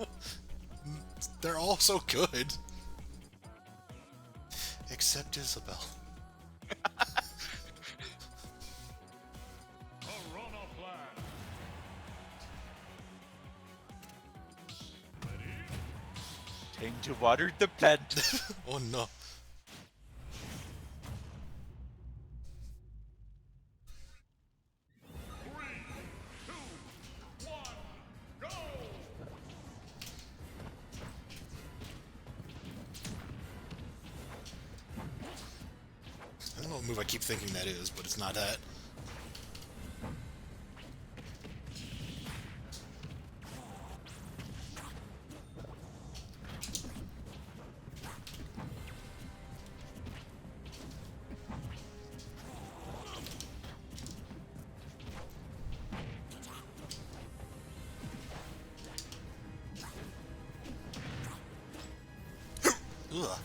They're all so good. Except Isabel. Corona Blast. Ready? Time to water the plant. Oh no. Three, two, one, go! I don't know what move I keep thinking that is, but it's not that. Ugh.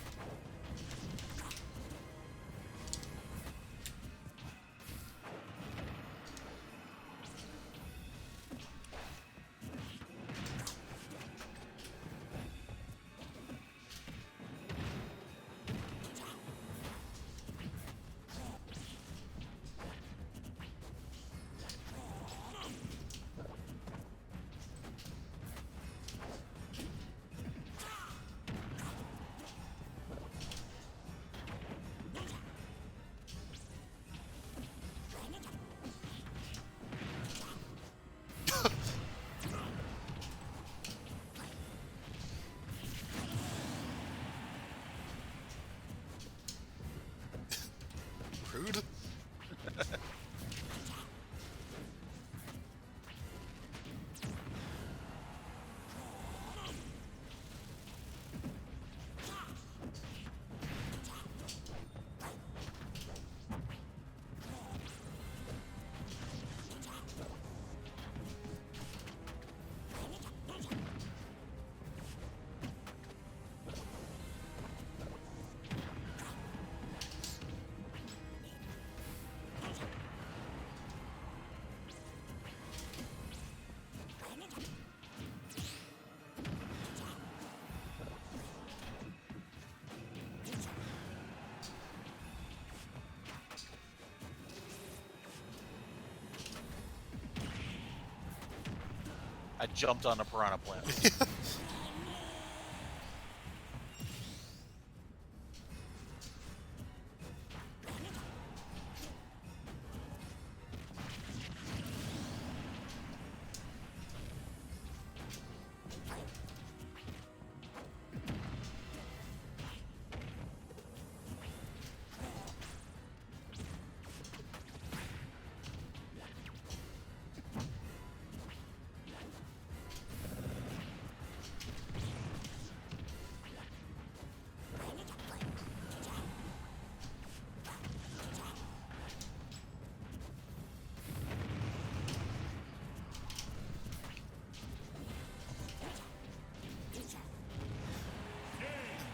I jumped on a piranha plant.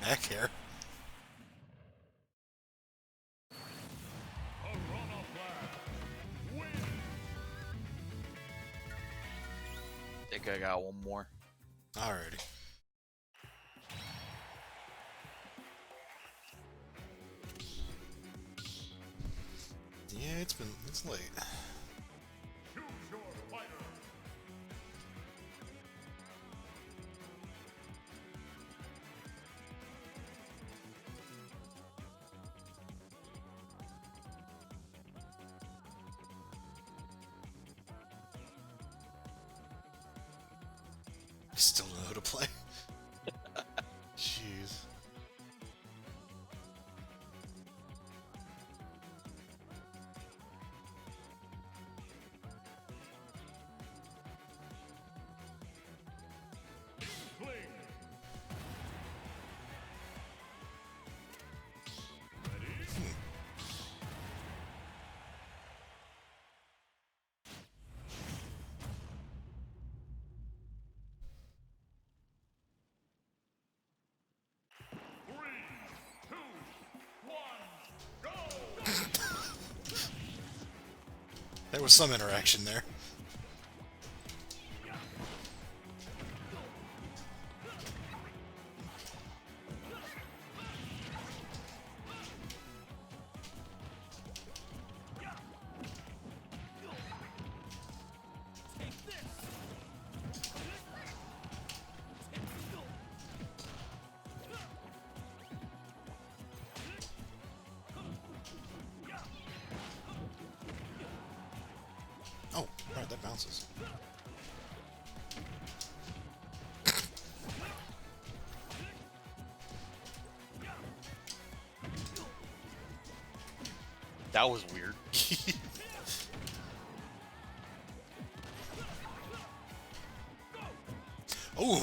Back here. Piranha Plant. Win. Think I got one more. Alrighty. Yeah, it's late. Choose your fighter. I still don't know how to play. Jeez. Fling. Ready? Three, two, one, go! There was some interaction there. Oh, right, that bounces. That was weird. Ooh!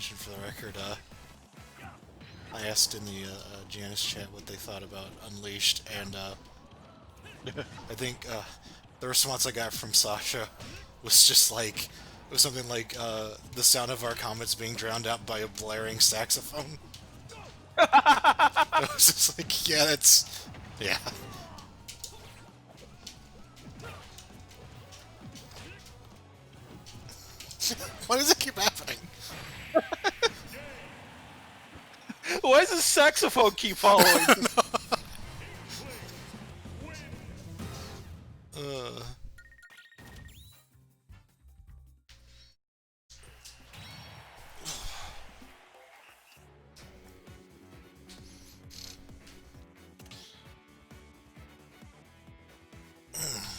mention for the record, I asked in the Janice chat what they thought about Unleashed, and I think the response I got from Sasha was just like, it was something like the sound of our comments being drowned out by a blaring saxophone. I was just like, yeah, that's... yeah. Why does it keep happening? Why does the saxophone keep following?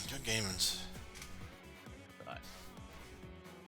Good gamins.